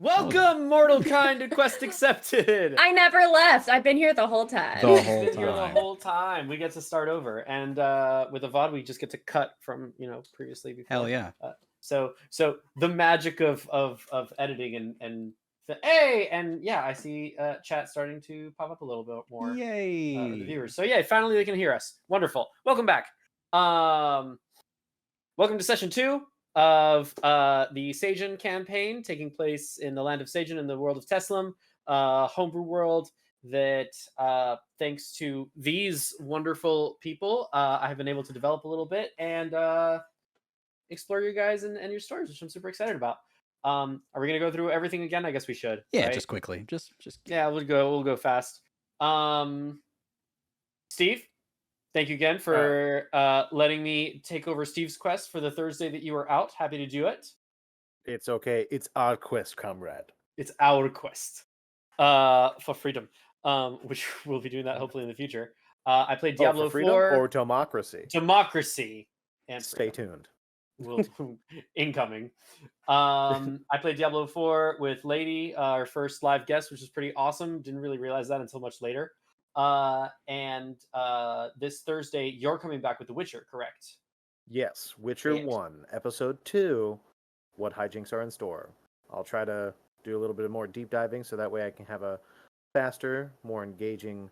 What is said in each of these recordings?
Welcome, mortal kind, to Quest Accepted. I never left. I've been here the whole time. Been here the whole time. We get to start over, and with a VOD, we just get to cut from previously before. Hell yeah. So the magic of editing and hey, and yeah, I see chat starting to pop up a little bit more. Yay! The viewers. So yeah, finally they can hear us. Wonderful. Welcome back. Welcome to session 2 of the Sagen campaign, taking place in the land of Sagen in the world of Teslam, homebrew world that thanks to these wonderful people, I have been able to develop a little bit and explore you guys and your stories, which I'm super excited about. Are we gonna go through everything again? I guess we should. Yeah, right? just quickly. Just yeah, we'll go fast. Steve, thank you again for letting me take over Steve's quest for the Thursday that you were out. Happy to do it. It's okay. It's our quest, comrade. It's our quest for freedom, which we'll be doing that hopefully in the future. I played Diablo for freedom 4 or democracy. Democracy. And stay tuned. We'll incoming. I played Diablo 4 with Lady, our first live guest, which is pretty awesome. Didn't really realize that until much later. And this Thursday, you're coming back with The Witcher, correct? Yes, Witcher 1, Episode 2, What Hijinks Are in Store. I'll try to do a little bit more deep diving so that way I can have a faster, more engaging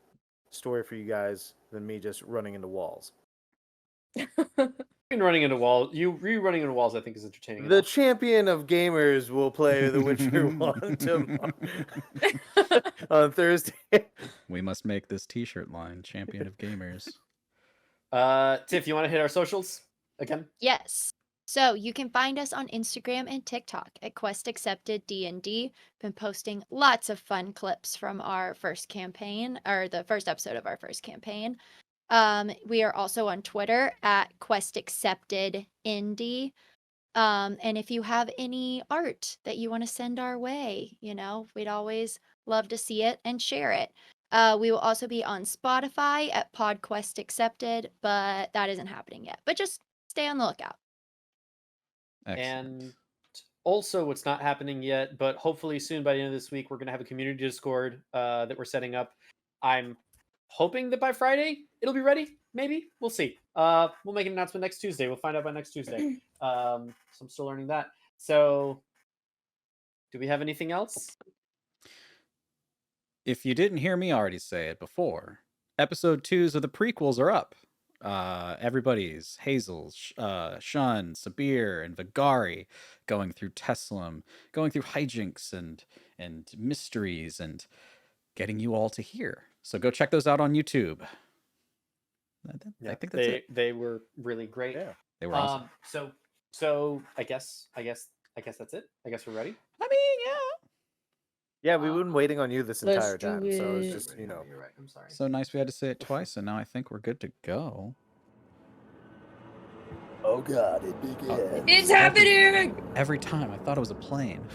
story for you guys than me just running into walls. Running into walls. Running into walls, I think, is entertaining. The champion of gamers will play The Witcher 1 tomorrow. On Thursday. We must make this T-shirt line, Champion of Gamers. Tiff, you want to hit our socials again? Yes. So you can find us on Instagram and TikTok at Quest Accepted D&D. Been posting lots of fun clips from our first campaign, or the first episode of our first campaign. We are also on Twitter at Quest Accepted Indie. And if you have any art that you want to send our way, we'd always love to see it and share it. We will also be on Spotify at PodQuest Accepted, but that isn't happening yet. But just stay on the lookout. Excellent. And also, what's not happening yet, but hopefully soon by the end of this week, we're going to have a community Discord that we're setting up. I'm hoping that by Friday it'll be ready. Maybe we'll see. We'll make an announcement next Tuesday. We'll find out by next Tuesday. So I'm still learning that. So, do we have anything else? If you didn't hear me already say it before, episode 2s of the prequels are up. Everybody's Hazel, Shun, Sabhir, and Vagari going through Teslam, going through hijinks and mysteries and getting you all to hear. So go check those out on YouTube. I think that's it. They were really great. Yeah, they were awesome. So I guess that's it. I guess we're ready. I mean, yeah. Yeah, we've been waiting on you this entire time, do so it's it. just You're right. I'm sorry. So nice we had to say it twice, and now I think we're good to go. Oh God, it begins. It's happening! Every time I thought it was a plane.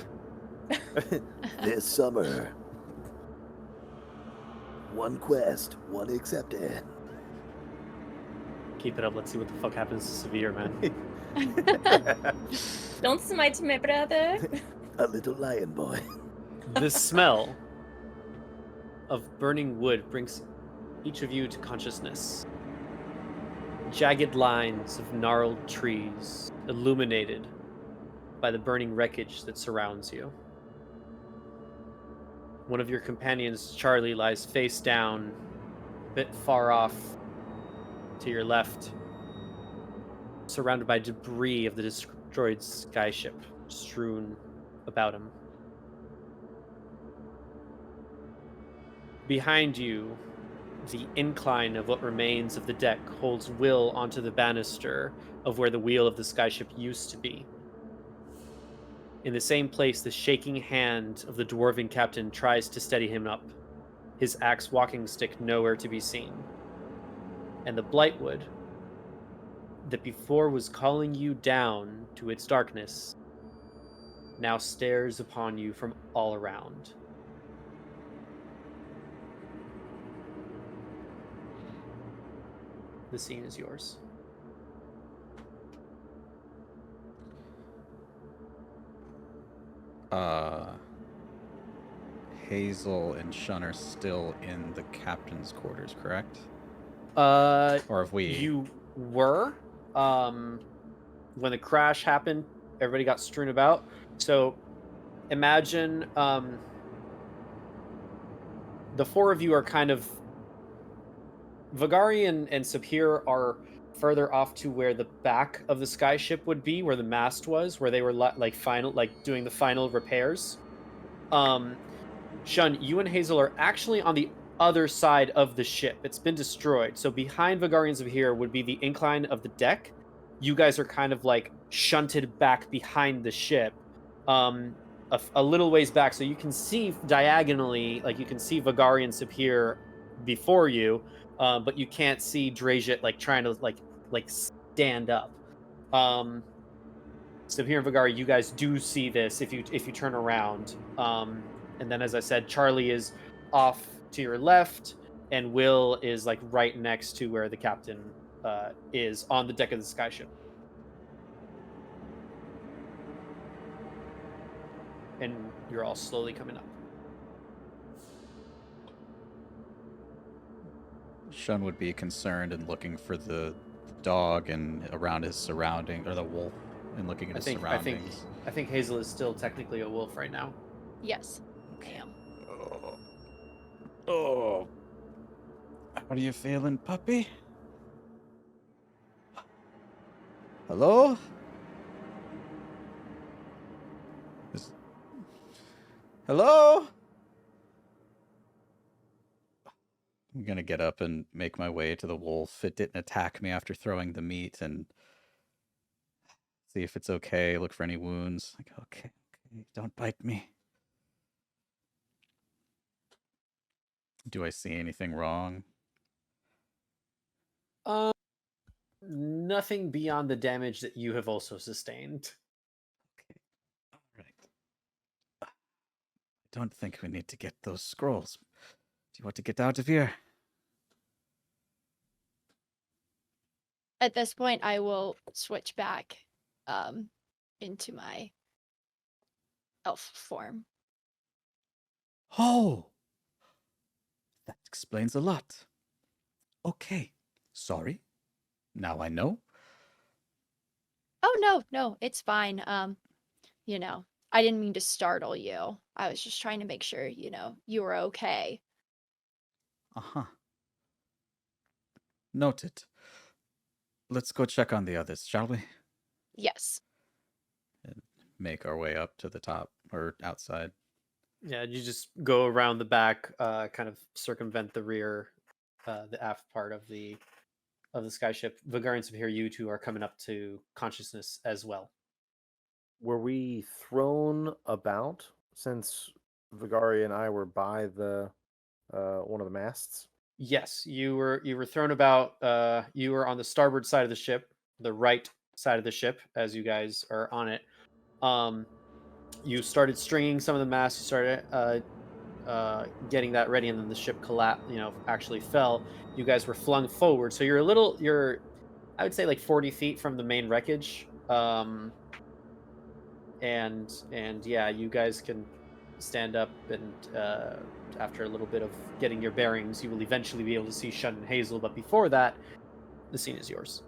This summer, one quest, one accepted. Keep it up. Let's see what the fuck happens to Sabhir, man. Don't smite my brother. A little lion boy. The smell of burning wood brings each of you to consciousness. Jagged lines of gnarled trees, illuminated by the burning wreckage that surrounds you. One of your companions, Charlie, lies face down, a bit far off to your left, surrounded by debris of the destroyed skyship strewn about him. Behind you, the incline of what remains of the deck holds Will onto the banister of where the wheel of the skyship used to be. In the same place, the shaking hand of the dwarven captain tries to steady him up, his axe walking stick nowhere to be seen. And the Blightwood, that before was calling you down to its darkness, now stares upon you from all around. The scene is yours. Hazel and Shun are still in the captain's quarters, correct? Or have we? You were. When the crash happened, everybody got strewn about. So imagine the four of you are kind of... Vagari and Sabhir are further off to where the back of the skyship would be, where the mast was, where they were doing the final repairs. Shun, you and Hazel are actually on the other side of the ship. It's been destroyed. So behind Vagari and Sabhir would be the incline of the deck. You guys are kind of like shunted back behind the ship, a little ways back, so you can see diagonally, like you can see Vagari and Sabhir before you, but you can't see Drajit like trying to like stand up. Sabhir and Vagari, you guys do see this if you turn around, and then as I said, Charlie is off to your left, and Will is like right next to where the captain is on the deck of the skyship. And you're all slowly coming up. Shun would be concerned and looking for the dog and around his surrounding, or the wolf, and looking at his surroundings. I think Hazel is still technically a wolf right now. Yes, I am. Oh. How are you feeling, puppy? Hello? Hello? I'm gonna get up and make my way to the wolf. It didn't attack me after throwing the meat, and see if it's okay. Look for any wounds. Like, okay, don't bite me. Do I see anything wrong? Nothing beyond the damage that you have also sustained. Okay, all right. I don't think we need to get those scrolls. Do you want to get out of here? At this point, I will switch back into my elf form. Oh! That explains a lot. Okay, sorry. Now I know. Oh, no, it's fine. You know, I didn't mean to startle you. I was just trying to make sure, you know, you were okay. Uh-huh. Noted. Let's go check on the others, shall we? Yes. And make our way up to the top, or outside. Yeah, you just go around the back, kind of circumvent the rear, the aft part of the skyship. Vagari and Sabhir, you two are coming up to consciousness as well. Were we thrown about since Vagari and I were by the one of the masts? Yes, you were thrown about. You were on the starboard side of the ship, the right side of the ship, as you guys are on it. You started stringing some of the masts. You started getting that ready, and then the ship collapsed. Actually fell. You guys were flung forward, so you're I would say like 40 feet from the main wreckage. And yeah, you guys can stand up, and after a little bit of getting your bearings, you will eventually be able to see Shun and Hazel. But before that, the scene is yours.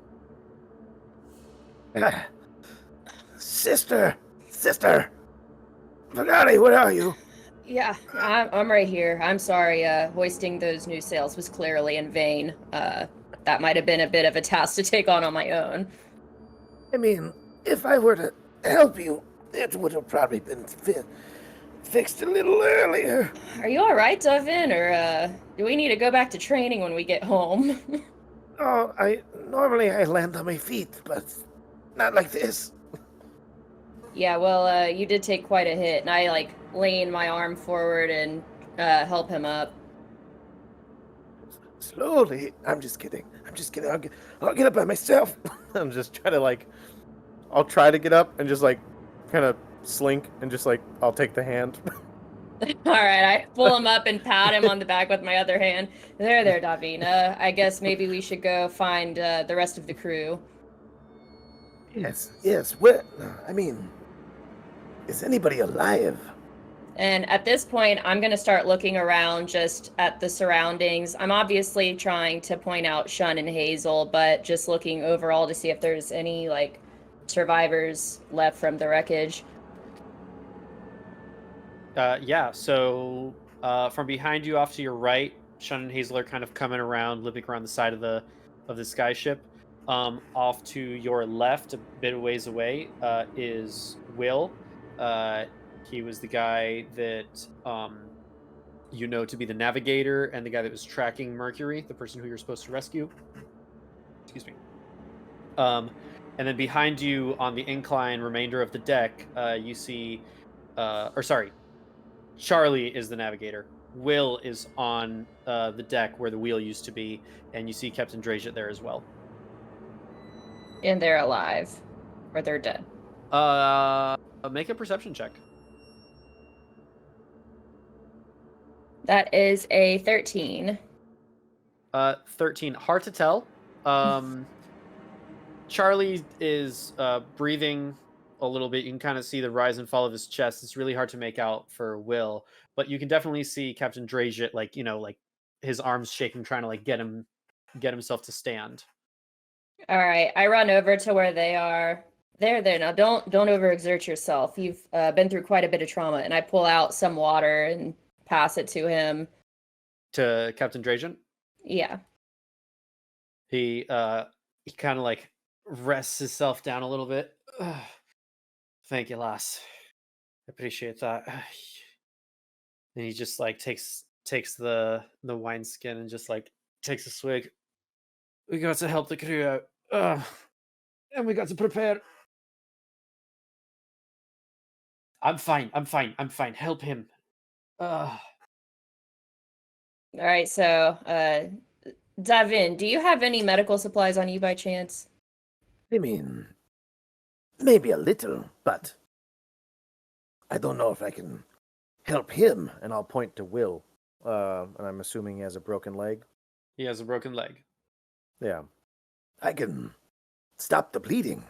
Sister! Vagari, where are you? Yeah, I'm right here. I'm sorry, hoisting those new sails was clearly in vain. That might have been a bit of a task to take on my own. I mean, if I were to help you, it would have probably been fixed a little earlier. Are you alright, Dovin, or do we need to go back to training when we get home? Oh, normally I land on my feet, but not like this. Yeah, well, you did take quite a hit, and I, lean my arm forward and help him up. Slowly. I'm just kidding. I'll get up by myself. I'm just trying to I'll try to get up and just kind of slink and just I'll take the hand. Alright, I pull him up and pat him on the back with my other hand. There, Davina. I guess maybe we should go find the rest of the crew. Yes. Where? I mean, is anybody alive? And at this point, I'm going to start looking around just at the surroundings. I'm obviously trying to point out Shun and Hazel, but just looking overall to see if there's any, like, survivors left from the wreckage. Yeah, so from behind you off to your right, Shun and Hazel are kind of coming around, limping around the side of the sky ship. Off to your left, a bit of ways away, is Will. He was the guy that you know to be the navigator and the guy that was tracking Mercury, the person who you're supposed to rescue. Excuse me. And then behind you on the incline remainder of the deck, you see, Charlie is the navigator. Will is on the deck where the wheel used to be, and you see Captain Draget there as well. And they're alive. Or they're dead. Make a perception check. That is a 13. 13. Hard to tell. Charlie is breathing a little bit. You can kind of see the rise and fall of his chest. It's really hard to make out for Will, but you can definitely see Captain Draget, like his arms shaking, trying to get himself to stand. All right, I run over to where they are. There. Now, don't overexert yourself. You've been through quite a bit of trauma, and I pull out some water and pass it to him. To Captain Draget? Yeah. He kind of rests himself down a little bit. Thank you, lass. I appreciate that. And he just takes the wineskin and just takes a swig. We got to help the crew out. And we got to prepare. I'm fine. Help him. All right, so Davin, do you have any medical supplies on you by chance? I mean, maybe a little, but I don't know if I can help him. And I'll point to Will. And I'm assuming he has a broken leg. He has a broken leg. Yeah. I can stop the bleeding.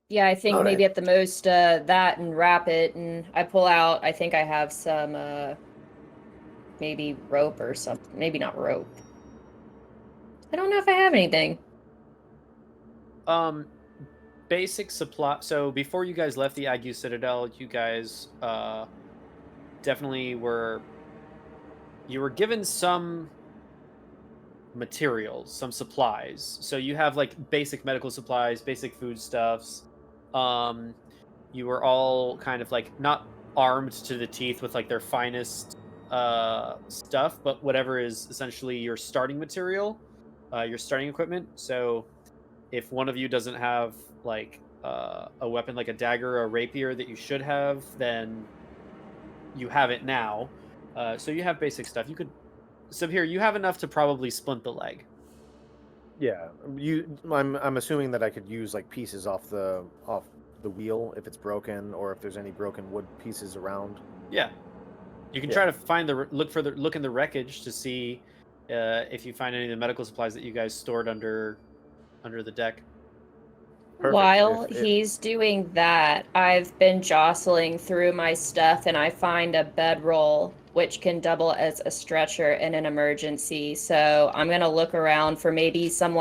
Yeah, I think All maybe right. at the most that and wrap it. And I pull out, I think I have some maybe rope or something. Maybe not rope. I don't know if I have anything. Basic supply. So before you guys left the Ague Citadel, you guys definitely were given some materials, some supplies. So you have basic medical supplies, basic foodstuffs. You were all kind of not armed to the teeth with their finest stuff, but whatever is essentially your starting material, your starting equipment. So if one of you doesn't have a weapon like a dagger or a rapier that you should have, then you have it now. So you have basic stuff. You could, Sabhir, you have enough to probably splint the leg. Yeah. I'm assuming that I could use pieces off the wheel if it's broken, or if there's any broken wood pieces around. Yeah. You can try to find look in the wreckage to see if you find any of the medical supplies that you guys stored under the deck. Perfect. While he's doing that, I've been jostling through my stuff and I find a bedroll which can double as a stretcher in an emergency. So I'm going to look around for maybe some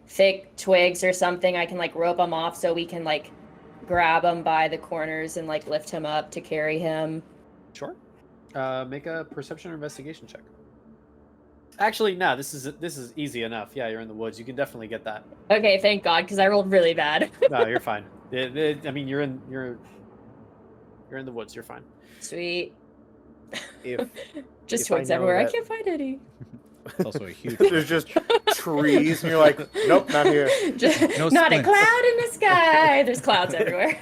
thick twigs or something. I can rope them off so we can grab him by the corners and lift him up to carry him. Sure. Make a perception or investigation check. Actually, no, this is easy enough. Yeah, you're in the woods. You can definitely get that. Okay, thank God, because I rolled really bad. No, you're fine. I mean, you're in the woods. You're fine. Sweet. If Just if twigs I know everywhere. I that- can't find any. It's also a huge. There's just trees, and you're like, nope, not here. No Not a splints. cloud in the sky. There's clouds everywhere.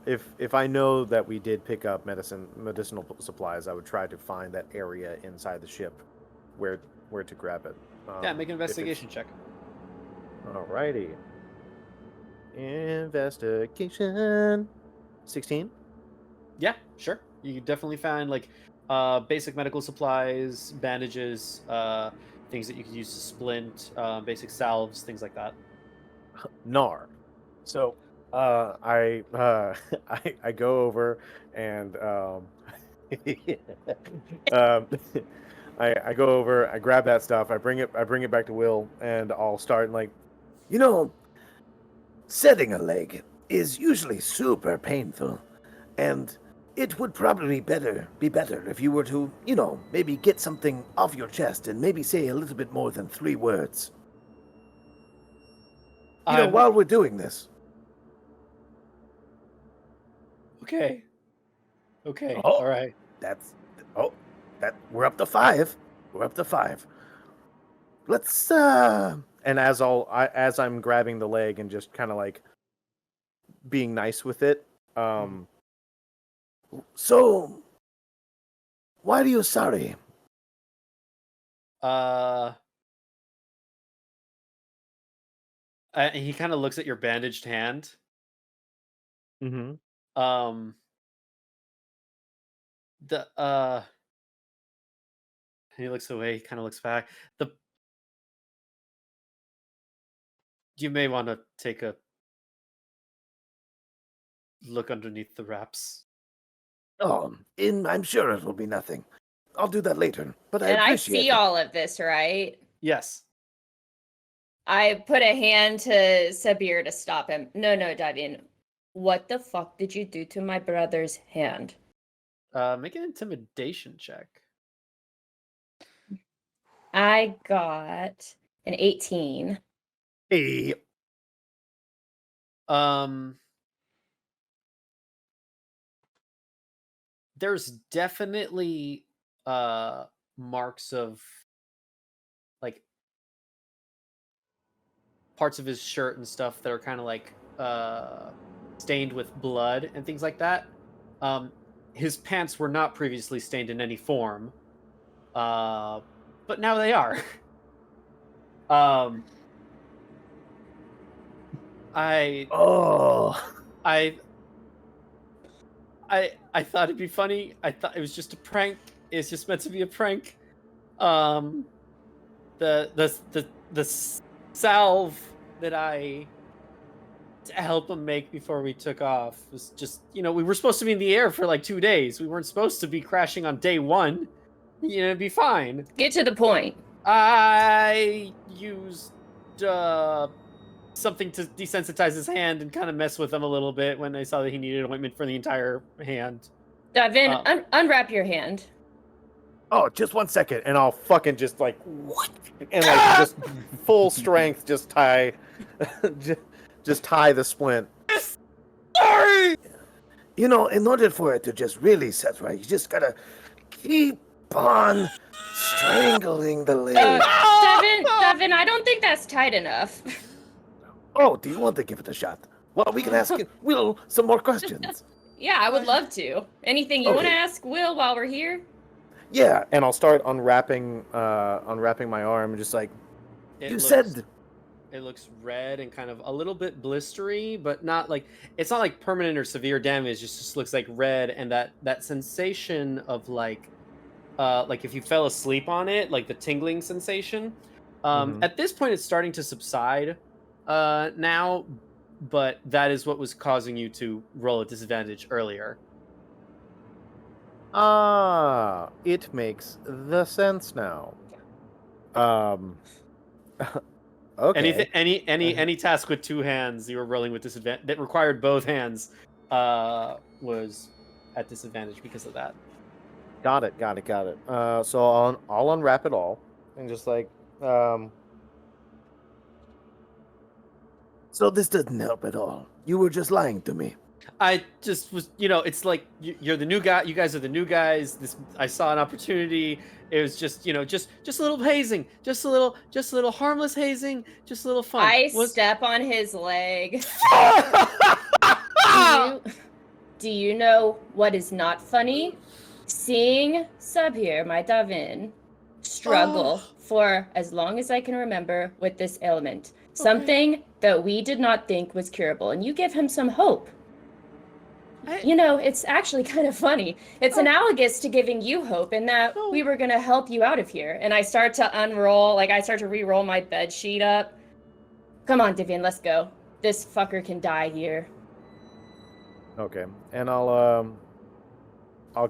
If I know that we did pick up medicinal supplies, I would try to find that area inside the ship where to grab it. Yeah, make an investigation check. Alrighty. Investigation. 16. Yeah, sure. You definitely find basic medical supplies, bandages, things that you could use to splint, basic salves, things like that. Nar. So I go over and um, I go over, I grab that stuff, I bring it back to Will, and I'll start like, You know, setting a leg is usually super painful, and it would probably be better if you were to, maybe get something off your chest and maybe say a little bit more than 3 words. I'm While we're doing this. okay. Okay. Oh. All right. We're up to 5. We're up to 5. Let's and as I'm grabbing the leg and just kind of like being nice with it, So, why are you sorry? He kind of looks at your bandaged hand. mm-hmm. The he looks away, he kind of looks back. You may want to take a look underneath the wraps. Oh, I'm sure it will be nothing. I'll do that later, but I And I appreciate see it. all of this, right? Yes. I put a hand to Sabhir to stop him. No, Davin. What the fuck did you do to my brother's hand? Make an intimidation check. I got an 18. Hey. There's definitely marks of like parts of his shirt and stuff that are kind of like stained with blood and things like that. His pants were not previously stained in any form, but now they are. I thought it'd be funny. I thought it was just a prank. It's just meant to be a prank. The salve that I helped him make before we took off was just, we were supposed to be in the air for like 2 days. We weren't supposed to be crashing on day 1. It'd be fine. Get to the point. I used something to desensitize his hand and kind of mess with him a little bit when I saw that he needed an ointment for the entire hand. Davin, unwrap your hand. Oh, just 1 second, and I'll fucking just like, and like just full strength, just tie the splint. Sorry. In order for it to just really set right, you just gotta keep on strangling the leg. Davin, I don't think that's tight enough. Oh, do you want to give it a shot? Well, we can ask Will some more questions. Yeah, I would love to. Anything you want to ask Will while we're here? Yeah, and I'll start unwrapping my arm, just like it looks red and kind of a little bit blistery, but not like it's not like permanent or severe damage. It just looks like red, and that sensation of like if you fell asleep on it, like the tingling sensation. At this point, it's starting to subside now, but that is what was causing you to roll at disadvantage earlier. It makes the sense now. Okay. Any task with 2 hands you were rolling with disadvantage that required both hands was at disadvantage because of that. Got it. So I'll unwrap it all and just like So this doesn't help at all. You were just lying to me. I just was, it's like you're the new guy. You guys are the new guys. I saw an opportunity. It was just, just a little hazing, just a little harmless hazing, just a little fun. Step on his leg. Do you know what is not funny? Seeing Sabhir, my Davin, struggle for as long as I can remember with this ailment. Something that we did not think was curable, and you give him some hope. It's actually kind of funny. It's analogous to giving you hope in that we were going to help you out of here. And I start to re-roll my bed sheet up. Come on, Divyan, let's go. This fucker can die here. Okay, and I'll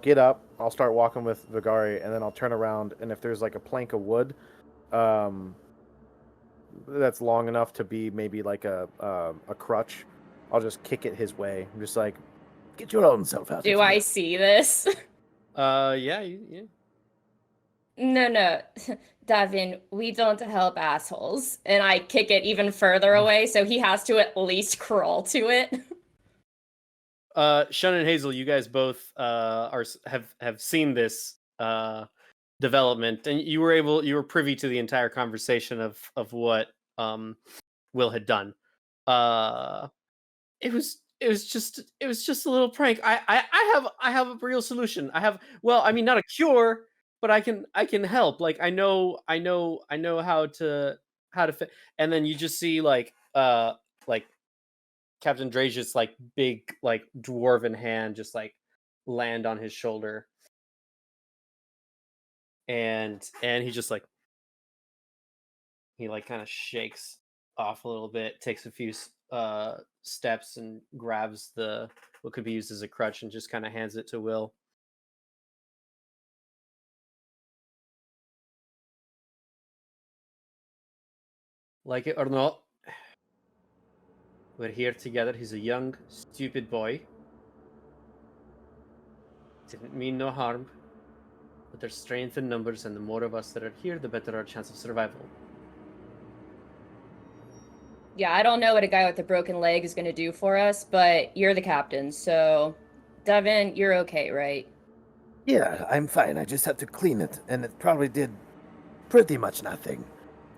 get up. I'll start walking with Vagari, and then I'll turn around. And if there's like a plank of wood, that's long enough to be maybe like a crutch, I'll just kick it his way. I'm just like, Get your own self out. Do I see this? Yeah. No. Davin, we don't help assholes. And I kick it even further away, so he has to at least crawl to it. Shun and Hazel, you guys both have seen this development, and you were privy to the entire conversation of what Will had done. It was just a little prank. I have a real solution. Not a cure, but I can help. Like I know how to fit. And then you just see like Captain Drage's like big like dwarven hand just like land on his shoulder. And he just like he like kind of shakes off a little bit, takes a few steps and grabs the what could be used as a crutch and just kind of hands it to Will. Like it or not, we're here together. He's a young, stupid boy. Didn't mean no harm. But there's strength in numbers, and the more of us that are here, the better our chance of survival. Yeah, I don't know what a guy with a broken leg is going to do for us, but you're the captain, so Devin, you're okay, right? Yeah, I'm fine. I just had to clean it, and it probably did pretty much nothing.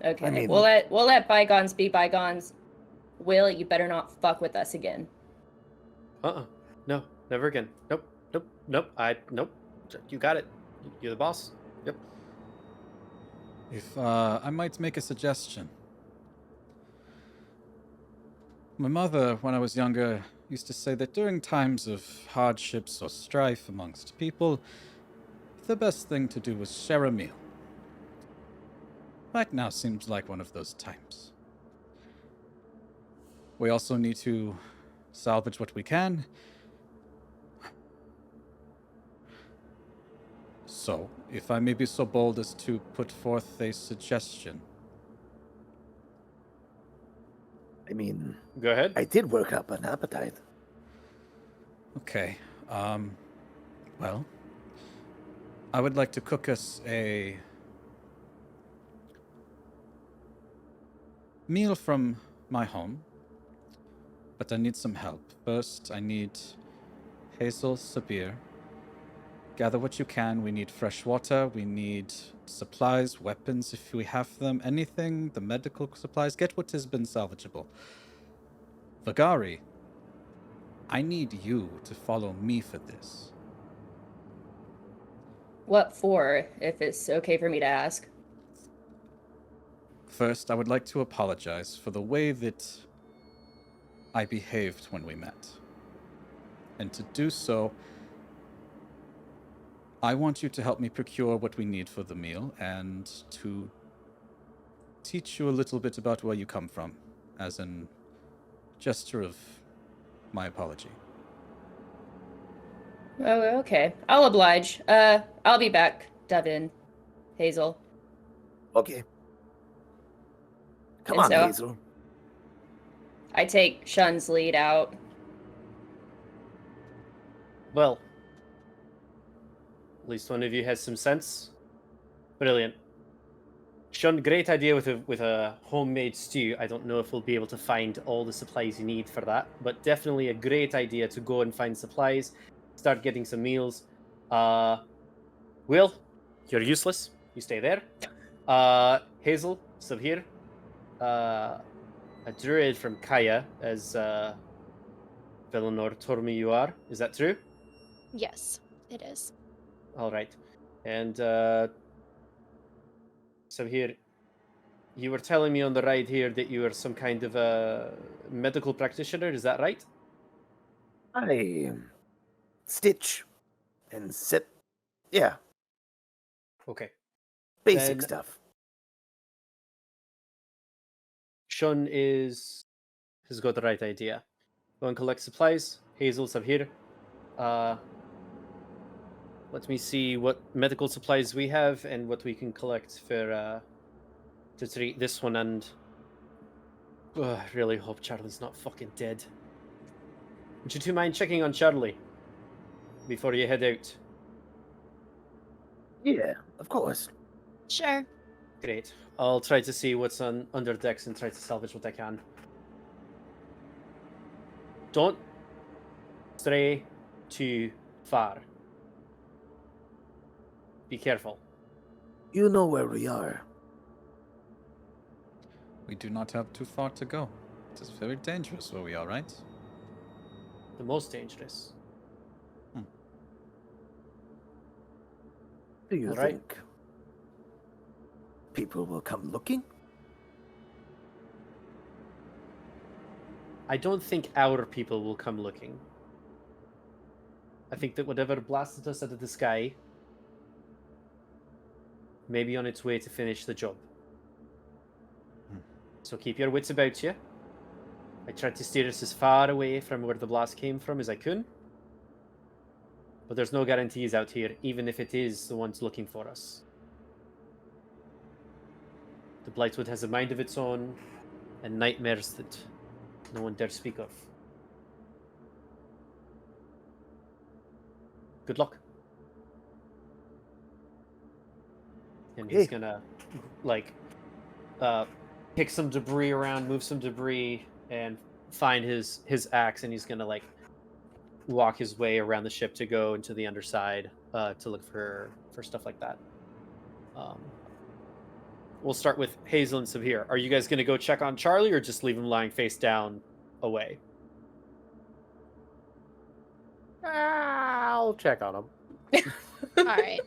Okay, I mean- we'll let bygones be bygones. Will, you better not fuck with us again. No, never again. Nope. Nope. You got it. You're the boss. Yep. If I might make a suggestion. My mother, when I was younger, used to say that during times of hardships or strife amongst people, the best thing to do was share a meal. Right now seems like one of those times. We also need to salvage what we can. So, if I may be so bold as to put forth a suggestion. I mean, Go ahead. I did work up an appetite. Okay, well, I would like to cook us a meal from my home, but I need some help. First, I need Hazel, Sabhir. Gather what you can. We need fresh water. We need supplies, weapons if we have them. Anything, the medical supplies. Get what has been salvageable. Vagari, I need you to follow me for this. What for, if it's okay for me to ask? First, I would like to apologize for the way that I behaved when we met. And to do so, I want you to help me procure what we need for the meal and to teach you a little bit about where you come from, as an gesture of my apology. Oh, okay. I'll oblige. I'll be back, Devin. Hazel. Okay. Come And on, so- Hazel. I take Shun's lead out. Well, at least one of you has some sense. Brilliant. Shun, great idea with a homemade stew. I don't know if we'll be able to find all the supplies you need for that, but definitely a great idea to go and find supplies, start getting some meals. Will, you're useless. You stay there. Hazel, Sabhir, a druid from Kaya, as Velinor told me you are. Is that true? Yes, it is. All right. And so here, you were telling me on the ride here that you are some kind of a medical practitioner. Is that right? I stitch and sit. Yeah, Okay. basic Then- stuff. Shun has got the right idea. Go and collect supplies. Hazel, Sabhir. Let me see what medical supplies we have and what we can collect for to treat this one. And I really hope Charlie's not fucking dead. Would you two mind checking on Charlie before you head out? Yeah, of course. Sure. Great. I'll try to see what's on under decks and try to salvage what I can. Don't stray too far. Be careful. You know where we are. We do not have too far to go. It is very dangerous where we are, right? The most dangerous. Do you All right. think people will come looking? I don't think our people will come looking. I think that whatever blasted us out of the sky may be on its way to finish the job. So keep your wits about you. I tried to steer us as far away from where the blast came from as I could. But there's no guarantees out here, even if it is the ones looking for us. The Blightwood has a mind of its own, and nightmares that no one dare speak of. Good luck. And he's gonna, like, pick some debris around, move some debris, and find his axe, and he's gonna, like, walk his way around the ship to go into the underside to look for stuff like that. We'll start with Hazel and Sabhir. Are you guys going to go check on Charlie or just leave him lying face down away? I'll check on him. All right.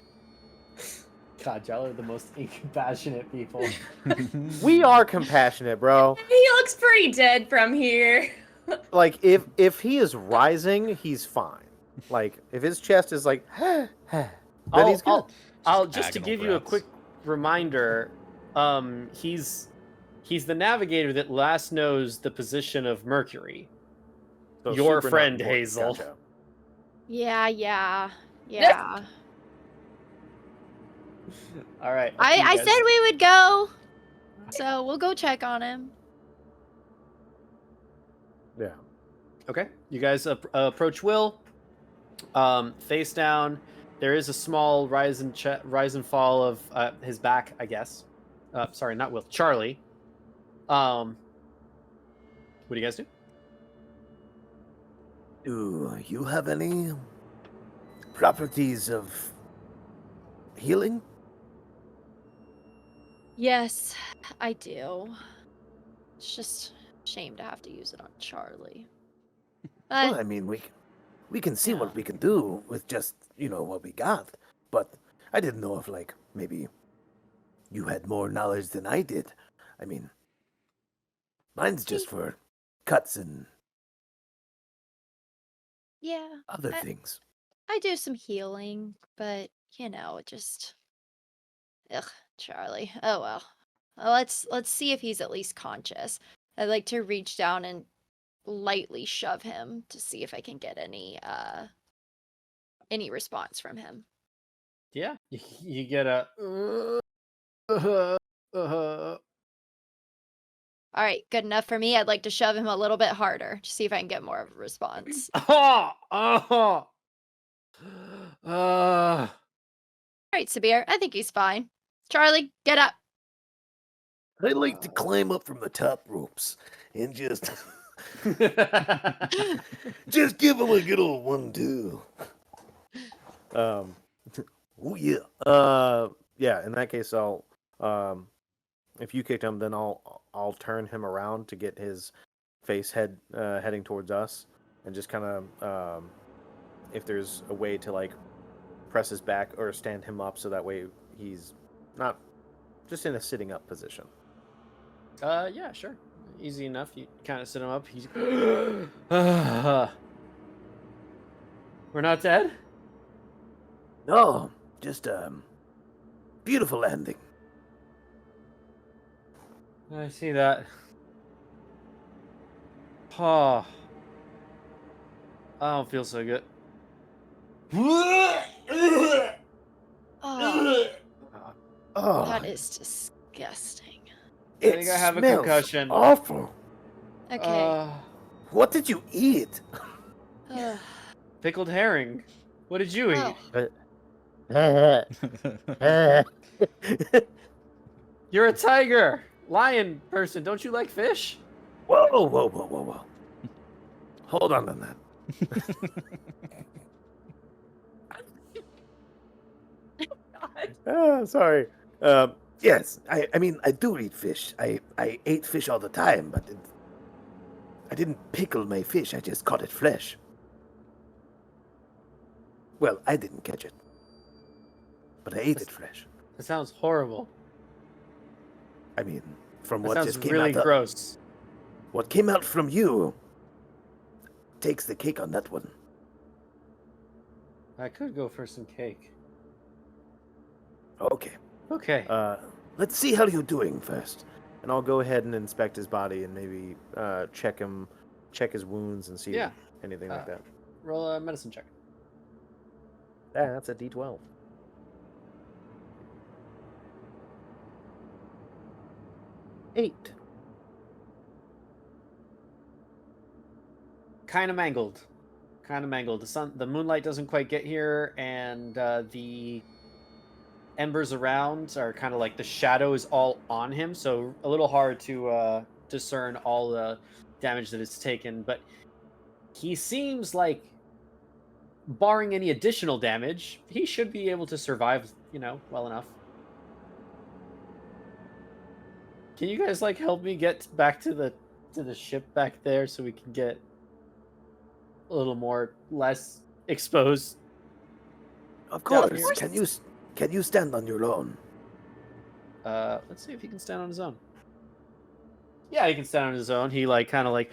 God, y'all are the most incompassionate people. We are compassionate, bro. He looks pretty dead from here. Like, if he is rising, he's fine. Like, if his chest is like, then he's good. I'll just to agonal give you a breaths. quick reminder, he's the navigator that last knows the position of Mercury. So Your super friend, not- Hazel. Gotcha. Yeah. All right. I said we would go. So we'll go check on him. Yeah. Okay. You guys approach Will. Face down. There is a small rise and fall of his back, I guess. Sorry, not Will. Charlie. What do you guys do? Do you have any properties of healing? Yes, I do. It's just a shame to have to use it on Charlie. Well, But I mean, we can see Yeah. what we can do with just, what we got. But I didn't know if, like, maybe you had more knowledge than I did. I mean, mine's just for cuts and yeah, other I- things. I do some healing, but it just Charlie. Oh well. Let's see if he's at least conscious. I'd like to reach down and lightly shove him to see if I can get any response from him. Yeah. You get a. All right, good enough for me. I'd like to shove him a little bit harder to see if I can get more of a response. All All right, Sabir, I think he's fine. Charlie, get up. I like to climb up from the top ropes and just give him a good old 1-2. Oh yeah. Yeah. In that case, I'll if you kicked him, then I'll turn him around to get his face heading towards us, and just kind of if there's a way to, like, press his back or stand him up so that way he's not just in a sitting up position. Yeah, sure. Easy enough. You kind of sit him up. He's. We're not dead? No, just beautiful landing. I see that. Oh. I don't feel so good. Oh, Oh, that is disgusting. I think I have a smells concussion. awful. Okay. What did you eat? Ugh. Pickled herring. What did you eat? Oh, You're a tiger, lion person. Don't you like fish? Whoa. Hold on that. Sorry. Yes, I mean, I do eat fish. I ate fish all the time, but I didn't pickle my fish. I just caught it fresh. Well, I didn't catch it, but I ate it fresh. That sounds horrible. I mean, from That what sounds just came really out, gross. what came out from you takes the cake on that one. I could go for some cake. Okay. Okay. Let's see how you're doing first. And I'll go ahead and inspect his body and maybe check his wounds and see Yeah. anything like that. Roll a medicine check. Yeah, that's a D12. 8. Kind of mangled. The moonlight doesn't quite get here, and the embers around are kind of like the shadow is all on him, so a little hard to discern all the damage that it's taken. But he seems like, barring any additional damage, he should be able to survive, well enough. Can you guys help me get back to the ship back there so we can get a little less exposed? Of Yeah, course. Can you stand on your own? Let's see if he can stand on his own. Yeah, he can stand on his own. He okay,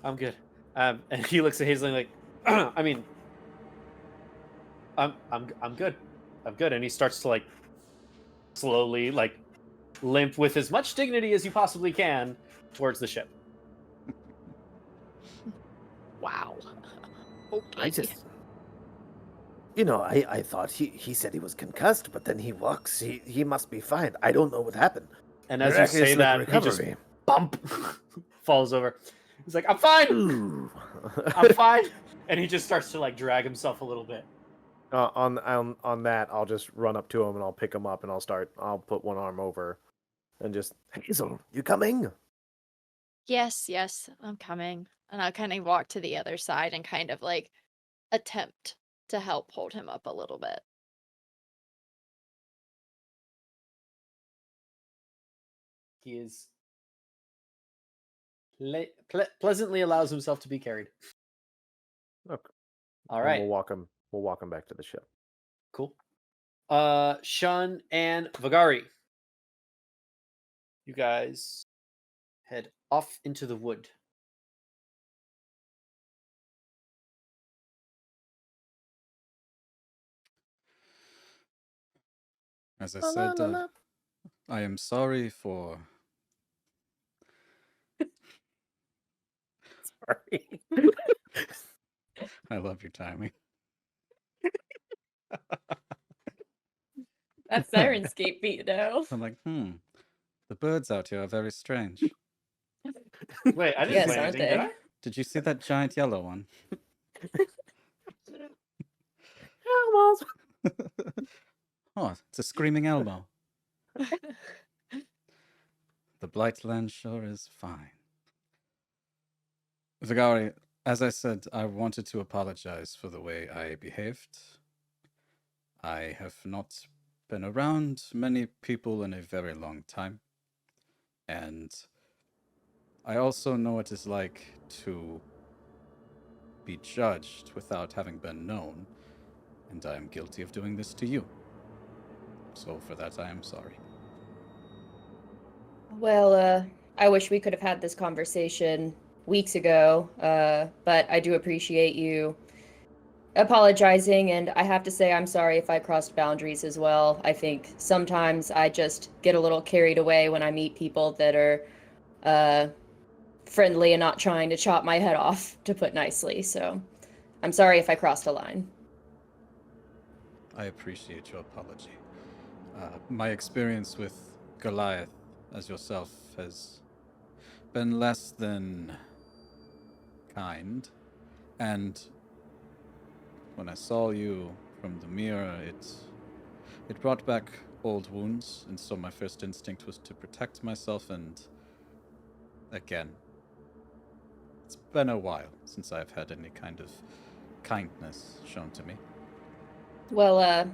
I'm good. And he looks at Hazel like, I mean, I'm good. I'm good. And he starts to slowly limp with as much dignity as you possibly can towards the ship. wow. I just, I thought he said he was concussed, but then he walks. He must be fine. I don't know what happened. And as you say that, he just bump falls over. He's like, I'm fine. I'm fine. And he just starts to drag himself a little bit. On that, I'll just run up to him and I'll pick him up and I'll put one arm over and just, Hazel, you coming? Yes, I'm coming. And I'll kind of walk to the other side and kind of attempt to help hold him up a little bit. He is pleasantly allows himself to be carried. Okay. All and right. We'll walk him back to the ship. Cool. Shun and Vagari, you guys head off into the wood. As I said, I am sorry for... Sorry. I love your timing. That Sirenscape beat, though. I'm like, the birds out here are very strange. Wait, I didn't Yes, say aren't anything, did they? I? Did you see that giant yellow one? Oh, it's a screaming elbow. The Blightland sure is fine. Vagari, as I said, I wanted to apologize for the way I behaved. I have not been around many people in a very long time. And I also know what it's like to be judged without having been known. And I am guilty of doing this to you. So for that, I am sorry. Well, I wish we could have had this conversation weeks ago, but I do appreciate you apologizing, and I have to say I'm sorry if I crossed boundaries as well. I think sometimes I just get a little carried away when I meet people that are friendly and not trying to chop my head off, to put nicely. So I'm sorry if I crossed a line. I appreciate your apology. My experience with Goliath, as yourself, has been less than kind. And when I saw you from the mirror, it brought back old wounds, and so my first instinct was to protect myself, and again, it's been a while since I've had any kind of kindness shown to me. Well,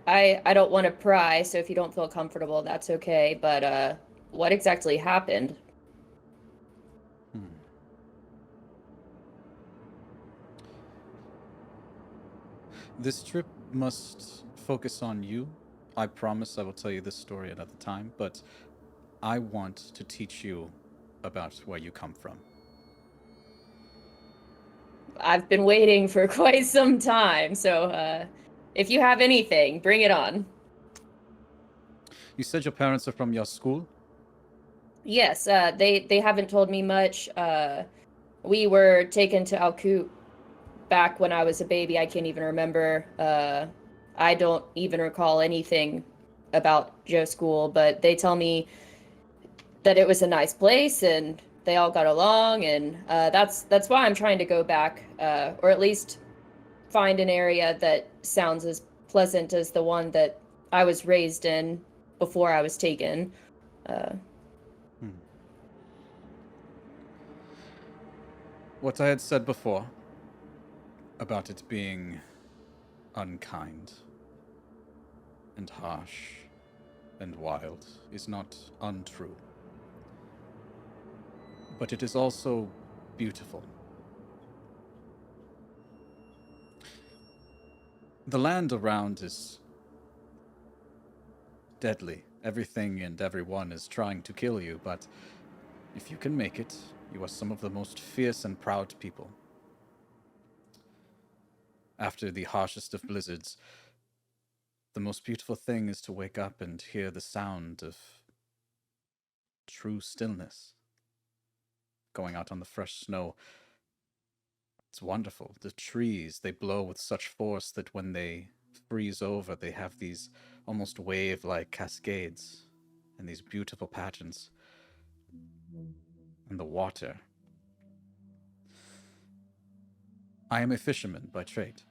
I don't want to pry, so if you don't feel comfortable, that's okay. But what exactly happened? This trip must focus on you. I promise I will tell you this story another time, but I want to teach you about where you come from. I've been waiting for quite some time, so if you have anything, bring it on. You said your parents are from your school? Yes, they haven't told me much. We were taken to Alcoot back when I was a baby. I can't even remember. I don't even recall anything about Joe's school, but they tell me that it was a nice place and they all got along, and that's why I'm trying to go back, or at least find an area that sounds as pleasant as the one that I was raised in before I was taken. What I had said before about it being unkind and harsh and wild is not untrue. But it is also beautiful. The land around is deadly. Everything and everyone is trying to kill you, but if you can make it, you are some of the most fierce and proud people. After the harshest of blizzards, the most beautiful thing is to wake up and hear the sound of true stillness. Going out on the fresh snow, it's wonderful. The trees, they blow with such force that when they freeze over, they have these almost wave-like cascades and these beautiful patterns. And the water. I am a fisherman by trade.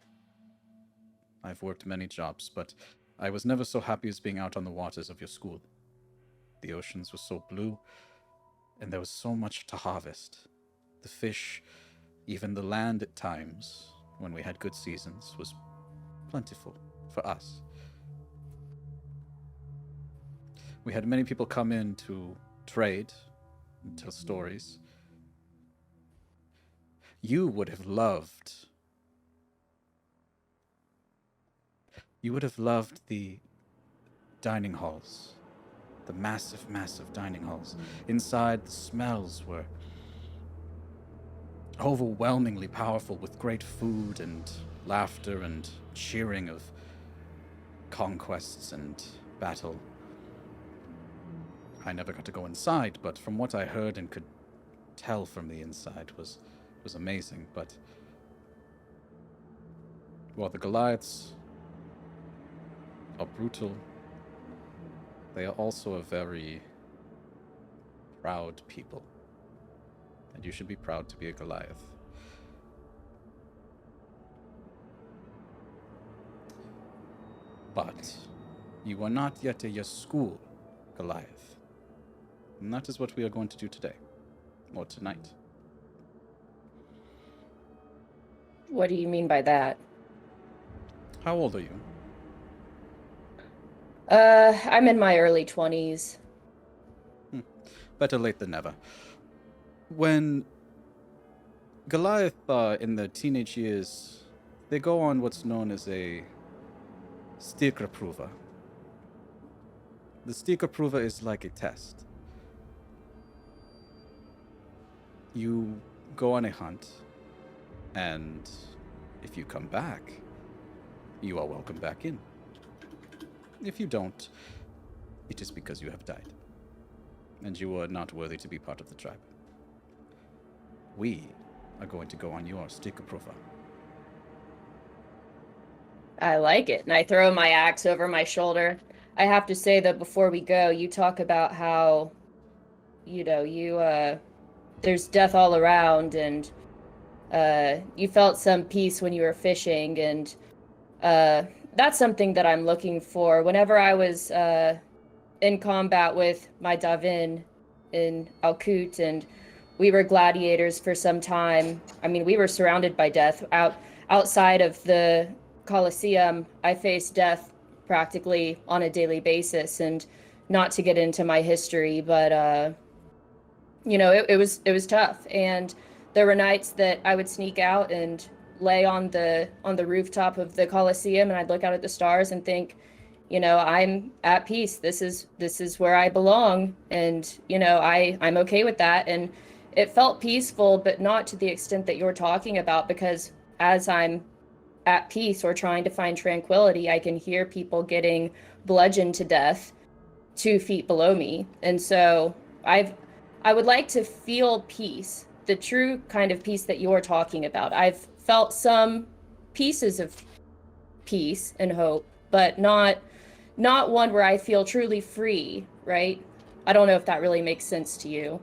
I've worked many jobs, but I was never so happy as being out on the waters of your school. The oceans were so blue, and there was so much to harvest. The fish, even the land at times, when we had good seasons, was plentiful for us. We had many people come in to trade and tell stories. You would have loved the dining halls, the massive, massive dining halls. Inside, the smells were overwhelmingly powerful, with great food and laughter and cheering of conquests and battle. I never got to go inside, but from what I heard and could tell from the inside was amazing. But while the Goliaths are brutal, they are also a very proud people. And you should be proud to be a Goliath. But you are not yet a school Goliath. And that is what we are going to do today. Or tonight. What do you mean by that? How old are you? I'm in my early 20s. Better late than never. When Goliath in their teenage years, they go on what's known as a Styrkeprova. The Styrkeprova is like a test. You go on a hunt, and if you come back, you are welcome back in. If you don't, it is because you have died, and you are not worthy to be part of the tribe. we are going to go on your sticker profile. I like it. And I throw my axe over my shoulder. I have to say that before we go, you talk about how, there's death all around, and you felt some peace when you were fishing, and that's something that I'm looking for. Whenever I was in combat with my Davin in Alkut, and we were gladiators for some time. I mean, we were surrounded by death. Outside of the Colosseum, I faced death practically on a daily basis, and not to get into my history, but it was tough. And there were nights that I would sneak out and lay on the rooftop of the Colosseum, and I'd look out at the stars and think, I'm at peace. This is where I belong, and I'm okay with that. And it felt peaceful, but not to the extent that you're talking about, because as I'm at peace or trying to find tranquility, I can hear people getting bludgeoned to death 2 feet below me. And so I would like to feel peace, the true kind of peace that you're talking about. I've felt some pieces of peace and hope, but not one where I feel truly free, right? I don't know if that really makes sense to you.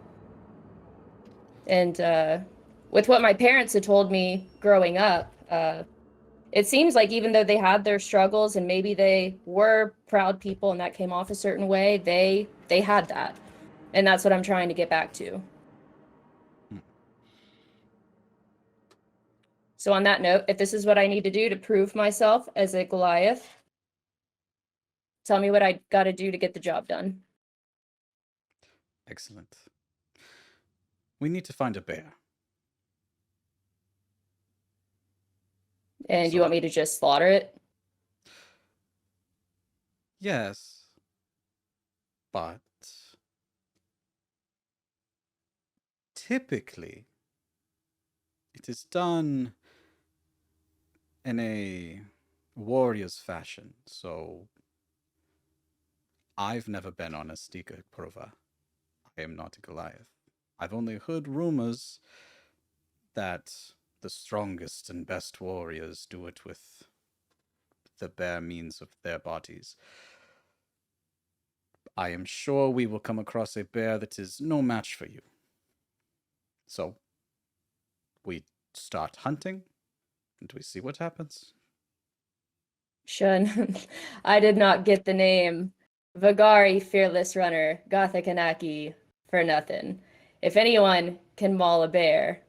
And with what my parents had told me growing up, it seems like even though they had their struggles and maybe they were proud people and that came off a certain way, they had that. And that's what I'm trying to get back to. So on that note, if this is what I need to do to prove myself as a Goliath, tell me what I got to do to get the job done. Excellent. We need to find a bear. And you want me to just slaughter it? Yes. But typically, it is done in a warrior's fashion, so I've never been on a sticker prova. I am not a Goliath. I've only heard rumors that the strongest and best warriors do it with the bare means of their bodies. I am sure we will come across a bear that is no match for you. So, we start hunting, and we see what happens. Shun, I did not get the name Vagari Fearless Runner Gothic Anaki for nothing. If anyone can maul a bear,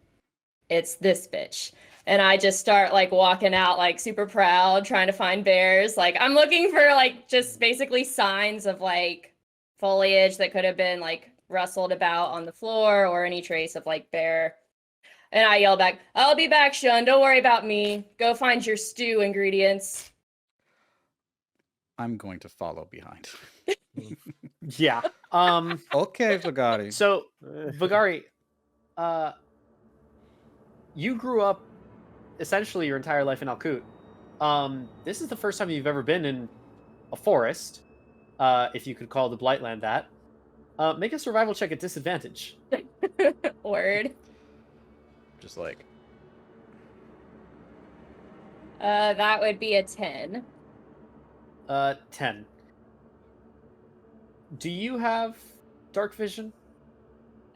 it's this bitch. And I just start like walking out like super proud, trying to find bears. Like I'm looking for like just basically signs of like foliage that could have been like rustled about on the floor or any trace of like bear. And I yell back, "I'll be back, Shun. Don't worry about me. Go find your stew ingredients." I'm going to follow behind. Yeah. Okay, Vagari. So, Vagari, you grew up essentially your entire life in Alkut. This is the first time you've ever been in a forest, if you could call the Blightland that. Make a survival check at disadvantage. Word. Just like, That would be a 10. 10. Do you have dark vision?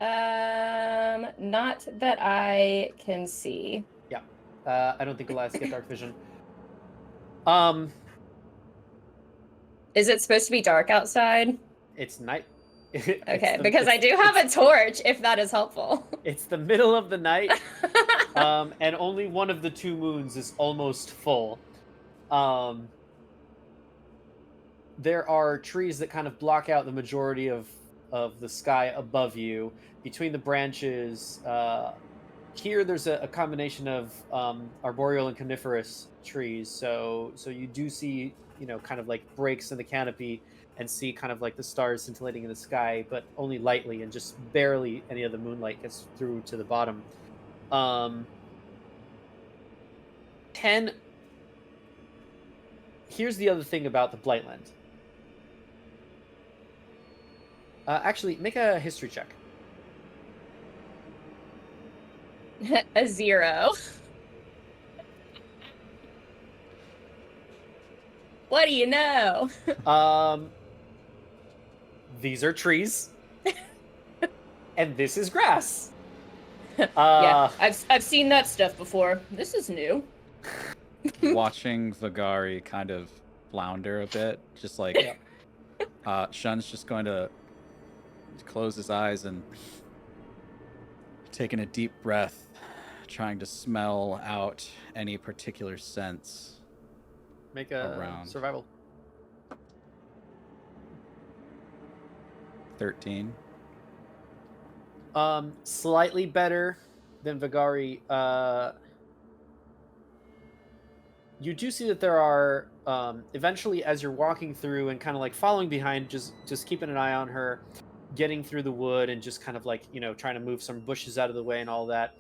Not that I can see. Yeah. I don't think Goliaths get dark vision. Is it supposed to be dark outside? It's night. Okay, because I do have a torch, if that is helpful. It's the middle of the night, and only one of the 2 moons is almost full. There are trees that kind of block out the majority of the sky above you. Between the branches, here there's a combination of arboreal and coniferous trees. So you do see, kind of like breaks in the canopy and see kind of like the stars scintillating in the sky, but only lightly and just barely any of the moonlight gets through to the bottom. 10. Here's the other thing about the Blightland. Actually, make a history check. A 0. What do you know? These are trees, and this is grass. Yeah, I've seen that stuff before. This is new. Watching Vagari kind of flounder a bit, just like Shun's just going to close his eyes and taking a deep breath, trying to smell out any particular sense. Make a around. survival. 13. Slightly better than Vagari. You do see that there are eventually, as you're walking through and kind of like following behind, just keeping an eye on her, getting through the wood and just kind of like, you know, trying to move some bushes out of the way and all that.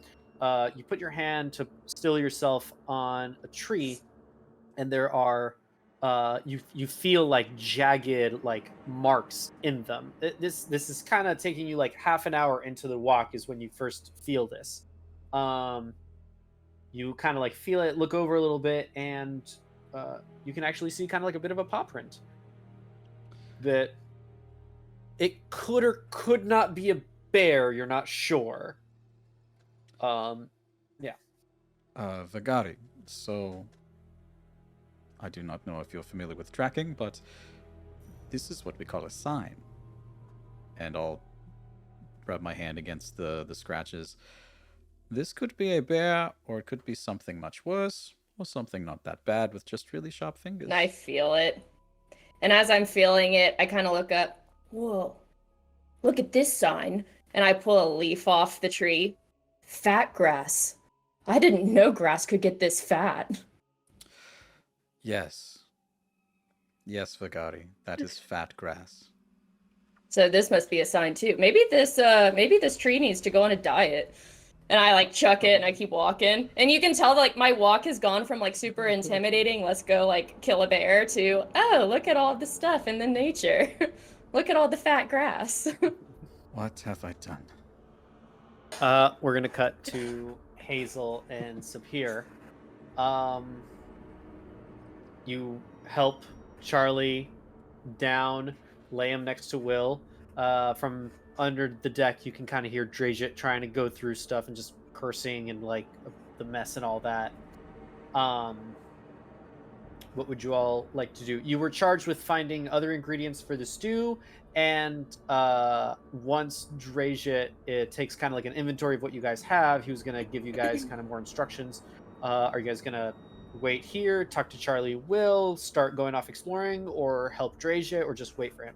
You put your hand to still yourself on a tree, and there are you feel like jagged like marks in them. This is kind of taking you like half an hour into the walk is when you first feel this. You kind of like feel it, look over a little bit, and you can actually see kind of like a bit of a paw print. That it could or could not be a bear. You're not sure. Yeah. Vagari, so I do not know if you're familiar with tracking, but this is what we call a sign. And I'll rub my hand against the scratches. This could be a bear, or it could be something much worse, or something not that bad with just really sharp fingers. And I feel it. And as I'm feeling it, I kind of look up. Whoa, look at this sign. And I pull a leaf off the tree. Fat grass. I didn't know grass could get this fat. Yes. Yes, Vagari. That is fat grass. So this must be a sign too. Maybe this tree needs to go on a diet. And I like chuck it and I keep walking. And you can tell like my walk has gone from like super intimidating, let's go like kill a bear, to, oh, look at all the stuff in the nature. Look at all the fat grass. What have I done? We're gonna cut to Hazel and Sabhir. You help Charlie down, lay him next to Will. From under the deck, you can kind of hear Drajit trying to go through stuff and just cursing and like the mess and all that. What would you all like to do? You were charged with finding other ingredients for the stew, and once Drajit takes kind of like an inventory of what you guys have, he was going to give you guys kind of more instructions. Are you guys going to wait here, talk to Charlie, Will, start going off exploring, or help Drajit, or just wait for him?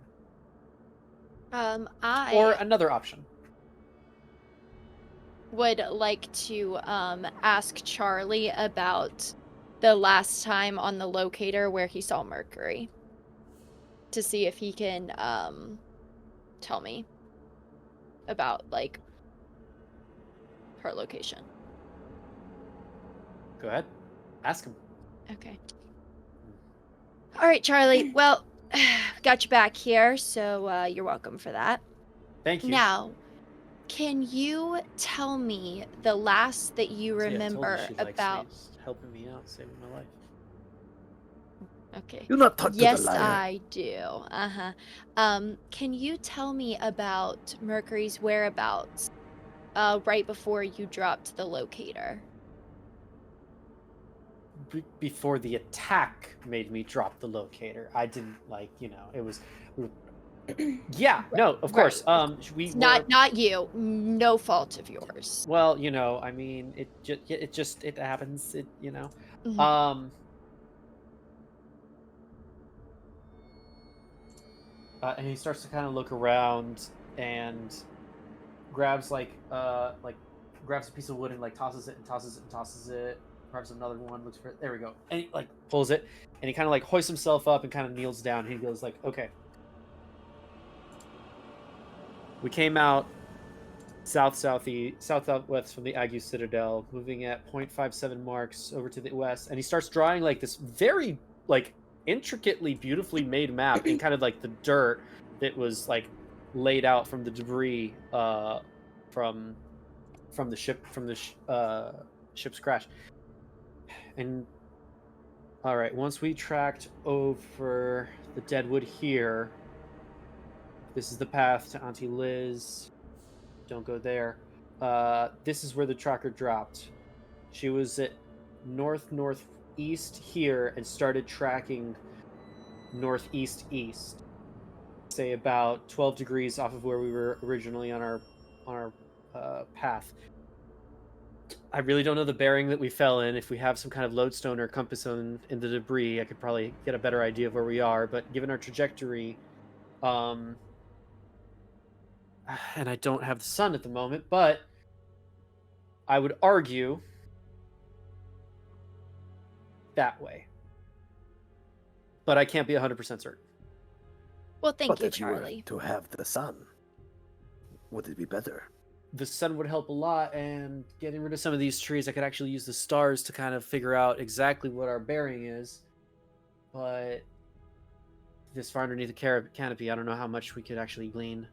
Or another option. Would like to ask Charlie about the last time on the locator where he saw Mercury, to see if he can tell me about like her location. Go ahead. Ask him. Okay. All right, Charlie. Well, got you back here, so you're welcome for that. Thank you. Now, can you tell me the last that you See, I told remember she likes about... me. She's helping me out, saving my life. Okay. Do not talk to Yes, the liar. I do. Can you tell me about Mercury's whereabouts right before you dropped the locator? Before the attack made me drop the locator. I didn't it was yeah, no, of course. We were... Not you. No fault of yours. Well, I mean, it happens, Mhm. And he starts to kind of look around and grabs grabs a piece of wood and like tosses it and tosses it and tosses it. Grabs another one, looks for it. There we go. And he like pulls it, and he kind of like hoists himself up and kind of kneels down. He goes like, "Okay, we came out southwest from the Ague Citadel, moving at 0.57 marks over to the west." And he starts drawing like this very like intricately, beautifully made map in kind of like the dirt that was like laid out from the debris from from the ship's crash. And all right, once we tracked over the deadwood here, this is the path to Auntie Liz. Don't go there. This is where the tracker dropped. She was at northeast here and started tracking northeast-east. Say about 12 degrees off of where we were originally on our path. I really don't know the bearing that we fell in. If we have some kind of lodestone or compass in the debris, I could probably get a better idea of where we are. But given our trajectory, and I don't have the sun at the moment, but I would argue that way. But I can't be 100% certain. Well, thank But you, if you were Charlie. to have the sun, would it be better? The sun would help a lot, and getting rid of some of these trees, I could actually use the stars to kind of figure out exactly what our bearing is. But this far underneath the canopy, I don't know how much we could actually glean.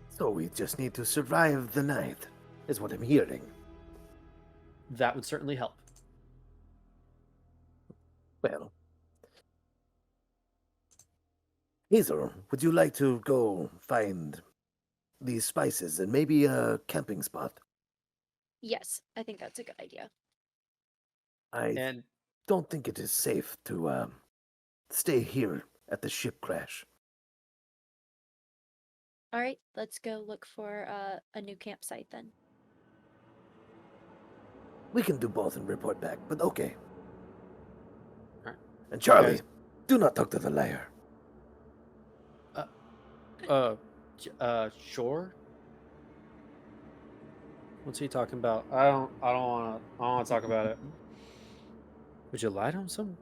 So we just need to survive the night, is what I'm hearing. That would certainly help. Well, Hazel, would you like to go find these spices and maybe a camping spot? Yes, I think that's a good idea. I And don't think it is safe to stay here at the ship crash. All right, let's go look for a new campsite then. We can do both and report back, but okay. Alright. And Charlie, Guys. do not talk to the liar. Sure. What's he talking about? I don't want to talk about it. Would you lie to him?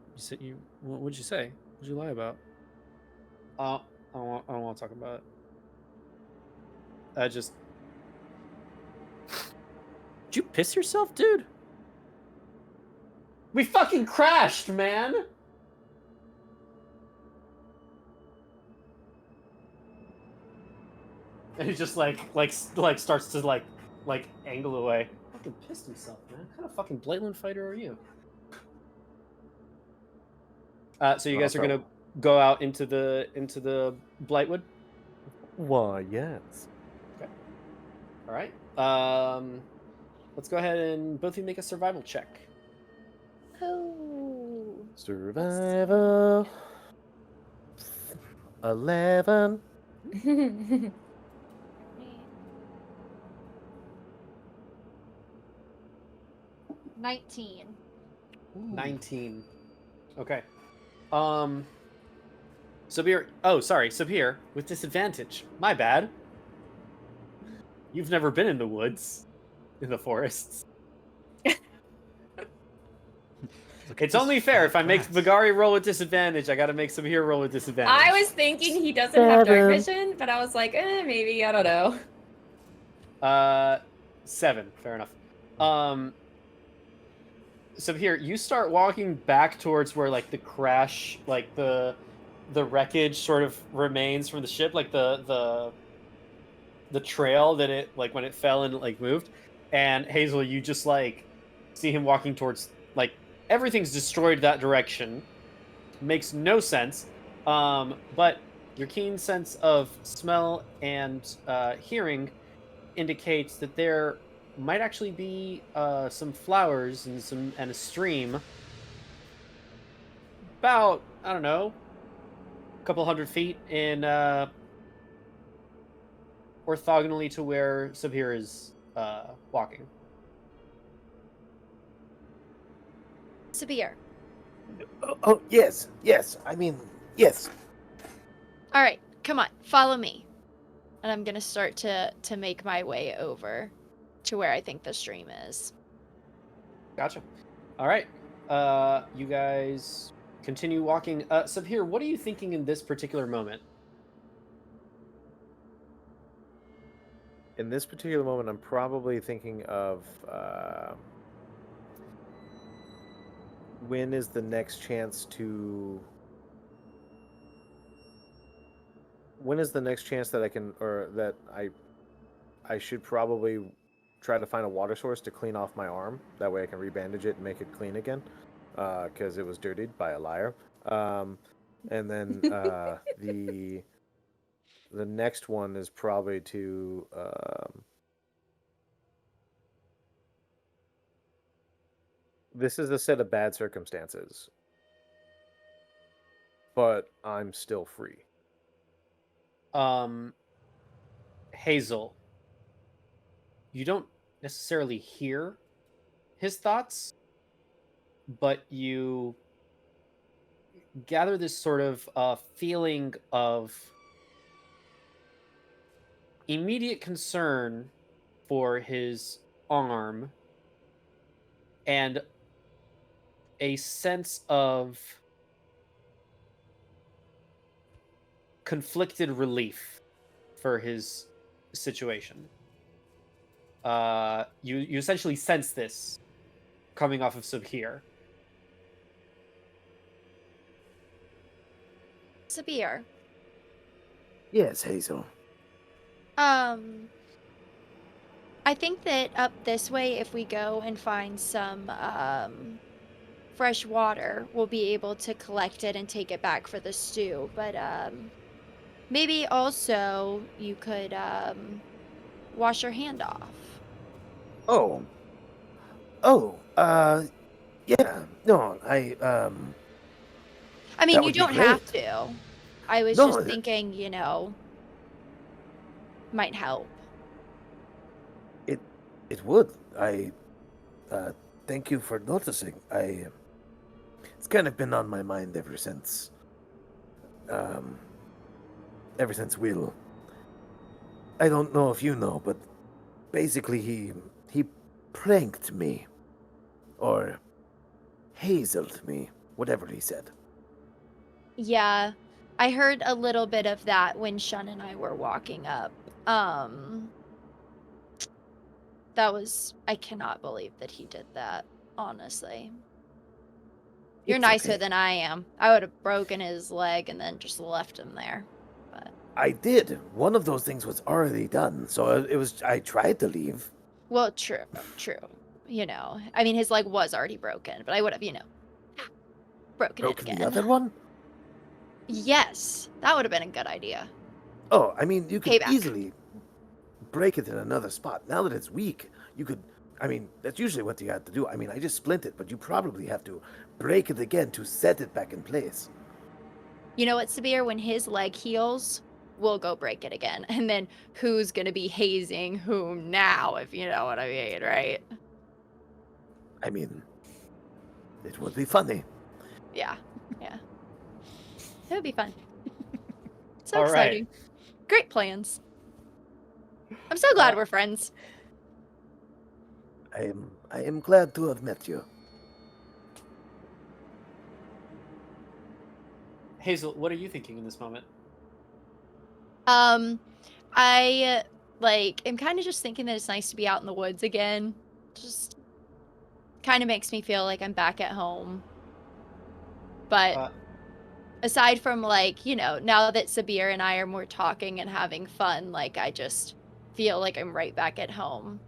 What would you say? What'd you lie about? I don't want to talk about it. Did you piss yourself, dude? We fucking crashed, man. And he just like starts to like angle away. Fucking pissed himself, man. What kind of fucking blatant fighter are you? So you guys are gonna go out into the Blightwood? Why, yes. Okay. All right. Let's go ahead and both of you make a survival check. Oh. Survival. 11. 19. 19. Okay. Sabhir. Oh, sorry, Sabhir with disadvantage. My bad. You've never been in the woods, in the forests. It's only fair if I make Vagari roll with disadvantage. I got to make Sabhir roll with disadvantage. I was thinking he doesn't have dark vision, but I was like, maybe, I don't know. 7. Fair enough. Sabhir, you start walking back towards where like the crash, like the wreckage sort of remains from the ship, like the trail that it like when it fell and like moved. And Hazel, you just like see him walking towards like everything's destroyed that direction. Makes no sense. But your keen sense of smell and hearing indicates that there might actually be some flowers and a stream about, I don't know, a couple 100 feet in orthogonally to where Sabhir is walking. Sabhir. Oh, yes. I mean, yes. All right, come on, follow me. And I'm gonna start to make my way over to where I think the stream is. Gotcha. All right. You guys continue walking. Sabhir, what are you thinking in this particular moment? In this particular moment, I'm probably thinking of when is the next chance that I can, or that I I should probably try to find a water source to clean off my arm. That way I can rebandage it and make it clean again, because it was dirtied by a liar. And then the next one is probably to this is a set of bad circumstances, but I'm still free. Hazel, you don't necessarily hear his thoughts, but you gather this sort of feeling of immediate concern for his arm and a sense of conflicted relief for his situation. You essentially sense this coming off of Sabhir. Sabhir. Yes, Hazel. I think that up this way, if we go and find some fresh water, we'll be able to collect it and take it back for the stew. But maybe also you could wash your hand off. Oh. Yeah. No, I mean, That you would be don't have great. to. I was No, just thinking, you know, might help. It would. Thank you for noticing. It's kind of been on my mind ever since Will. I don't know if you know, but basically he pranked me. Or hazeled me, whatever he said. Yeah, I heard a little bit of that when Shun and I were walking up. I cannot believe that he did that, honestly. You're It's nicer okay. than I am. I would have broken his leg and then just left him there. But I did. One of those things was already done, so I tried to leave. well, true. You know, I mean, his leg was already broken, but I would have, you know, broken it Broken again. the other one? Yes, that would have been a good idea. Oh, I mean, you could Payback. easily break it in another spot. Now that it's weak, you could. I mean, that's usually what you have to do. I mean, I just splint it, but you probably have to break it again to set it back in place. You know what, Sabir? When his leg heals, we'll go break it again. And then who's going to be hazing whom now, if you know what I mean, right? I mean, it would be funny. Yeah. It would be fun. So All right. exciting. Great plans. I'm so glad we're friends. I am glad to have met you. Hazel, what are you thinking in this moment? I am kind of just thinking that it's nice to be out in the woods again. Just kind of makes me feel like I'm back at home. But aside from you know, now that Sabir and I are more talking and having fun, I just feel like I'm right back at home.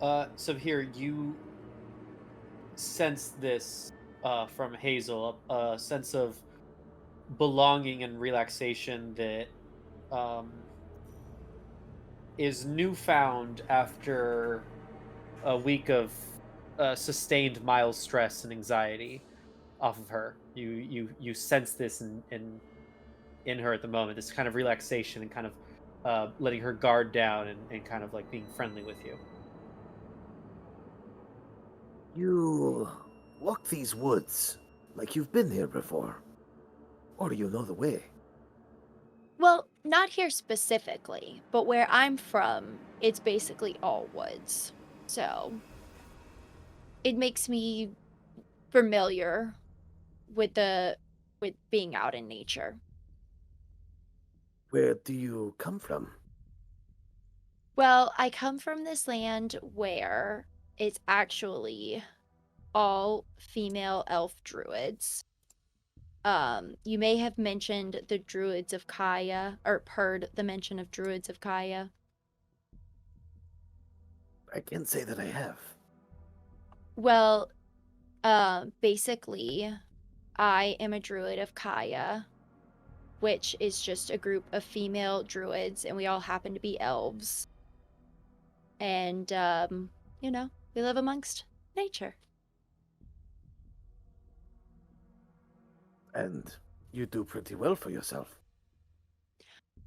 Sabhir, you sense this from Hazel, a sense of belonging and relaxation that is newfound after a week of sustained mild stress and anxiety off of her. You sense this in her at the moment, this kind of relaxation and kind of letting her guard down and kind of like being friendly with you. You walk these woods like you've been here before. Or do you know the way? Well, not here specifically, but where I'm from, it's basically all woods. So it makes me familiar with being out in nature. Where do you come from? Well, I come from this land where it's actually all female elf druids. You may have mentioned the Druids of Kaya, or heard the mention of Druids of Kaya. I can't say that I have. Well, basically, I am a Druid of Kaya, which is just a group of female druids, and we all happen to be elves. And, you know, we live amongst nature. And you do pretty well for yourself.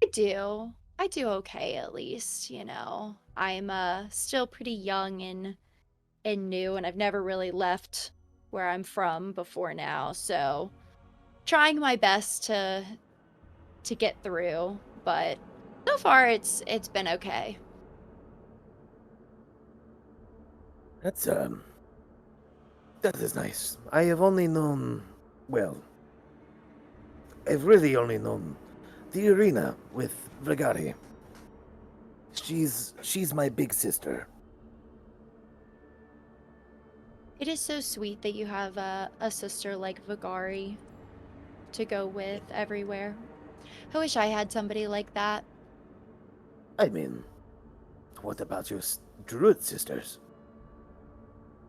I do. I do okay, at least, you know. I'm still pretty young and new, and I've never really left where I'm from before now, so trying my best to get through, but so far it's been okay. That's that is nice. I have only known, well, I've really only known the arena with Vagari. She's my big sister. It is so sweet that you have a sister like Vagari to go with everywhere. I wish I had somebody like that. I mean, what about your druid sisters?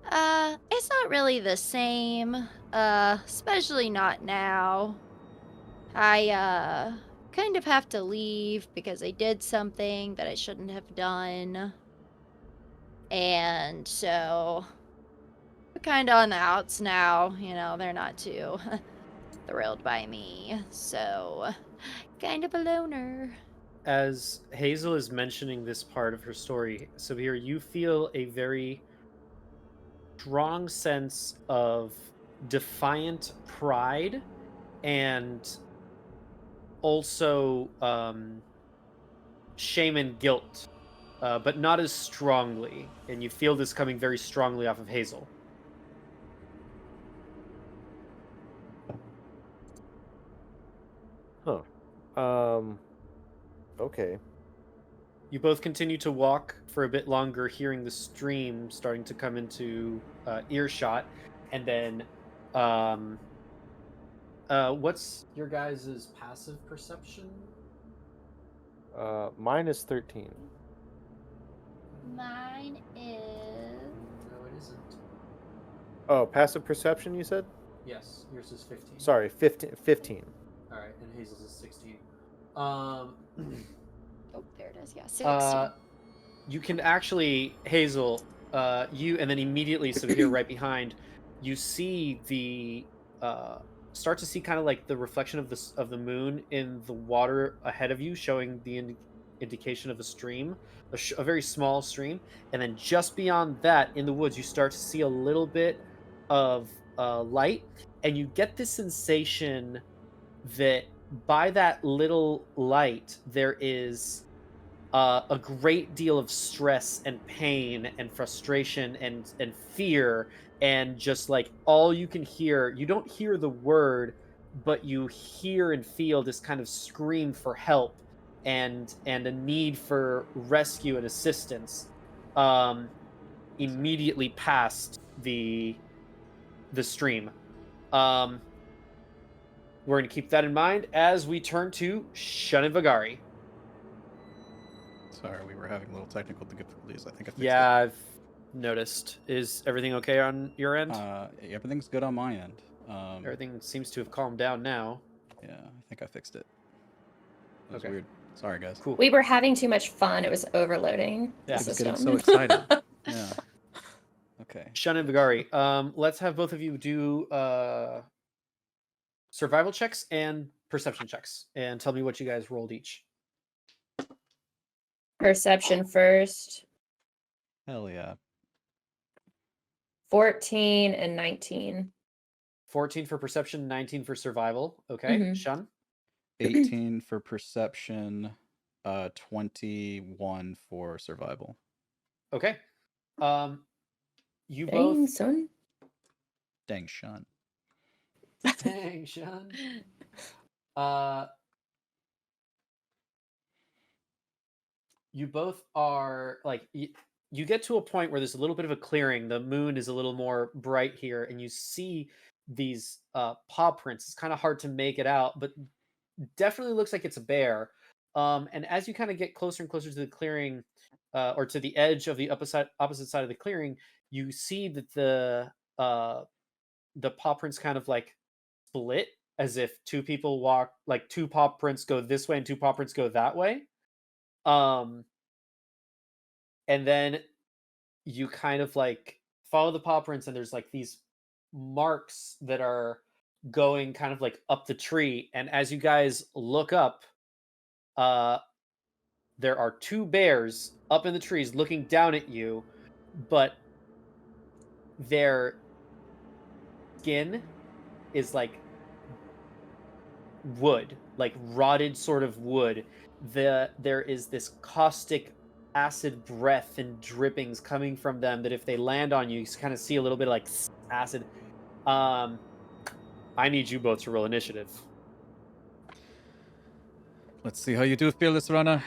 It's not really the same. Especially not now. I kind of have to leave because I did something that I shouldn't have done. And so we're kind of on the outs now, you know, they're not too thrilled by me. So kind of a loner. As Hazel is mentioning this part of her story, Sabhir, you feel a very strong sense of defiant pride and also shame and guilt, but not as strongly. And you feel this coming very strongly off of Hazel. Huh. Okay. You both continue to walk for a bit longer, hearing the stream starting to come into earshot, and then what's your guys' passive perception? Mine is 13. Mine is... No, it isn't. Oh, passive perception, you said? Yes, yours is 15. Sorry, 15. All right, and Hazel's is 16. Oh, there it is. Yeah, 16. You can actually, Hazel, you, and then immediately Sabhir right behind, you see the start to see kind of like the reflection of the moon in the water ahead of you, showing the indication of a stream, a very small stream, and then just beyond that, in the woods, you start to see a little bit of light, and you get this sensation that by that little light there is a great deal of stress and pain and frustration and fear, and just like all you can hear, you don't hear the word, but you hear and feel this kind of scream for help and a need for rescue and assistance immediately past the stream. We're going to keep that in mind as we turn to Shun and Vagari. Sorry, we were having a little technical difficulties. I think I fixed Yeah, I've noticed. Is everything okay on your end? it. Everything's good on my end. Everything seems to have calmed down now. Yeah, I think I fixed it. That was Okay. weird. Sorry, guys. Cool. We were having too much fun. It was overloading Yeah. the I was system. getting so excited. Yeah. Okay. Shun and Vagari, let's have both of you do survival checks and perception checks, and tell me what you guys rolled each. Perception first. Hell yeah. 14 and 19. 14 for perception, 19 for survival. Okay, Mhm. Shun? 18 for perception, 21 for survival. Okay. You Dang, both... son. Dang, Shun. Dang, Shun. You both are like you get to a point where there's a little bit of a clearing. The moon is a little more bright here, and you see paw prints. It's kind of hard to make it out, but definitely looks like it's a bear. And as you kind of get closer and closer to the clearing, or to the edge of the opposite side of the clearing, you see that the paw prints kind of like split, as if two people walk, like two paw prints go this way and two paw prints go that way. And then you kind of like follow the paw prints, and there's like these marks that are going kind of like up the tree. And as you guys look up, there are two bears up in the trees looking down at you, but their skin is like wood, like rotted sort of wood. There is this caustic acid breath and drippings coming from them that if they land on you, you kind of see a little bit of like acid. I need you both to roll initiative. Let's see how you do, fearless runner.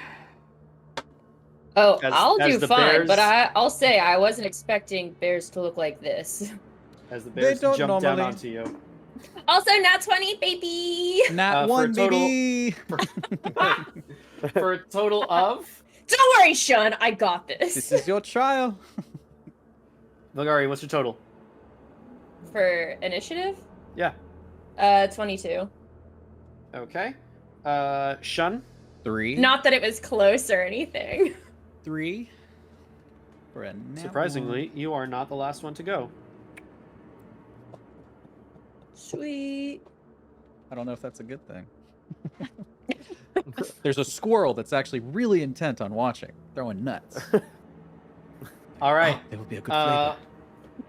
Oh, As- I'll as do the fine, but bears- I'll say I wasn't expecting bears to look like this. As the They bears don't jump down normally. onto you. Also, nat 20, baby! Nat for one, a total- baby. For a total of... Don't worry, Shun, I got this. This is your trial. Vagari, what's your total? For initiative? Yeah. 22. Okay. Shun? 3. Not that it was close or anything. 3. For a nat Surprisingly, you are not the last one to go. Sweet. I don't know if that's a good thing. There's a squirrel that's actually really intent on watching, throwing nuts. All right. It would be a good flavor.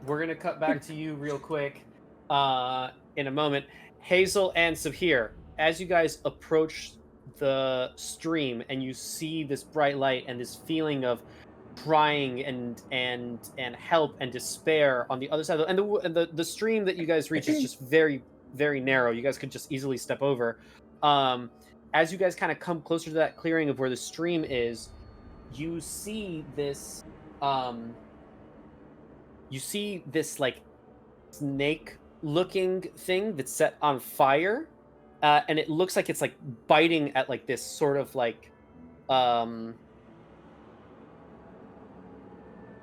We're going to cut back to you real quick in a moment. Hazel and Sabhir, as you guys approach the stream and you see this bright light and this feeling of crying and help and despair on the other side of the stream that you guys reach is just very, very narrow. You guys could just easily step over. As you guys kind of come closer to that clearing of where the stream is, you see this like snake looking thing that's set on fire, and it looks like it's like biting at like this sort of like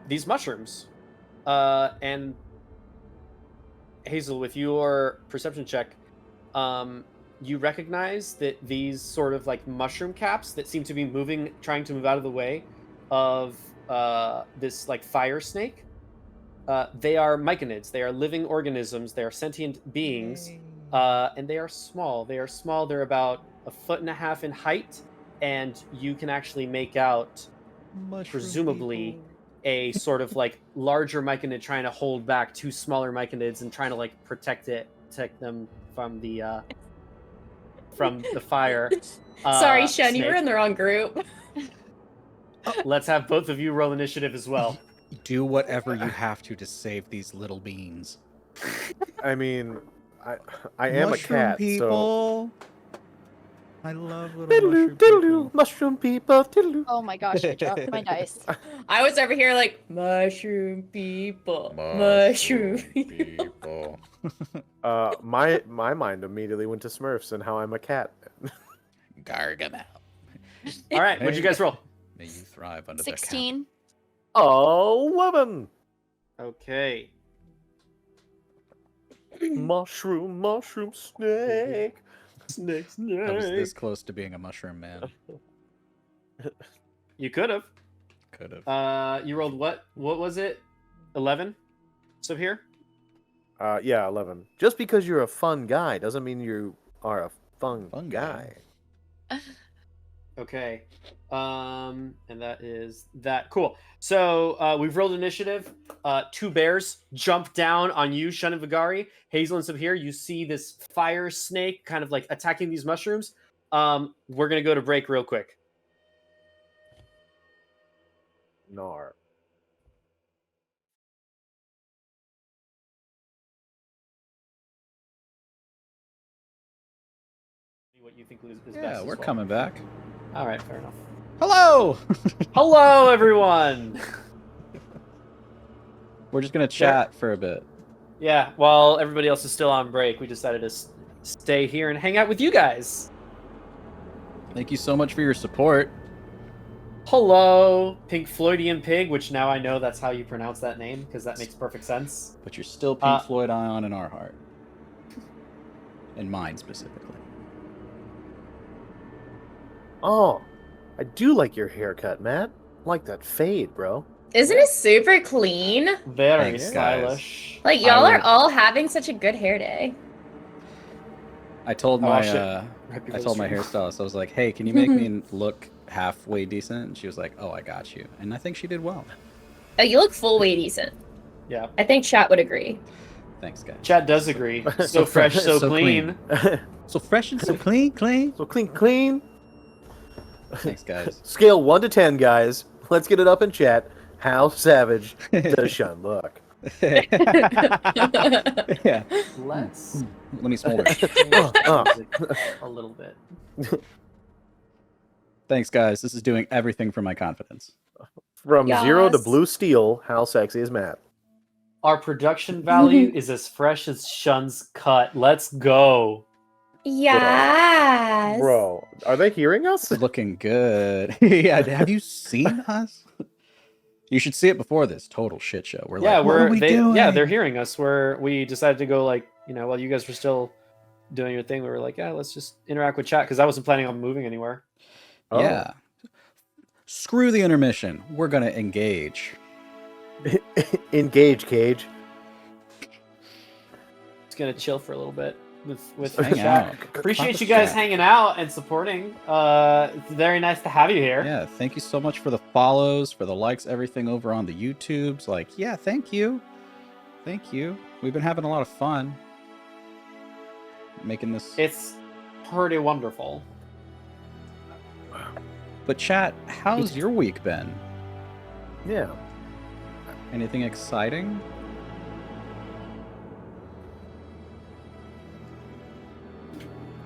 these mushrooms. And Hazel, with your perception check, you recognize that these sort of like mushroom caps that seem to be trying to move out of the way of this like fire snake, they are myconids. They are living organisms. They are sentient beings, and they are small. They're about 1.5 feet in height, and you can actually make out, presumably, a sort of like larger myconid trying to hold back two smaller myconids and trying to like protect them from the fire. Sorry, Shun, snake. you were in the wrong group. Let's have both of you roll initiative as well. Do whatever you have to save these little beans. I mean, I am a Mushroom cat, so people. I love little diddle-oo, mushroom diddle-oo, people. mushroom people, diddle-oo. Oh my gosh, I dropped my dice. I was over here like, mushroom people, mushroom people. My mind immediately went to Smurfs and how I'm a cat. Gargamel. All right, what'd you guys roll? May you thrive under 16. 11. Okay. Mushroom, snake. Snake, I was this snake. close to being a mushroom man. You could have. Could have. You rolled what? What was it? 11? So here? Yeah, 11. Just because you're a fun guy doesn't mean you are a fun Fun guy. guy. Okay. And that is that. Cool. So we've rolled initiative. 2 bears jump down on you, Shun and Vagari. Hazel and Sabhir, you see this fire snake kind of like attacking these mushrooms. We're going to go to break real quick. Nar. What you think is best Yeah, as we're well. coming back. All right, fair enough. Hello! Hello, everyone. We're just gonna chat for a bit. Yeah, while everybody else is still on break, we decided to stay here and hang out with you guys. Thank you so much for your support. Hello, Pink Floydian Pig, which now I know that's how you pronounce that name, because that makes perfect sense. But you're still Pink Floyd Ion in our heart. In mine, specifically. Oh, I do like your haircut, Matt. I like that fade, bro. Isn't it super clean? Very Thanks, stylish. Like, y'all are all having such a good hair day. I told Oh, my I told my hairstylist, I was like, hey, can you make me look halfway decent? And she was like, oh, I got you. And I think she did well. Oh, you look full way decent. Yeah. I think chat would agree. Thanks, guys. Chat does agree. So fresh, so clean. So fresh and so clean. So clean. Thanks, guys. Scale 1 to 10, guys. Let's get it up in chat. How savage does Shun look? Yeah. Let's Let me smolder. a little bit. Thanks, guys. This is doing everything for my confidence. From 0 to Yes. blue steel, how sexy is Matt? Our production value is as fresh as Shun's cut. Let's go. Yes. Bro, are they hearing us? Looking good. Yeah, have you seen us? You should see it before this total shit show. We're Yeah, like, what are we doing? Yeah, they're hearing us. We decided to go while you guys were still doing your thing, we were like, yeah, let's just interact with chat because I wasn't planning on moving anywhere. Oh. Yeah. Screw the intermission. We're gonna engage. Engage, Cage. Just gonna chill for a little bit with Hang chat. out. Appreciate Talk you with guys chat. hanging out and supporting. It's very nice to have you here. Yeah, thank you so much for the follows, for the likes, everything over on the YouTubes. Like, yeah, thank you. Thank you. We've been having a lot of fun making this. It's pretty wonderful. But chat, how's your week been? Yeah. Anything exciting?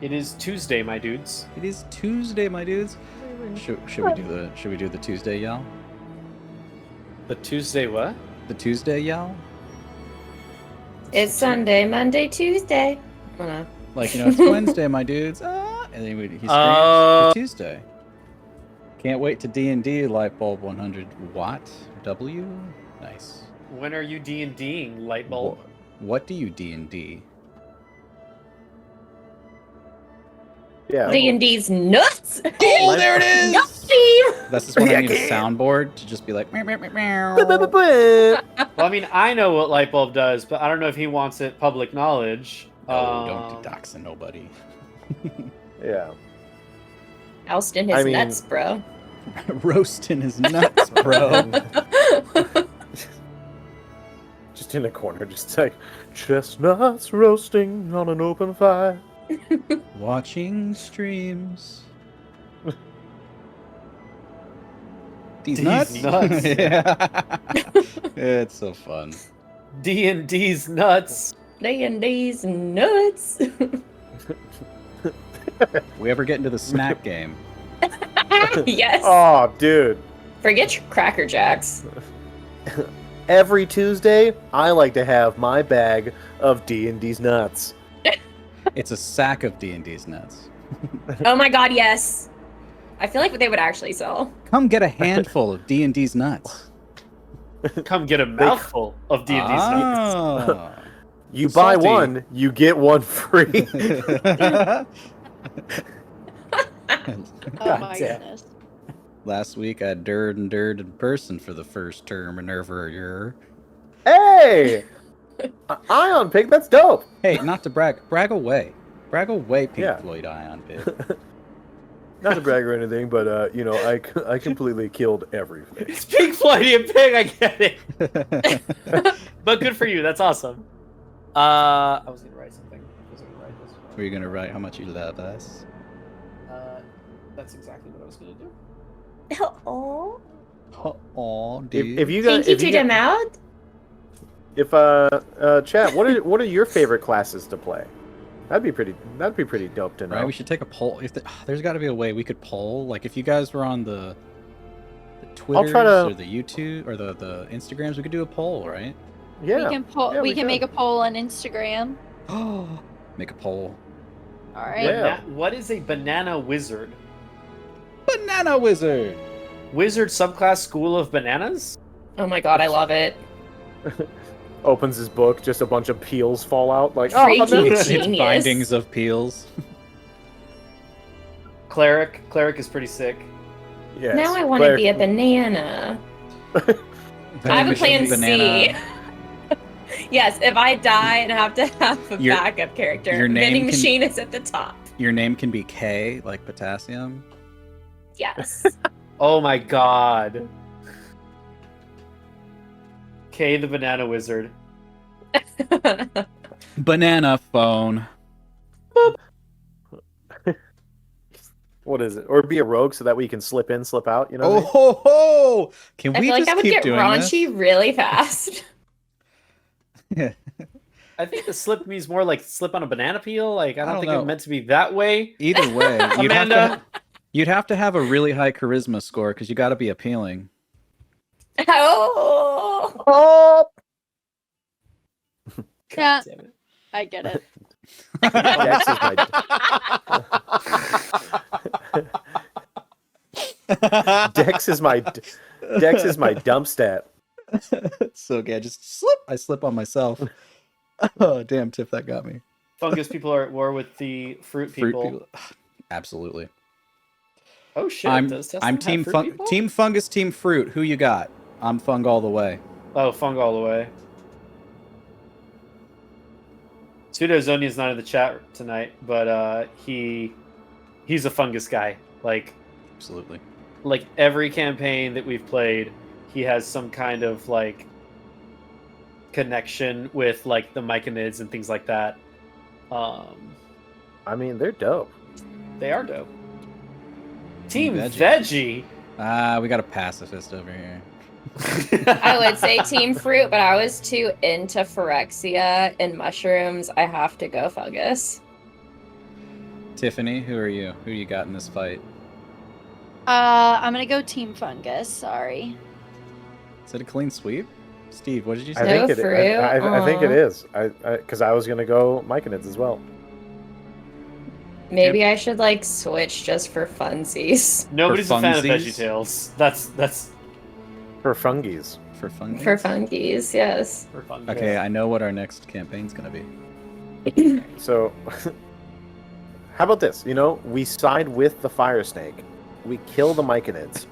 It is Tuesday, my dudes. It is Tuesday, my dudes. Should we do the Tuesday yell? The Tuesday what? The Tuesday yell? It's Sunday, Monday, Tuesday. Oh, no. Like, it's Wednesday, my dudes. Ah! And then he screams, it's Tuesday. Can't wait to D&D light bulb 100 watt W. Nice. When are you D&Ding, light bulb? What do you D&D? Yeah. D&D's nuts. Oh, there it is! Yup, team. That's just when I need a soundboard to just be like, meow, meow, meow, meow. Well, I mean, I know what light bulb does, but I don't know if he wants it public knowledge. Oh, don't be doxing nobody. Yeah. Ousting his nuts, bro. Roasting his nuts, bro. Just in the corner, just like chestnuts roasting on an open fire. Watching streams. These These nuts? nuts. Yeah. It's so fun. D&D's nuts. D&D's nuts. We ever get into the snack game? Yes. Oh, dude. Forget your Cracker Jacks. Every Tuesday, I like to have my bag of D&D's nuts. It's a sack of D&D's nuts. Oh my god, yes. I feel like they would actually sell. Come get a handful of D&D's nuts. Come get a mouthful of D&D's nuts. Ah. You buy Salty. one, you get one free. Oh my damn. goodness. Last week I dirred in person for the first term and over a year. Hey! Ion Pig, that's dope. Hey, not to brag. Brag away. Brag away, Pink Yeah. Floyd Ion Pig. Not to brag or anything, but I completely killed everything. It's Pink Floydian Pig, I get it. But good for you, that's awesome. I was going to write something. I was going to write this. Were you gonna write how much you love us? That's exactly what I was going to do. Oh. Oh, dude. If you guys, Pinky if to you the guys, mouth? if chat, what are your favorite classes to play? That'd be pretty dope to know. Right, we should take a poll. There's got to be a way we could poll. Like, if you guys were on the Twitters try to- or the YouTube or the Instagrams, we could do a poll, right? Yeah. We can poll. Yeah, we can make could. a poll on Instagram. Make a poll. All right. Yeah. What is a banana wizard? Banana wizard. Wizard subclass school of bananas? Oh my god, I love it. Opens his book, just a bunch of peels fall out. Like, Freaky oh, no. It's genius. bindings of peels. Cleric. Cleric is pretty sick. Yes. Now I want to be a banana. I have a plan C. Yes, if I die and have to have a Your- backup character, your name vending can- machine is at the top. Your name can be K, like potassium. Yes. Oh my god. Kay the banana wizard. Banana phone. What is it? Or be a rogue so that we can slip in, slip out. You know? Oh What ho ho! Can I we feel like just I would keep get doing raunchy really fast. this? I think the slip means more like slip on a banana peel. Like I don't don't think know. it's meant to be that way. Either way, Amanda. you'd have to have a really high charisma score because you got to be appealing. Oh. oh! Yeah, Damn it. I get it. Dex is my Dex is my dump stat. So okay, I just slip. I slip on myself. Oh damn, Tiff, that got me. Fungus people are at war with the fruit people. Absolutely. Oh shit! I'm does Tesla I'm have team fruit people? team fungus, team fruit. Who you got? I'm fung all the way. Oh, Fung all the way. Pseudozonia's not in the chat tonight, but he's a fungus guy. Absolutely. Like every campaign that we've played, he has some kind of like connection with like the Myconids and things like that. I mean, they're dope. They are dope. Team Veggie. Veggie. We got a pacifist over here. I would say team fruit, but I was too into phyrexia and mushrooms. I have to go fungus. Tiffany, who are you? Who you got in this fight? I'm gonna go team fungus. Sorry. Is it a clean sweep? Steve, what did you I say? No think it. fruit? I think it Aw. is. Because I was gonna go Myconids as well. Maybe I should like switch just for funsies. Nobody's a fan of funsies? VeggieTales. That's For fungies. For fungus? For fungies, yes. for fun. Okay, I know what our next campaign's gonna be. So, how about this? You know, we side with the fire snake. We kill the Myconids.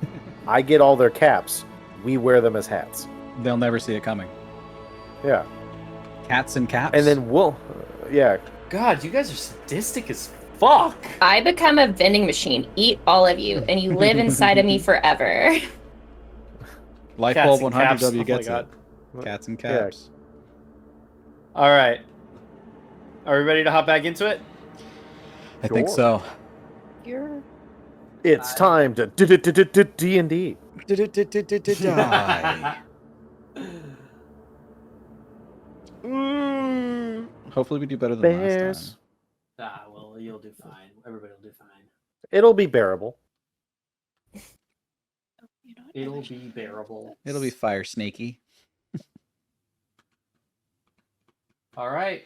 I get all their caps. We wear them as hats. They'll never see it coming. Yeah. Cats and caps. And then we'll, yeah. God, you guys are sadistic as fuck. I become a vending machine, eat all of you, and you live inside of me forever. Light Cats bulb and 100 caps. W Oh my gets God. it. Cats and Yeah. caps. All right. Are we ready to hop back into it? I think Sure. so. You're It's time to D&D. Die. Hopefully we do better than last Bears. time. Ah, well, you'll do fine. Everybody will do fine. It'll be bearable. you know, It'll be bearable. It'll be fire snaky. All right.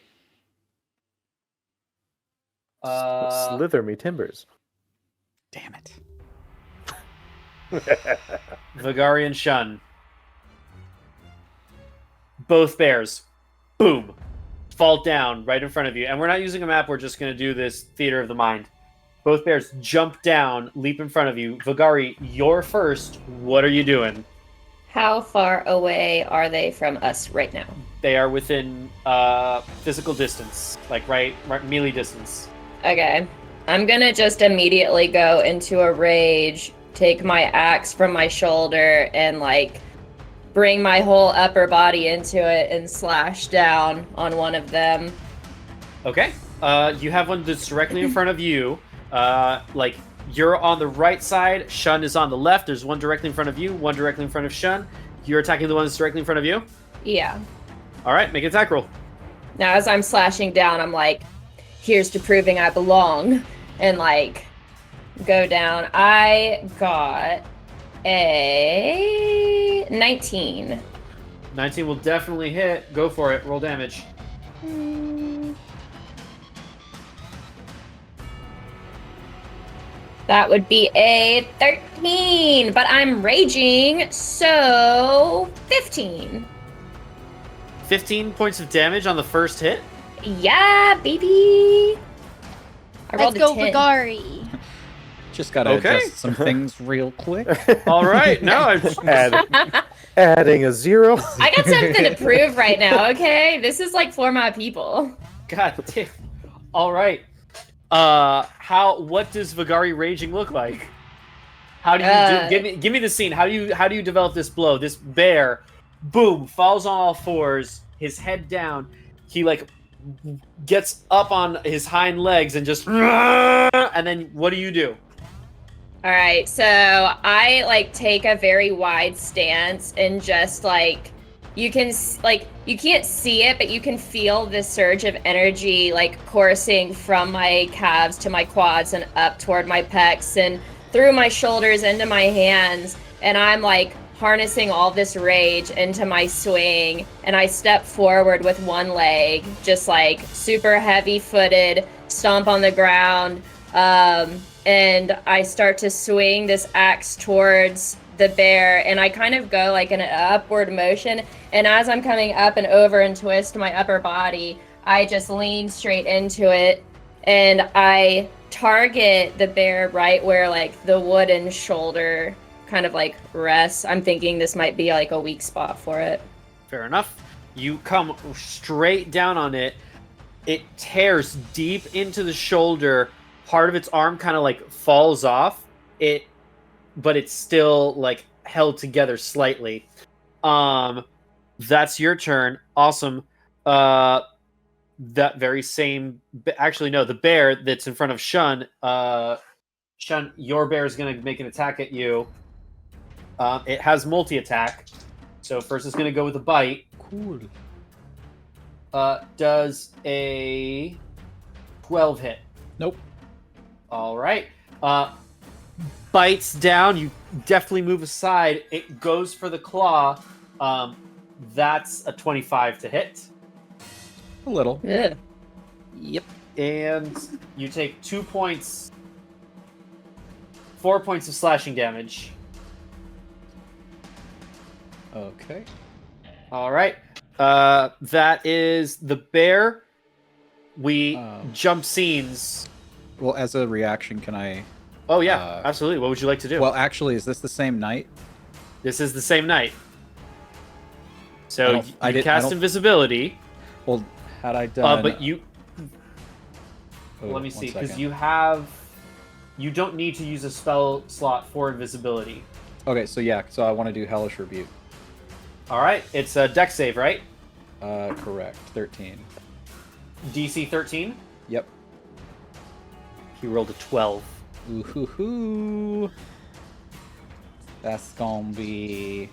Slither me timbers. Damn it. Vagari and Shun. Both bears. Boom. Fall down right in front of you. And we're not using a map. We're just going to do this theater of the mind. Both bears jump down, leap in front of you. Vagari, you're first. What are you doing? How far away are they from us right now? They are within physical distance. Like right melee distance. Okay. I'm gonna just immediately go into a rage, take my axe from my shoulder, and like bring my whole upper body into it and slash down on one of them. Okay. You have one that's directly in front of you. Like you're on the right side. Shun is on the left. There's one directly in front of you. One directly in front of Shun. You're attacking the one that's directly in front of you. Yeah. All right. Make an attack roll. Now, as I'm slashing down, I'm like, here's to proving I belong, and like go down. I got a 19. 19 will definitely hit. Go for it. Roll damage. That would be a 13, but I'm raging, so 15. 15 points of damage on the first hit. Yeah, baby. I rolled Let's go, a 10. Vagari. Just gotta adjust some things real quick. All right. No, I'm just... Adding a 0. I got something to prove right now, okay? This is like for my people. God damn. All right. What does Vagari raging look like? How do you give me the scene? How do you develop this blow? This bear, boom, falls on all fours, his head down. He like gets up on his hind legs and just, and then what do you do? All right, so I like take a very wide stance and just like you can't see it, but you can feel this surge of energy like coursing from my calves to my quads and up toward my pecs and through my shoulders into my hands, and I'm like harnessing all this rage into my swing, and I step forward with one leg, just like super heavy-footed, stomp on the ground, and I start to swing this axe towards the bear, and I kind of go like in an upward motion, and as I'm coming up and over and twist my upper body, I just lean straight into it, and I target the bear right where like the wooden shoulder kind of like rests. I'm thinking this might be like a weak spot for it. Fair enough. You come straight down on it. It tears deep into the shoulder. Part of its arm kind of like falls off. But it's still like held together slightly. That's your turn. Awesome. That very same, actually no, the bear that's in front of Shun. Shun, your bear is going to make an attack at you. It has multi-attack, so first it's going to go with a bite. Cool. Does a 12 hit? Nope. All right. Bites down. You definitely move aside. It goes for the claw. That's a 25 to hit. A little. Ugh. Yep. And you take 4 points of slashing damage. Okay. All right. That is the bear. We jump scenes. Well, as a reaction, can I... Oh, yeah. Absolutely. What would you like to do? Well, actually, is this the same night? This is the same night. So I you cast invisibility. Well, had I done... But you... Oh, let me see, because second. you don't need to use a spell slot for invisibility. Okay, so yeah, so I want to do Hellish Rebuke. All right, it's a dex save, right? Correct. 13. DC 13. Yep. He rolled a 12. Ooh hoo hoo. That's gonna be.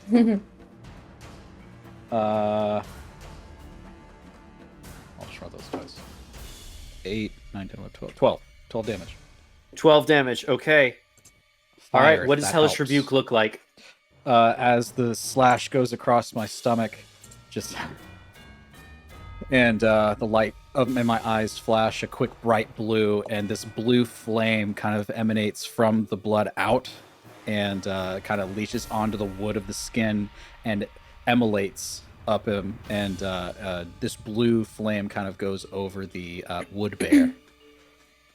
I'll just roll those twice. 8, 9, 10, 11, 12. 12. 12 damage. 12 damage. Okay. All Fire, right. What if does that Hellish helps. Rebuke look like? As the slash goes across my stomach, just and the light in my eyes flash a quick bright blue, and this blue flame kind of emanates from the blood out and kind of leaches onto the wood of the skin and emulates up him, and this blue flame kind of goes over the wood bear.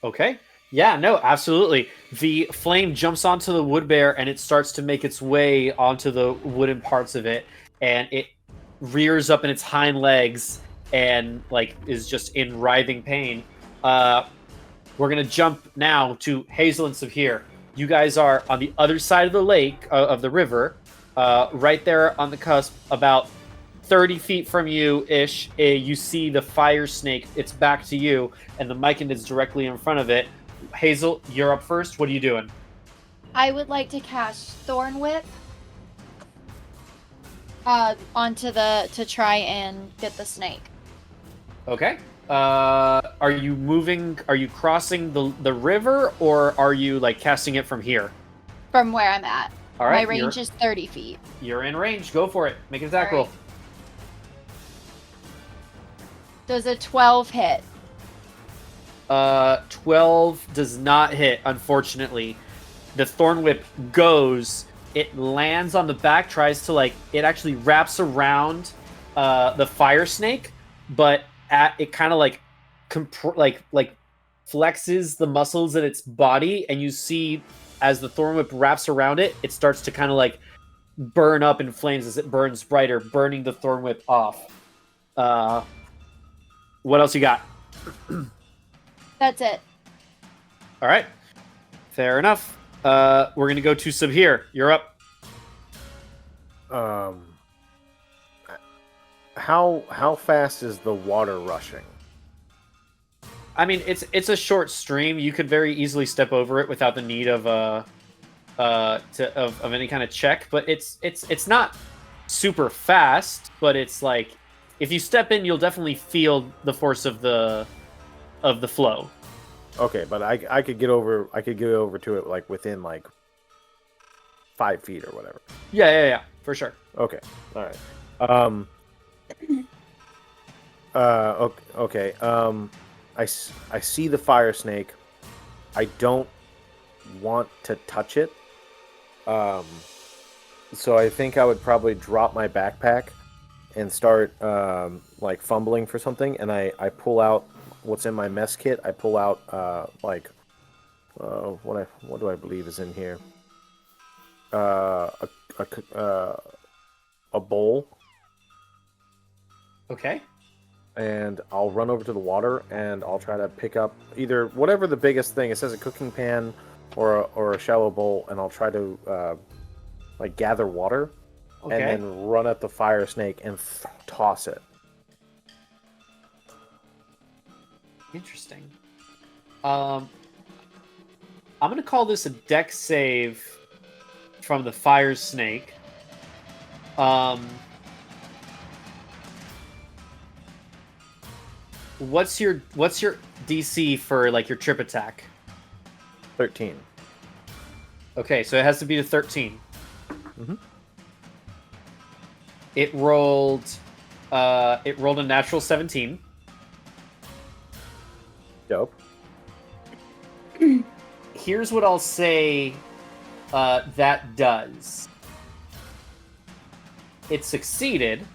Okay. Yeah, no, absolutely. The flame jumps onto the wood bear and it starts to make its way onto the wooden parts of it, and it rears up in its hind legs and like is just in writhing pain. We're gonna jump now to Hazel and Sabhir. You guys are on the other side of the lake, of the river, right there on the cusp, about 30 feet from you-ish. You see the fire snake. It's back to you, and the Mycond is directly in front of it. Hazel, you're up first. What are you doing? I would like to cast Thorn Whip to try and get the snake. Okay. Are you moving? Are you crossing the river, or are you like casting it from here? From where I'm at. All right. My range is 30 feet. You're in range. Go for it. Make an attack All roll. right. Does a 12 hit? 12 does not hit, unfortunately. The thorn whip goes, it lands on the back, tries to like, it actually wraps around the fire snake, but it kind of like flexes the muscles in its body, and you see as the thorn whip wraps around it, it starts to kind of like burn up in flames as it burns brighter, burning the thorn whip off. What else you got? That's it. All right, fair enough. We're gonna go to Sabhir. You're up. How fast is the water rushing? I mean, it's a short stream. You could very easily step over it without the need of any kind of check. But it's not super fast. But it's like if you step in, you'll definitely feel the force of the flow. Okay, but I could get over to it like within like 5 feet or whatever. Yeah, for sure. Okay, all right. Okay. I see the fire snake. I don't want to touch it. So I think I would probably drop my backpack and start like fumbling for something, and I pull out what's in my mess kit. I pull out what do I believe is in here? A bowl. Okay. And I'll run over to the water and I'll try to pick up either whatever the biggest thing. It says a cooking pan or a shallow bowl, and I'll try to like gather water and then run at the fire snake and toss it. Interesting. I'm gonna call this a dex save from the fire snake. What's your DC for like your trip attack? 13. Okay, so it has to be to 13. Mm-hmm. It rolled a natural 17. Dope. Here's what I'll say that does. It succeeded,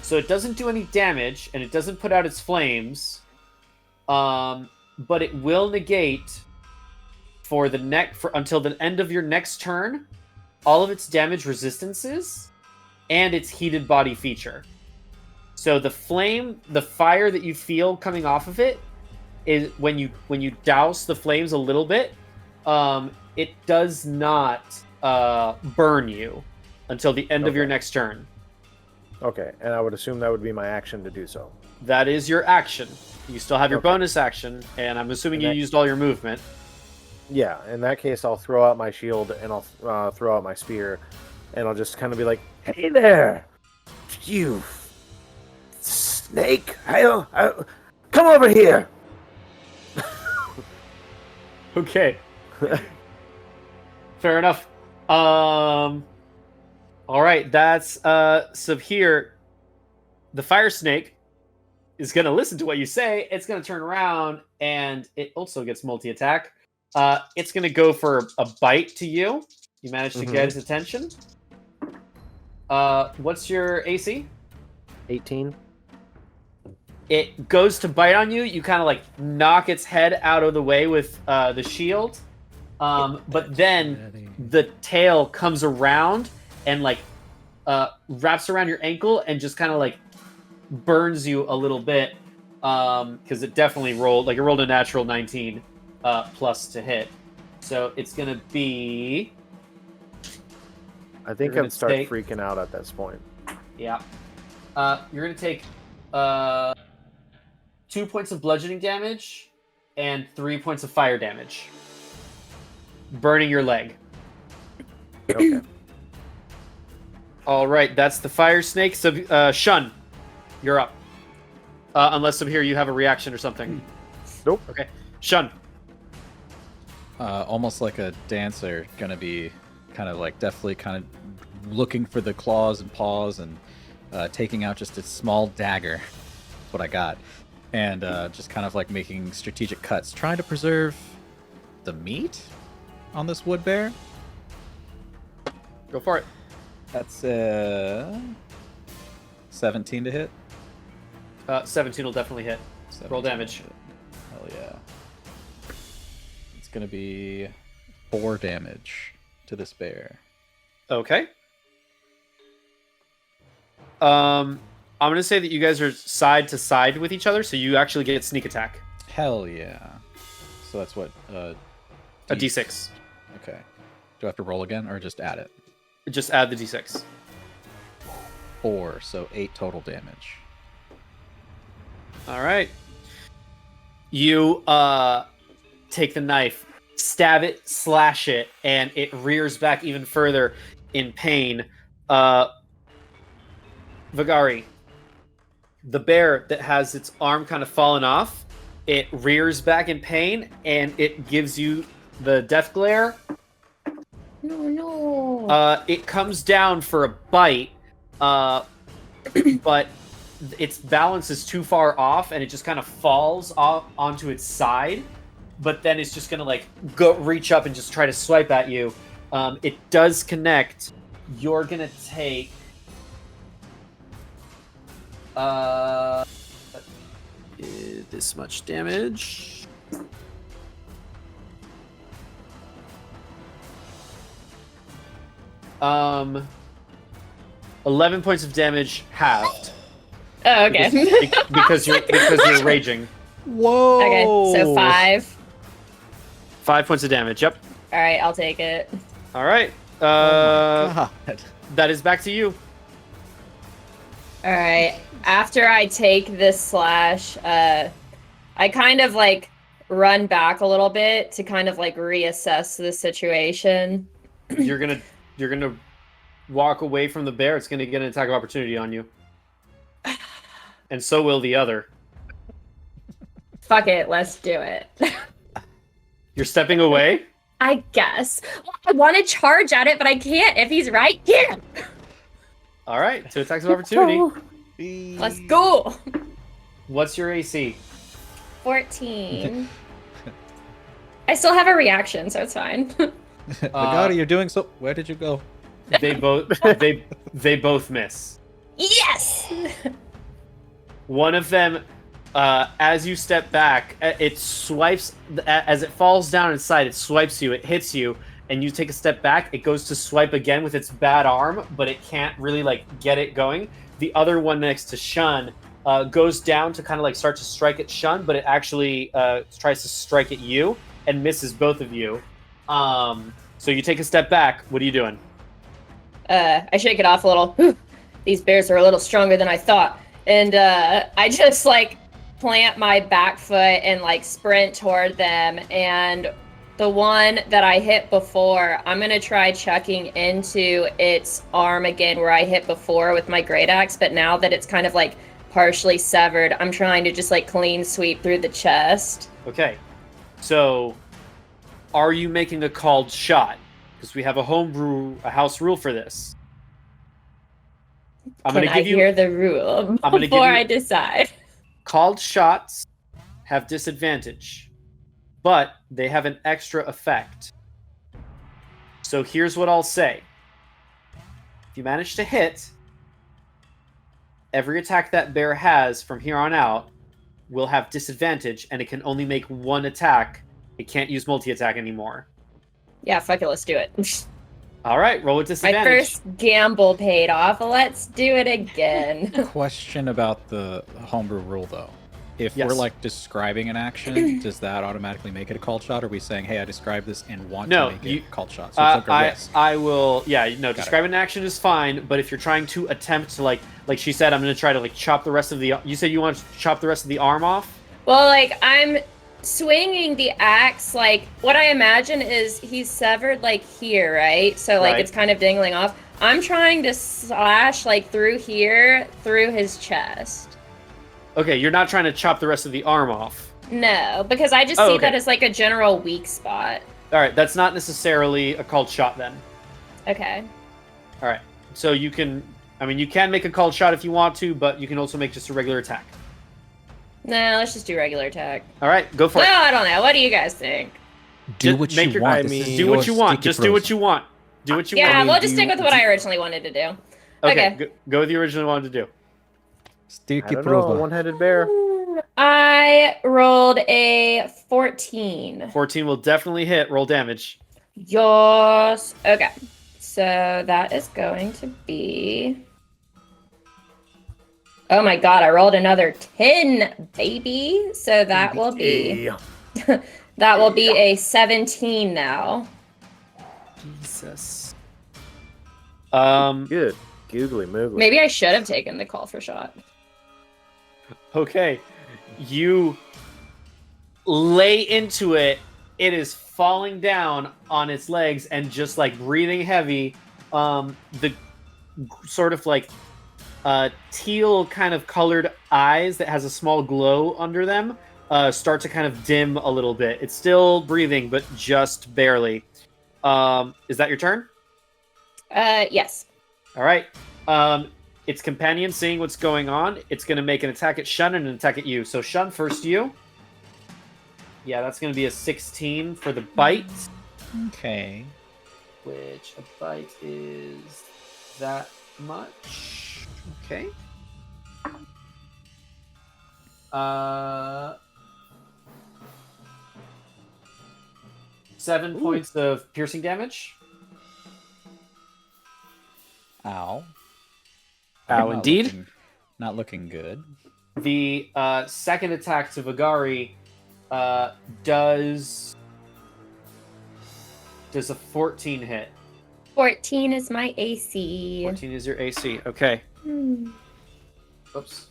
so it doesn't do any damage, and it doesn't put out its flames, but it will negate until the end of your next turn all of its damage resistances and its heated body feature. So the fire that you feel coming off of it is when you douse the flames a little bit, it does not burn you until the end of your next turn. Okay, and I would assume that would be my action to do so. That is your action. You still have your bonus action, and I'm assuming you used all your movement. Yeah, in that case, I'll throw out my shield and I'll throw out my spear, and I'll just kind of be like, Hey there, you snake! Come over here. Okay. Fair enough. All right, that's Sabhir. The fire snake is going to listen to what you say. It's going to turn around, and it also gets multi-attack. It's going to go for a bite to you. You managed to get its attention. What's your AC? 18. It goes to bite on you. You kind of like knock its head out of the way with the shield. But then the tail comes around and like wraps around your ankle and just kind of like burns you a little bit. Because it definitely rolled a natural 19 plus to hit. So it's going to be... I think I'd start freaking out at this point. Yeah. You're going to take 2 points of bludgeoning damage and 3 points of fire damage. Burning your leg. Okay. All right, that's the fire snake. Shun, you're up. Unless Sabhir, you have a reaction or something. Nope. Okay. Shun. Almost like a dancer, gonna be kind of like definitely kind of looking for the claws and paws and taking out just a small dagger That's what I got. And just kind of like making strategic cuts, trying to preserve the meat on this wood bear. Go for it. That's 17 to hit. 17 will definitely hit. Roll 17 damage. to hit. Hell yeah. It's going to be 4 damage to this bear. Okay. I'm gonna say that you guys are side to side with each other, so you actually get sneak attack. Hell yeah. So that's what? A d6. Okay. Do I have to roll again or just add it? Just add the d6. 4, so 8 total damage. All right. You take the knife, stab it, slash it, and it rears back even further in pain. Vagari, the bear that has its arm kind of fallen off, it rears back in pain, and it gives you the death glare. No. It comes down for a bite, but its balance is too far off, and it just kind of falls off onto its side. But then it's just gonna like go reach up and just try to swipe at you. It does connect. You're gonna take this much damage. Um, 11 points of damage halved. Oh, okay. Because you're raging. Whoa! Okay, so 5. 5 points of damage. Yep. All right, I'll take it. All right. Oh my God. That is back to you. All right. After I take this slash, I kind of like run back a little bit to kind of like reassess the situation. You're gonna walk away from the bear. It's gonna get an attack of opportunity on you, and so will the other. Fuck it, let's do it. You're stepping away. I guess. I want to charge at it, but I can't if he's right here. All right, 2 attacks of opportunity. Let's go. What's your AC? 14. I still have a reaction, so it's fine. Vagari, you're doing so. Where did you go? They both they both miss. Yes. One of them, as you step back, it swipes as it falls down inside. It swipes you. It hits you, and you take a step back. It goes to swipe again with its bad arm, but it can't really like get it going. The other one next to Shun goes down to kind of like start to strike at Shun, but it actually tries to strike at you and misses both of you. So you take a step back. What are you doing? I shake it off a little. Whew. These bears are a little stronger than I thought. And I just like plant my back foot and like sprint toward them. And the one that I hit before, I'm going to try chucking into its arm again where I hit before with my great axe. But now that it's kind of like partially severed, I'm trying to just like clean sweep through the chest. Okay. So are you making a called shot? Because we have a house rule for this. I'm Can going to give I you hear the rule gonna give before you- I decide? called shots have disadvantage, but they have an extra effect. So here's what I'll say. If you manage to hit, every attack that bear has from here on out will have disadvantage, and it can only make one attack. It can't use multi-attack anymore. Yeah, fuck it, let's do it. All right, roll with My disadvantage. first gamble paid off. Let's do it again. Question about the homebrew rule, though. If Yes. we're like describing an action, does that automatically make it a called shot? Or are we saying, hey, I described this and want No, to make you- it a called shot? So it's like a risk. I will. Yeah, no. it. Describing an action is fine, but if you're trying to attempt to like she said, I'm going to try to like chop the rest of the. You said you want to chop the rest of the arm off. Well, like, I'm swinging the axe, like, what I imagine is he's severed, like, here, right? So, like, Right. it's kind of dangling off. I'm trying to slash, like, through here, through his chest. Okay, you're not trying to chop the rest of the arm off. No, because I just Oh, see okay. that as, like, a general weak spot. All right, that's not necessarily a called shot then. Okay. All right, so you can. I mean, you can make a called shot if you want to, but you can also make just a regular attack. Nah, let's just do regular attack. All right, go for Well, it. I don't know. What do you guys think? Do Just what make you your- want. I This is mean- Do your what you want. sticky Just do what frozen. you want. Do what you Yeah, want. we'll do just stick you- with what I originally wanted to do. Okay, Okay. go with you originally wanted to do. Sticky I don't know, frozen. one-headed bear. I rolled a 14. 14 will definitely hit. Roll damage. Yes. Okay. So that is going to be. Oh my god, I rolled another 10, baby. So that will be Yeah. that will be a 17 now. Jesus. Good. Googly moogly. Maybe I should have taken the call for shot. Okay. You lay into it. It is falling down on its legs and just like breathing heavy. The sort of like teal kind of colored eyes that has a small glow under them start to kind of dim a little bit. It's still breathing, but just barely. Is that your turn? Yes. All right. Its companion, seeing what's going on, it's going to make an attack at Shun and an attack at you. So Shun, first you. Yeah, that's going to be a 16 for the bite, Okay. which a bite is that much. Okay. 7 points of piercing damage. Ow. Ow, Not indeed. not looking good. The second attack to Vagari does a 14 hit. 14 is my AC. 14 is your AC. Okay. Hmm. Oops.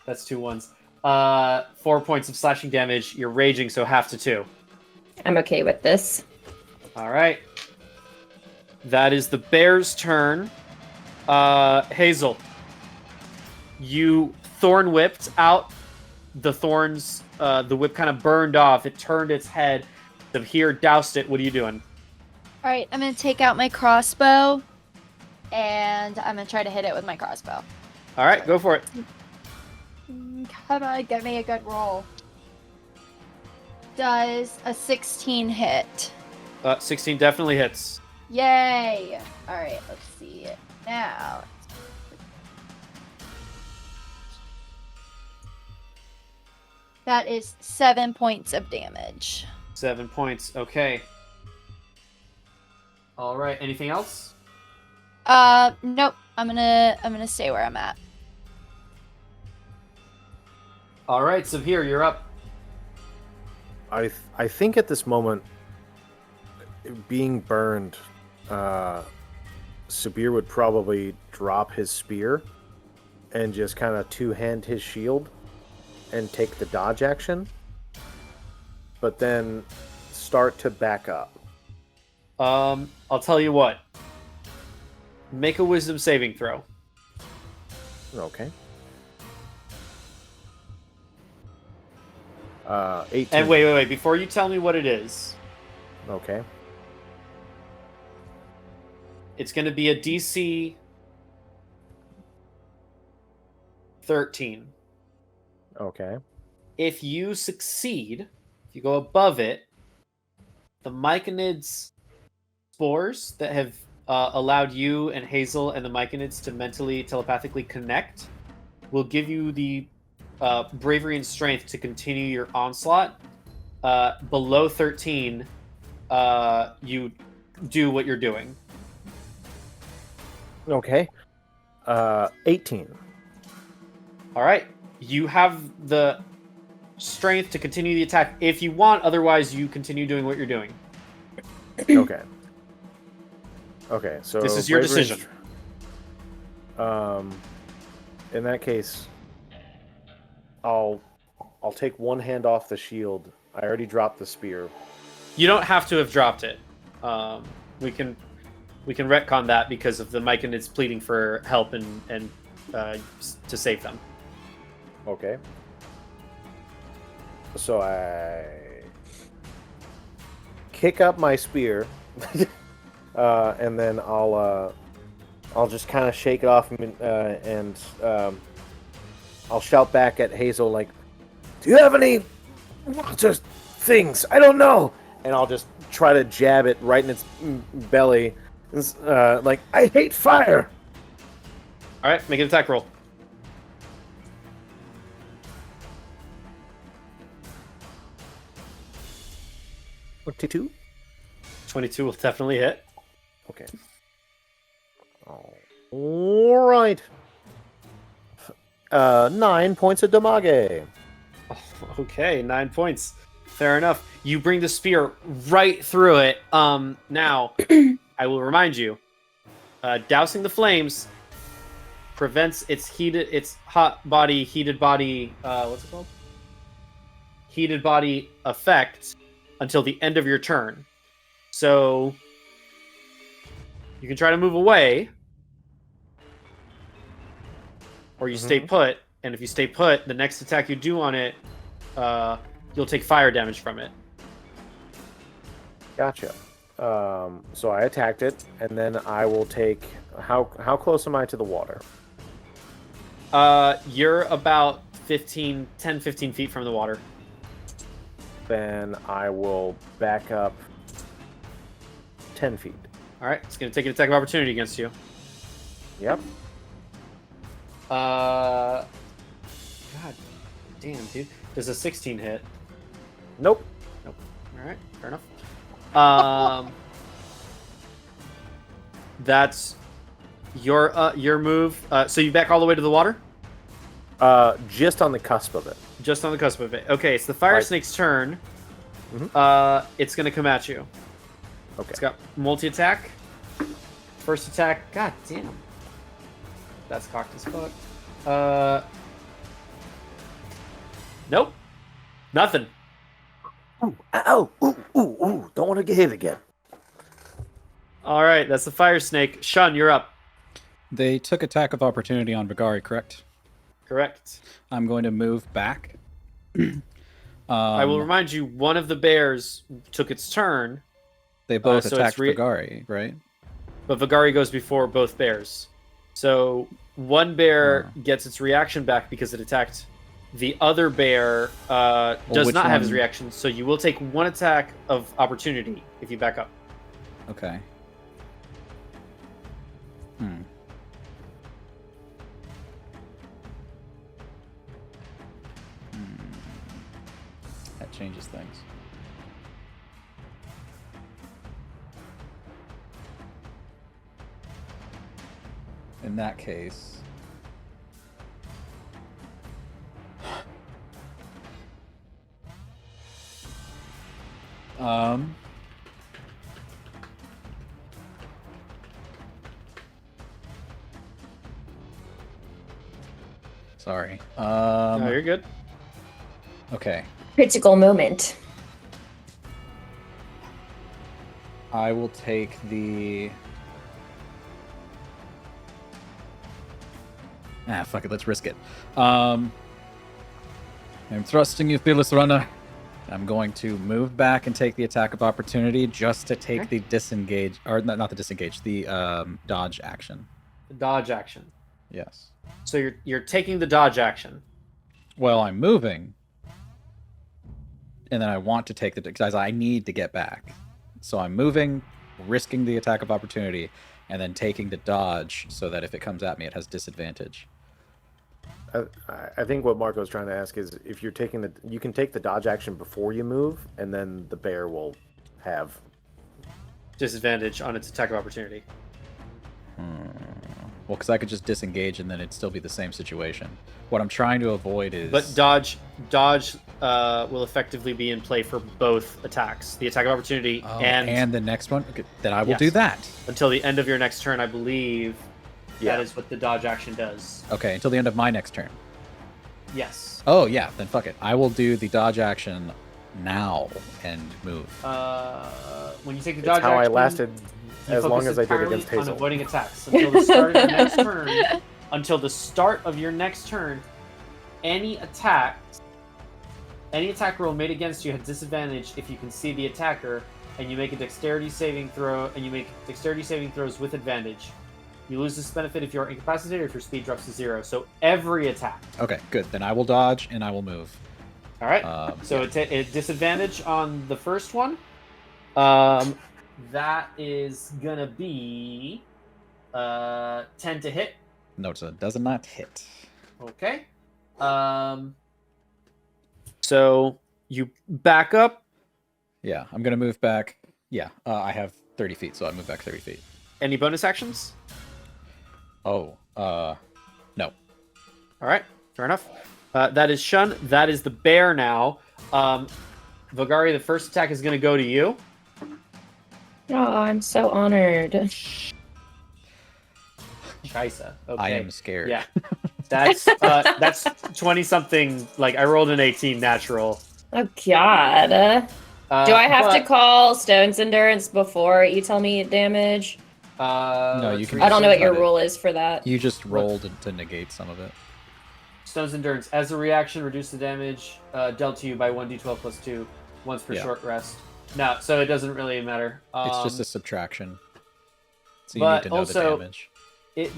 That's 2 ones. 4 points of slashing damage. You're raging, so half to 2. I'm okay with this. All right. That is the bear's turn. Hazel, you thorn whipped out the thorns. The whip kind of burned off. It turned its head. Sabhir doused it. What are you doing? All right, I'm gonna take out my crossbow, and I'm gonna try to hit it with my crossbow. All right, go for it. Come on, give me a good roll. Does a 16 hit? 16 definitely hits. Yay! All right, let's see it now. That is 7 points of damage. 7 points. Okay. All right. Anything else? Nope. I'm gonna stay where I'm at. All right, Sabhir, you're up. I think at this moment, being burned, Sabhir would probably drop his spear and just kind of two-hand his shield and take the dodge action, but then start to back up. I'll tell you what. Make a wisdom saving throw. Okay. 18. And wait. Before you tell me what it is, Okay. it's going to be a DC 13. Okay. If you succeed, if you go above it, the Myconids spores that have allowed you and Hazel and the Myconids to mentally, telepathically connect will give you the bravery and strength to continue your onslaught. Below 13, you do what you're doing. Okay. 18. All right. You have the strength to continue the attack if you want. Otherwise, you continue doing what you're doing. Okay. Okay, so This is your bravery and decision. In that case, I'll take one hand off the shield. I already dropped the spear. You don't have to have dropped it. We can retcon that because of the Myconids pleading for help and to save them. Okay. So I kick up my spear, and then I'll just kind of shake it off and I'll shout back at Hazel like, Do you have any water things? I don't know. and I'll just try to jab it right in its belly. It's, like, I hate fire. All right, make an attack roll. "22." 22 will definitely hit. Okay. All right. 9 points of damage. Okay, 9 points. Fair enough. You bring the spear right through it. Now, I will remind you, dousing the flames prevents its heated body, what's it called? Heated body effect until the end of your turn. So you can try to move away, or you stay put. And if you stay put, the next attack you do on it, you'll take fire damage from it. Gotcha. So I attacked it, and then I will take... How close am I to the water? You're about 10, 15 feet from the water. Then I will back up 10 feet. All right, it's going to take an attack of opportunity against you. Yep. God damn, dude. Does a 16 hit? Nope. Nope. All right, fair enough. That's your move. So you back all the way to the water? Just on the cusp of it. Just on the cusp of it. Okay, it's the fire Right. snake's turn. It's going to come at you. Okay. It's got multi-attack. First attack. God damn. That's cocked as fuck. Nope. Nothing. Ooh, ow, ooh. Don't want to get hit again. All right, that's the fire snake. Shun, you're up. They took attack of opportunity on Vagari, correct? Correct. I'm going to move back. I will remind you, one of the bears took its turn, They both so it's attacked Vagari, right? but Vagari goes before both bears. So one bear gets its reaction back because it attacked. The other bear does which not have his one? reaction, so you will take one attack of opportunity if you back up. Okay. That changes things. In that case... Sorry. No, you're good. Okay. Critical moment. I will take the... fuck it, let's risk it. I'm thrusting you, fearless runner. I'm going to move back and take the attack of opportunity just to take the disengage, or not the disengage, the dodge action. The dodge action. Yes. So you're taking the dodge action. Well, I'm moving, and then I want to take the because I need to get back. So I'm moving, risking the attack of opportunity, and then taking the dodge so that if it comes at me, it has disadvantage. I think what Marco's trying to ask is if you're taking you can take the dodge action before you move, and then the bear will have Disadvantage on its attack of opportunity. Well, because I could just disengage and then it'd still be the same situation. What I'm trying to avoid is... But dodge will effectively be in play for both attacks. The attack of opportunity and the next one? Okay, then I will Yes. do that. Until the end of your next turn, I believe. Yeah. That is what the dodge action does. Okay, until the end of my next turn. Yes. Oh, yeah, then fuck it. I will do the dodge action now and move. When you take the It's dodge how I action, lasted you as long focus as I did entirely against on Hazel. avoiding attacks until the start of your next turn. Until the start of your next turn, any attack roll made against you has disadvantage if you can see the attacker, and you make a dexterity saving throw, and you make dexterity saving throws with advantage. You lose this benefit if you're incapacitated or if your speed drops to 0. So every attack. Okay, good. Then I will dodge and I will move. All right. So it disadvantage on the first one. That is gonna be 10 to hit. No, it does not hit. Okay. So you back up. Yeah, I'm gonna move back. Yeah, I have 30 feet, so I move back 30 feet. Any bonus actions? Oh, no. All right, fair enough. That is Shun. That is the bear now. Vagari, the first attack is going to go to you. Oh, I'm so honored. Scheisse. Okay. I am scared. Yeah. That's 20 something. Like I rolled an 18 natural. Oh God. Do I have to call Stone's Endurance before you tell me damage? No, you can. I don't know what your cut it. rule is for that. You just rolled to negate some of it. Stone's Endurance. As a reaction, reduce the damage dealt to you by 1d12 plus 2 once per short rest. No, so it doesn't really matter. It's just a subtraction. So you but need to know also, the damage.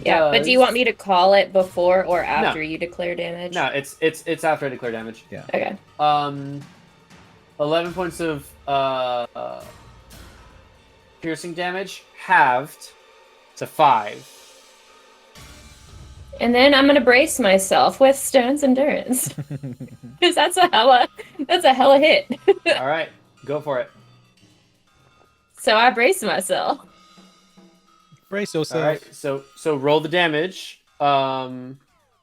But do you want me to call it before or after you declare damage? No, it's after I declare damage. Yeah. Okay. 11 points of piercing damage halved to 5. And then I'm gonna brace myself with Stone's Endurance. Because that's a hella hit. All right, go for it. So I brace myself. Brace yourself. All right, so roll the damage. Roll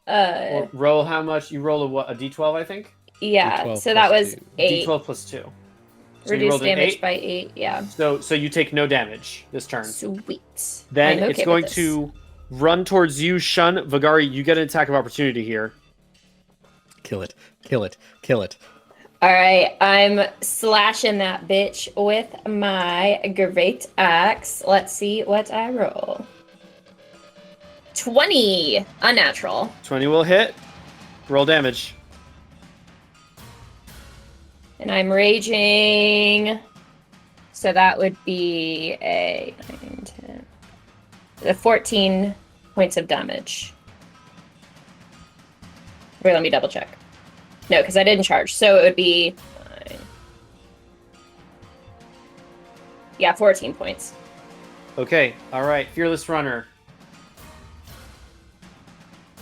how much? You roll a d12, I think. Yeah. D12 so that plus was 2. 8. D12 plus 2. So you Reduce rolled an damage 8. by 8. Yeah. So you take no damage this turn. Sweet. Then I'm okay it's going with this. to run towards you, Shun. Vagari, you get an attack of opportunity here. Kill it. Kill it. Kill it. All right, I'm slashing that bitch with my great axe. Let's see what I roll. 20, unnatural. 20 will hit. Roll damage. And I'm raging. So that would be a 9, 10, 14 points of damage. Wait, let me double check. No, because I didn't charge. So it would be 9. Yeah, 14 points. Okay, all right. Fearless Runner.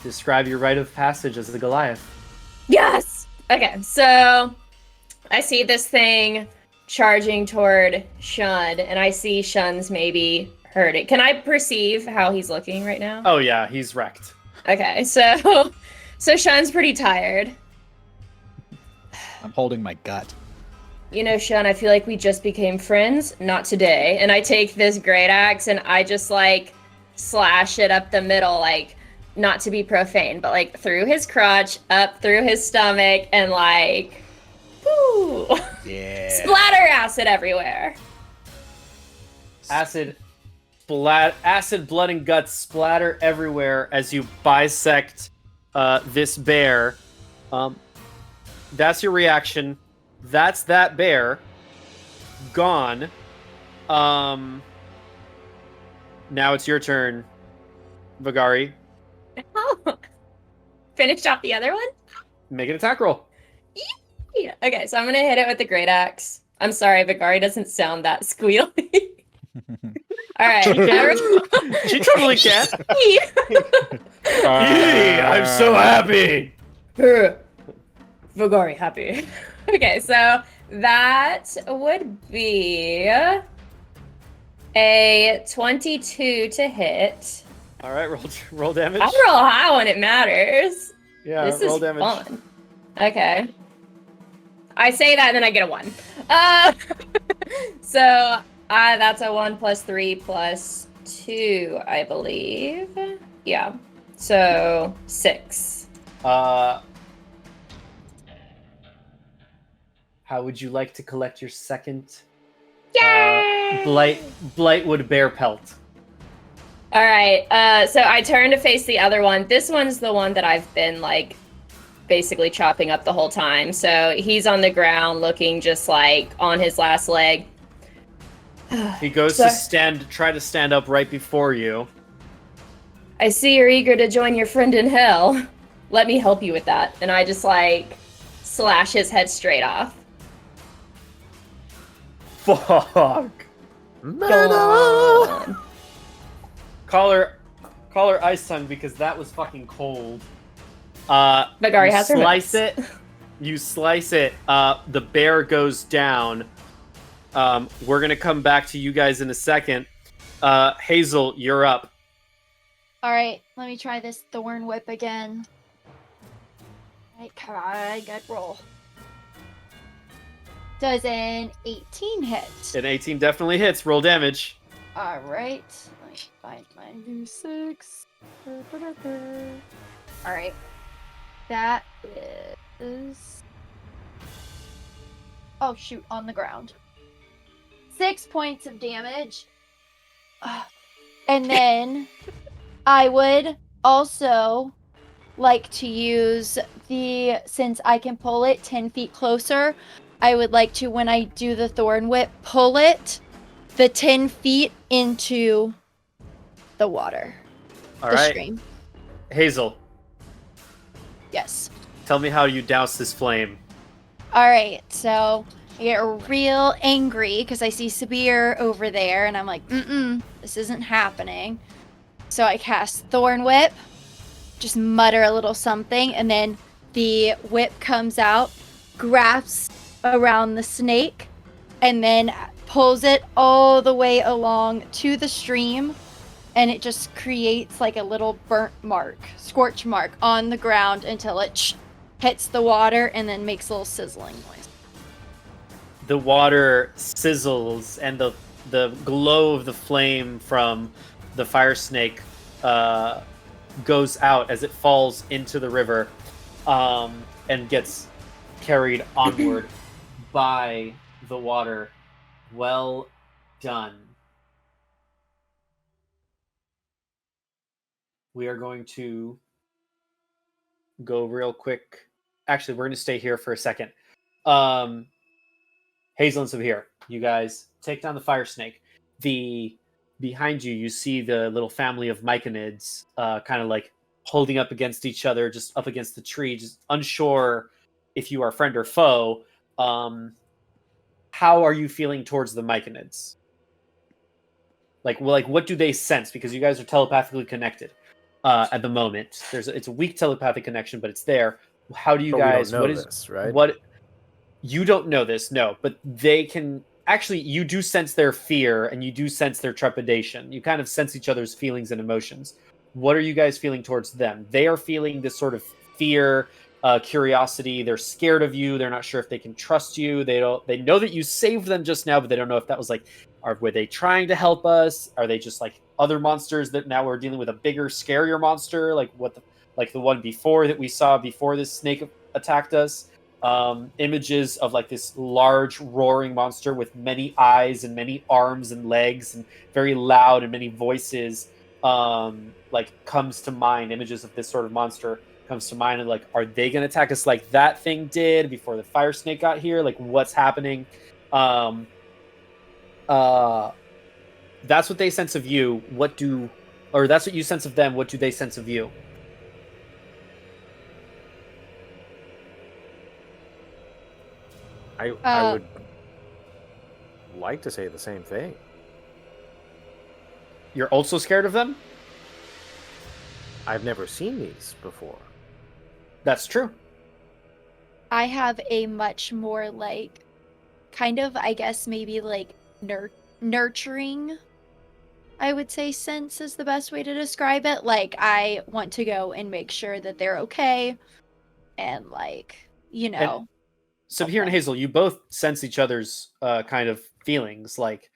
Describe your rite of passage as the Goliath. Yes! Okay, so I see this thing charging toward Shun, and I see Shun's maybe hurting. Can I perceive how he's looking right now? Oh yeah, he's wrecked. Okay, so Shun's pretty tired. I'm holding my gut. You know, Shun, I feel like we just became friends. Not today. And I take this great axe and I just like slash it up the middle, like not to be profane, but like through his crotch, up through his stomach, and like, whoo, Yeah. splatter acid everywhere. Acid, blood, and guts splatter everywhere as you bisect this bear. That's your reaction. That's that bear. Gone. Now it's your turn, Vagari. Oh. Finished off the other one? Make an attack roll. Yeah. Okay, so I'm gonna hit it with the great axe. I'm sorry, Vagari doesn't sound that squealy. All right. She totally can. I'm so happy. Vagari happy. Okay, so that would be a 22 to hit. All right, roll damage. I roll high when it matters. Yeah, this roll is damage. fun. Okay. I say that and then I get a 1. So that's a 1 plus 3 plus 2, I believe. Yeah. So 6. How would you like to collect your second Yay! Blightwood bear pelt? All right. So I turn to face the other one. This one's the one that I've been like basically chopping up the whole time. So he's on the ground looking just like on his last leg. He goes to try to stand up right before you. I see you're eager to join your friend in hell. Let me help you with that. And I just like slash his head straight off. Fuck. Murder! God. Call her Ice Tongue because that was fucking cold. Vagari you has her slice mitts. it. You slice it. The bear goes down. We're gonna come back to you guys in a second. Hazel, you're up. All right, let me try this thorn whip again. All right, come on, good roll. Does an 18 hit? An 18 definitely hits. Roll damage. All right, let me find my D6. All right, that is. Oh shoot, on the ground. 6 points of damage. And then I would also like to use since I can pull it 10 feet closer, I would like to, when I do the thorn whip, pull it the 10 feet into the water. All the right, stream. Hazel, Yes. tell me how you douse this flame. All right, so I get real angry because I see Sabhir over there, and I'm like, this isn't happening. So I cast Thorn Whip, just mutter a little something, and then the whip comes out, grasps around the snake, and then pulls it all the way along to the stream, and it just creates like a little burnt mark, scorch mark on the ground until it hits the water and then makes a little sizzling noise. The water sizzles, and the glow of the flame from the fire snake goes out as it falls into the river, and gets carried onward by the water. Well done. We are going to go real quick. Actually, we're going to stay here for a second. Hazel and Sabhir, you guys take down the fire snake. Behind you, you see the little family of myconids, kind of like holding up against each other, just up against the tree, just unsure if you are friend or foe. How are you feeling towards the myconids? Like what do they sense? Because you guys are telepathically connected at the moment. It's a weak telepathic connection, but it's there. How do you But guys? we don't know this, right? What you don't know this, no, but they can actually. You do sense their fear, and you do sense their trepidation. You kind of sense each other's feelings and emotions. What are you guys feeling towards them? They are feeling this sort of fear, curiosity. They're scared of you. They're not sure if they can trust you. They don't. They know that you saved them just now, but they don't know if that was like, were they trying to help us? Are they just like other monsters that now we're dealing with a bigger, scarier monster, like like the one before that we saw before this snake attacked us? Images of like this large roaring monster with many eyes and many arms and legs and very loud and many voices, like comes to mind. Images of this sort of monster comes to mind, and like, are they going to attack us like that thing did before the fire snake got here? Like, what's happening? That's what they sense of you. That's what you sense of them. What do they sense of you? I would like to say the same thing. You're also scared of them? I've never seen these before. That's true. I have a much more like, kind of, I guess maybe like nurturing, I would say, sense is the best way to describe it. Like, I want to go and make sure that they're okay, and like, Sabhir and Hazel, you both sense each other's kind of feelings. Like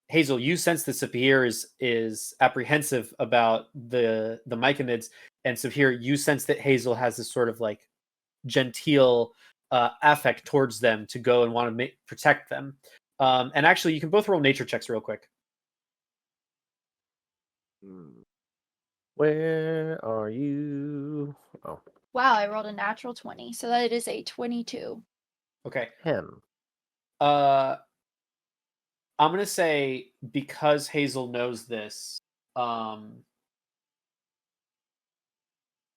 Hazel, you sense that Sabhir is apprehensive about the myconids, and Sabhir, you sense that Hazel has this sort of like genteel affect towards them to go and want to protect them. And actually, you can both roll nature checks real quick. Where are you? Oh, wow, I rolled a natural 20, so that is a 22. Okay. 10. I'm gonna say, because Hazel knows this,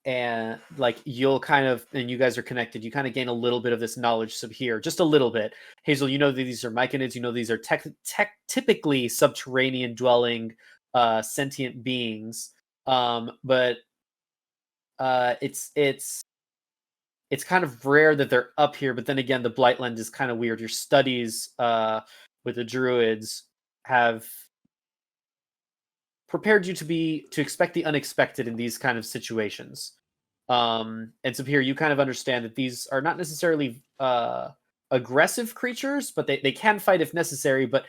and like you'll kind of, and you guys are connected, you kind of gain a little bit of this knowledge Sabhir, just a little bit. Hazel, you know that these are myconids, you know these are typically subterranean dwelling sentient beings, but it's kind of rare that they're up here. But then again, the Blightland is kind of weird. Your studies with the druids have prepared you to expect the unexpected in these kind of situations. And Sabhir, you kind of understand that these are not necessarily aggressive creatures, but they can fight if necessary. But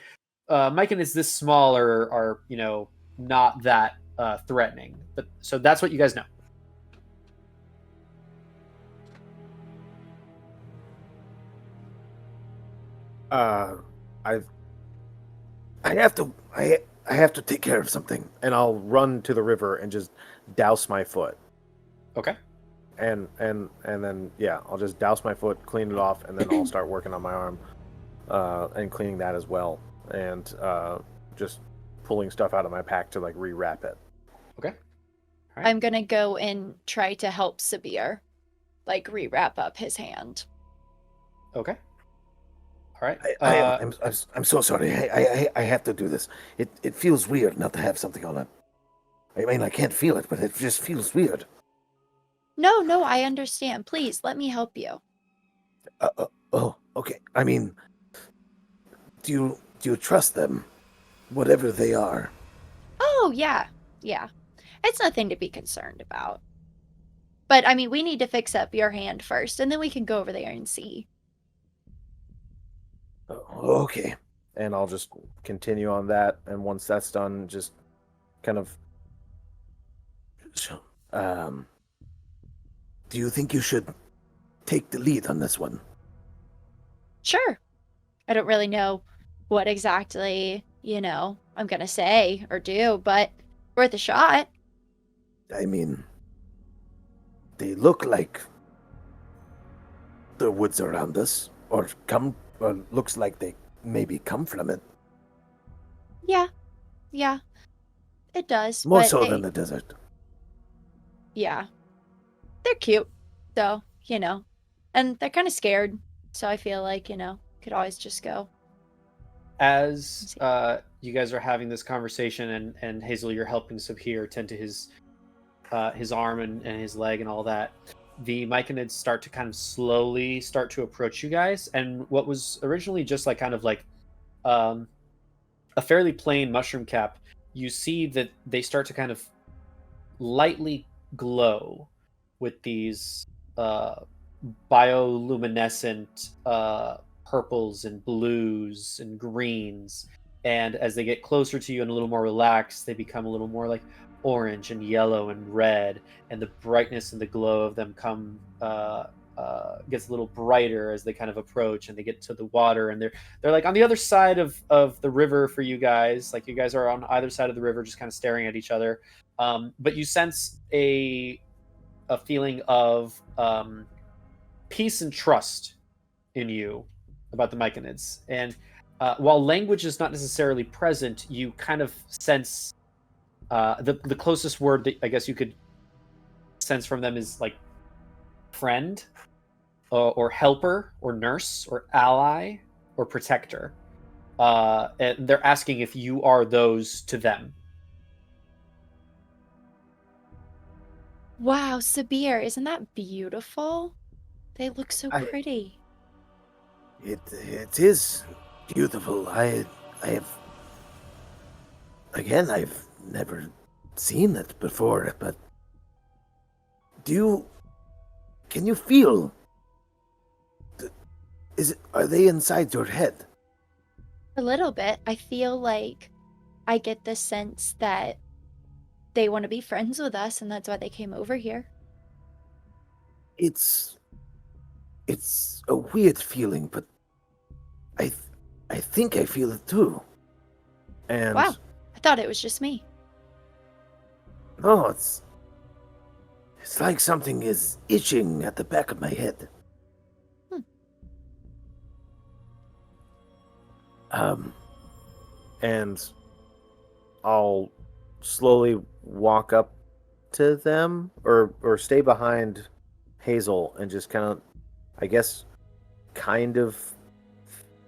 myconids this small are not that threatening. But so that's what you guys know. I have to. I have to take care of something. And I'll run to the river and just douse my foot. Okay. And then yeah, I'll just douse my foot, clean it off, and then I'll start working on my arm, and cleaning that as well, and just pulling stuff out of my pack to like rewrap it. Okay. All right. I'm gonna go and try to help Sabhir, like rewrap up his hand. Okay. All right. I'm so sorry. I have to do this. It feels weird not to have something on it. I mean, I can't feel it, but it just feels weird. No, I understand. Please, let me help you. Oh, okay. I mean, do you trust them, whatever they are? Oh, yeah. It's nothing to be concerned about. But, I mean, we need to fix up your hand first, and then we can go over there and see. Okay. And I'll just continue on that, and once that's done, just kind of. So, do you think you should take the lead on this one? Sure. I don't really know what exactly, I'm gonna say or do, but worth a shot. I mean, they look like the woods around us, or looks like they maybe come from it. Yeah, it does. More but so hey, than the desert. yeah. They're cute, though, and they're kind of scared. So I feel like, could always just go. As you guys are having this conversation, and Hazel, you're helping Sabhir tend to his arm and his leg and all that, the myconids start to kind of slowly start to approach you guys. And what was originally just like kind of like a fairly plain mushroom cap, you see that they start to kind of lightly glow with these bioluminescent purples and blues and greens. And as they get closer to you and a little more relaxed, they become a little more like orange and yellow and red, and the brightness and the glow of them gets a little brighter as they kind of approach and they get to the water, and they're like on the other side of the river for you guys. Like you guys are on either side of the river, just kind of staring at each other. But you sense a feeling of peace and trust in you about the myconids. And while language is not necessarily present, you kind of sense the closest word that I guess you could sense from them is like friend, or helper, or nurse, or ally, or protector. And they're asking if you are those to them. Wow, Sabhir, isn't that beautiful? They look so pretty. It is beautiful. I've never seen it before, but can you feel? Are they inside your head? A little bit. I feel like I get the sense that they want to be friends with us, and that's why they came over here. It's a weird feeling, but I think I feel it too. And Wow, I thought it was just me. no, it's like something is itching at the back of my head. And I'll slowly walk up to them, or stay behind Hazel and just kind of, I guess, kind of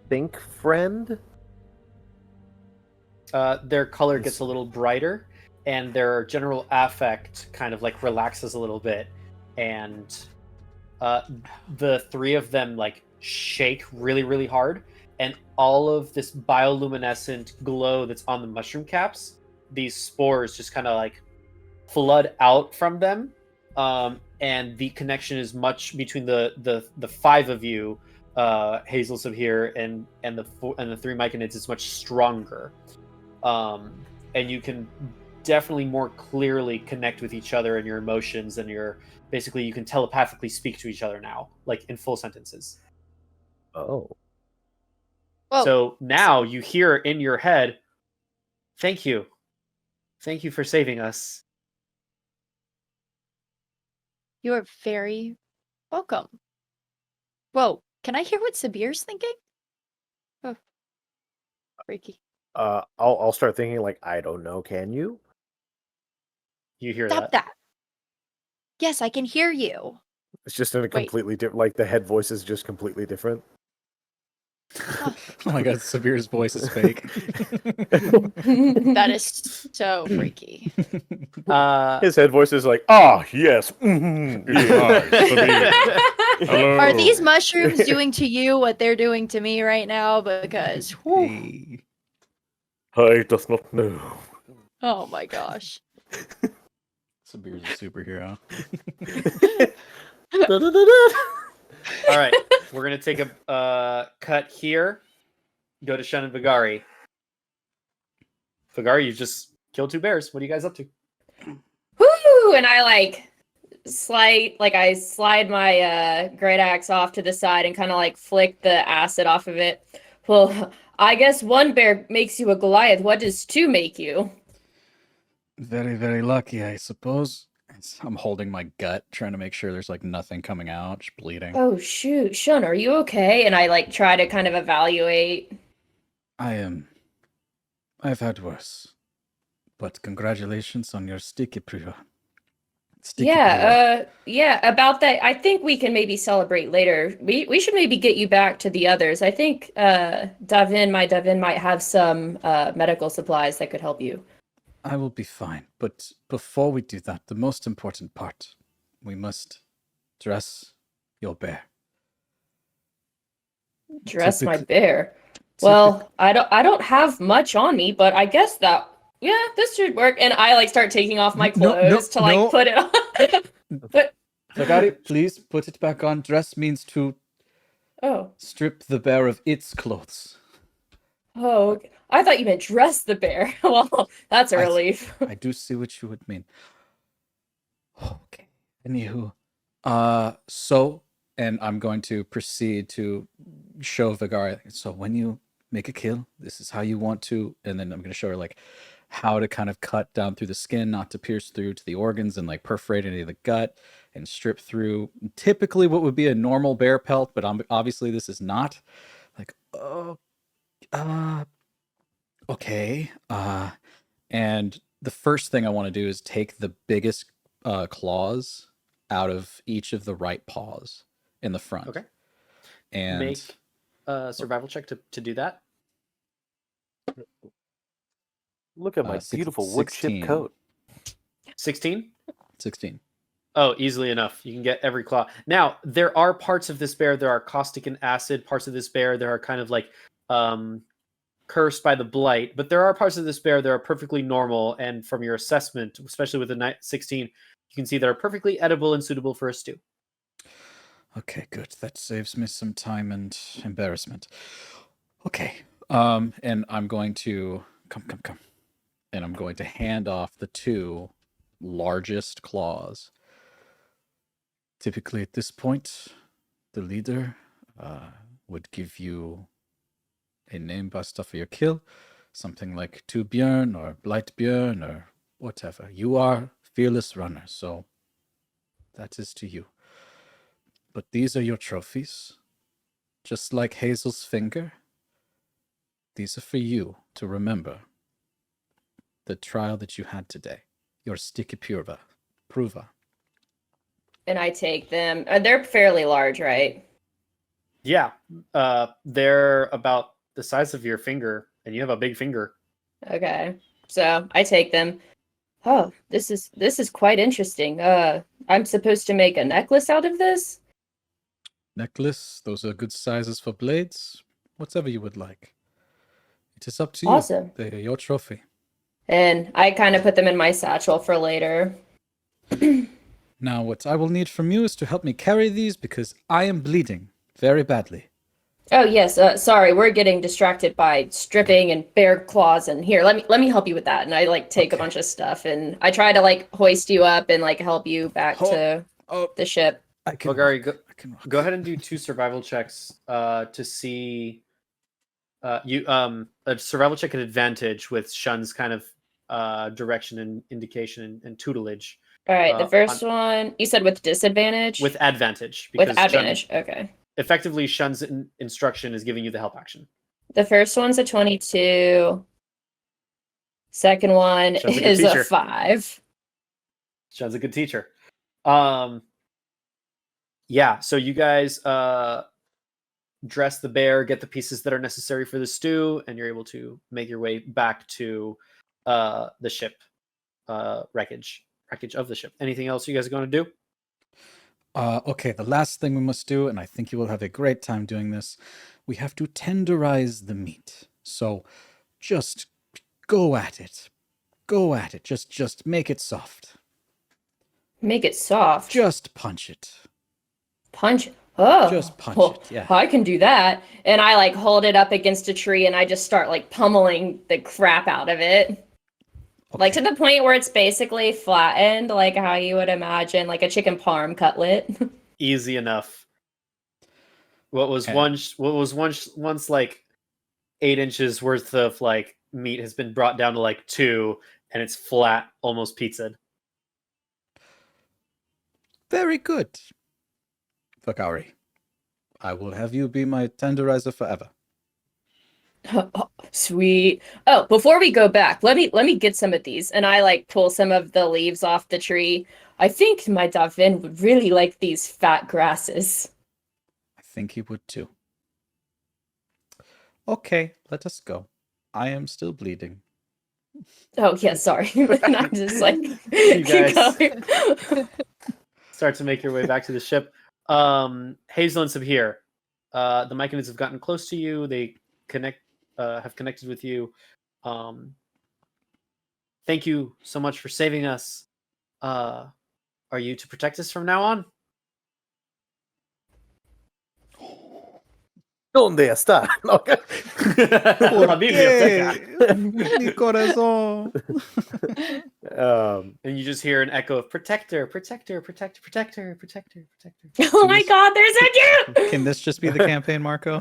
think friend? Their color gets a little brighter, and their general affect kind of like relaxes a little bit, and the three of them like shake really, really hard, and all of this bioluminescent glow that's on the mushroom caps, these spores just kind of like flood out from them, and the connection is much between the five of you, Hazel, Sabhir, and the three Myconids is much stronger, and you can definitely more clearly connect with each other and your emotions, and basically you can telepathically speak to each other now, like in full sentences. Oh. Well, So now you hear in your head, "Thank you for saving us." you are very welcome. Whoa, can I hear what Sabir's thinking? Oh, freaky. I'll start thinking like, I don't know, can you? You hear Stop that. Yes, I can hear you. It's just in a Wait. completely different, like the head voice is just completely different. Oh my god, Sabir's voice is fake. That is so freaky. His head voice is like, ah, yes. Hello. Are these mushrooms doing to you what they're doing to me right now? Because, whew, Hey. I does not know. oh my gosh. Sabir's a superhero. All right, we're gonna take a cut here. Go to Shun and Vagari. Vagari, you just killed 2 bears. What are you guys up to? Woo! And I slide my great axe off to the side and kind of flick the acid off of it. Well, I guess 1 bear makes you a Goliath. What does 2 make you? Very, very lucky, I suppose. I'm holding my gut, trying to make sure there's like nothing coming out, just bleeding. Oh shoot, Shun, are you okay? And I try to kind of evaluate. I am. I've had worse. But congratulations on your sticky pure. Yeah, about that. I think we can maybe celebrate later. We should maybe get you back to the others. I think my Davin might have some medical supplies that could help you. I will be fine. But before we do that, the most important part, we must dress your bear. Dress my Typic- bear. Well, I don't have much on me, but I guess that this should work. And I start taking off my No, clothes to no. put it on. But Vagari, please put it back on. Dress means to oh, strip the bear of its clothes. okay. I thought you meant dress the bear. Well, that's a I- relief. I do see what you would mean. Okay. Anywho, and I'm going to proceed to show Vagari. So when you make a kill, this is how you want to, and then I'm going to show her like how to kind of cut down through the skin, not to pierce through to the organs and like perforate any of the gut and strip through. Typically, what would be a normal bear pelt, but obviously this is not. Like, okay. And the first thing I want to do is take the biggest claws out of each of the right paws in the front. Okay. And Make a survival check to do that. Look at my beautiful wood chip 16. coat. 16. 16. Oh, easily enough. You can get every claw. Now, there are parts of this bear. There are caustic and acid parts of this bear. There are kind of like cursed by the blight. But there are parts of this bear that are perfectly normal. And from your assessment, especially with the 16, you can see that are perfectly edible and suitable for a stew. Okay, good. That saves me some time and embarrassment. Okay. And I'm going to come. And I'm going to hand off the 2 largest claws. Typically at this point, the leader would give you a name based off of your kill, something like Byyyeee or Byyyeee or whatever. You are fearless runner, so that is to you. But these are your trophies. Just like Hazel's finger, these are for you to remember the trial that you had today, your sticky purva. Pruva. And I take them. They're fairly large, right? Yeah, they're about the size of your finger, and you have a big finger. Okay. So I take them. Oh, this is quite interesting. I'm supposed to make a necklace out of this? Necklace, those are good sizes for blades. Whatever you would like. It is up to Awesome. you. They are your trophy. And I kind of put them in my satchel for later. Now, what I will need from you is to help me carry these because I am bleeding very badly. Oh yes, sorry, we're getting distracted by stripping and bear claws. And here, let me help you with that. And I like take a bunch of stuff and I try to like hoist you up and like help you back to the ship. I can Vagari, walk. I can walk. go ahead and do 2 survival checks to see a survival check at advantage with Shun's kind of direction and indication and tutelage. All right, the first one you said with disadvantage. With advantage. With Shun, advantage, okay. effectively, Shun's instruction is giving you the help action. The first one's a 22. Second one Shun's a good is teacher. a 5. Shun's a good teacher. Yeah, so you guys dress the bear, get the pieces that are necessary for the stew, and you're able to make your way back to the ship wreckage of the ship. Anything else you guys are going to do? Okay, the last thing we must do, and I think you will have a great time doing this, we have to tenderize the meat. So just go at it. Go at it. Just make it soft. Make it soft. Just punch it. Punch. Oh. Just punch well, it, yeah. I can do that. And I like hold it up against a tree and I just start like pummeling the crap out of it. Like to the point where it's basically flattened, like how you would imagine like a chicken parm cutlet. Easy enough. What was once like 8 inches worth of like meat has been brought down to like 2, and it's flat, almost pizza. Very good. Vagari, I will have you be my tenderizer forever. Oh, sweet. Oh, before we go back, let me get some of these. And I like pull some of the leaves off the tree. I think my Davin would really like these fat grasses. I think he would too. Okay, let us go. I am still bleeding. Oh yeah, sorry. And I'm just like You keep guys- going. Start to make your way back to the ship. Hazel and Sabhir, the Myconids have gotten close to you. They have connected with you. Thank you so much for saving us. Are you to protect us from now on? ¿Dónde está? No. La Biblia. Mi corazón. And you just hear an echo of protector, protector, protector, protector, protector, protector. Oh my god, there's a cute! Can this just be the campaign, Marco?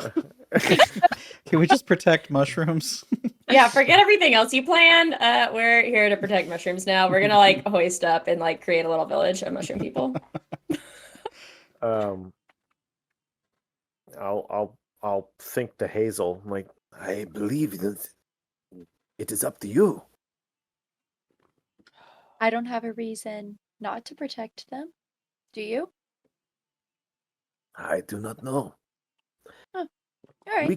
Can we just protect mushrooms? Yeah, forget everything else you planned. We're here to protect mushrooms now. We're gonna like hoist up and like create a little village of mushroom people. I'll think to Hazel, like, I believe that it is up to you. I don't have a reason not to protect them. Do you? I do not know. All right.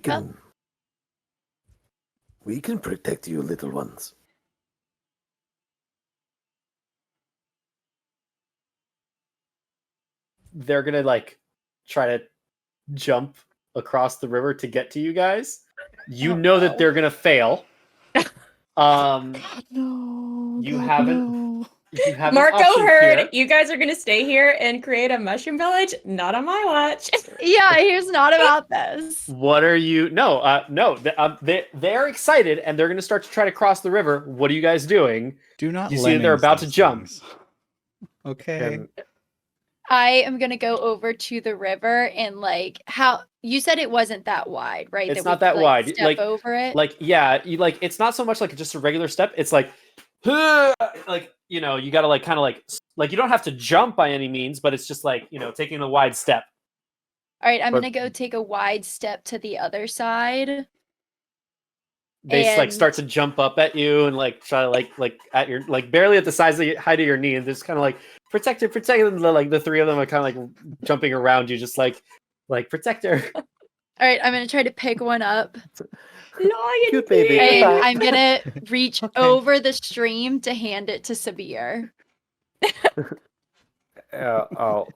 We can protect you, little ones. They're gonna like try to jump across the river to get to you guys. You know that they're gonna fail. God, no. You God, haven't- no. You have an Marco option heard here. you guys are gonna stay here and create a mushroom village. Not on my watch. Yeah, here's not about this. What are you? No, no. They're excited and they're gonna start to try to cross the river. What are you guys doing? Do not. You see that they're about to lemmings jump. these things. Okay. And I am gonna go over to the river and like how you said it wasn't that wide, right? It's we not could, that wide. Step Like- over it. like, yeah, you like. It's not so much like just a regular step. It's like, like you know, you gotta like kind of like you don't have to jump by any means, but it's just like taking a wide step. All right, I'm but- gonna go take a wide step to the other side. They like And- start to jump up at you and like try to like at your like barely at the size of height of your knee, and just kind of like Protector, protector. And like the three of them are kind of like jumping around you, just like protector. All right, I'm gonna try to pick one up. Cute baby. And Goodbye. I'm gonna reach Okay. over the stream to hand it to Sabhir. I'll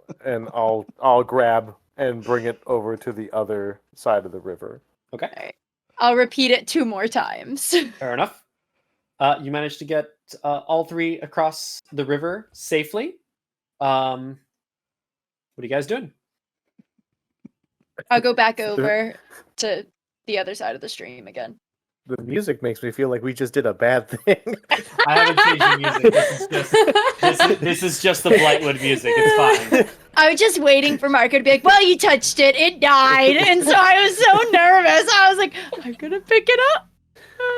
grab and bring it over to the other side of the river. Okay, All right. I'll repeat it 2 more times. fair enough. You managed to get all three across the river safely. What are you guys doing? I'll go back over to the other side of the stream again. The music makes me feel like we just did a bad thing. I haven't changed the music. This is just the Blightwood music. It's fine. I was just waiting for Marco to be like, well, you touched it, it died. And so I was so nervous. I was like, I'm gonna pick it up.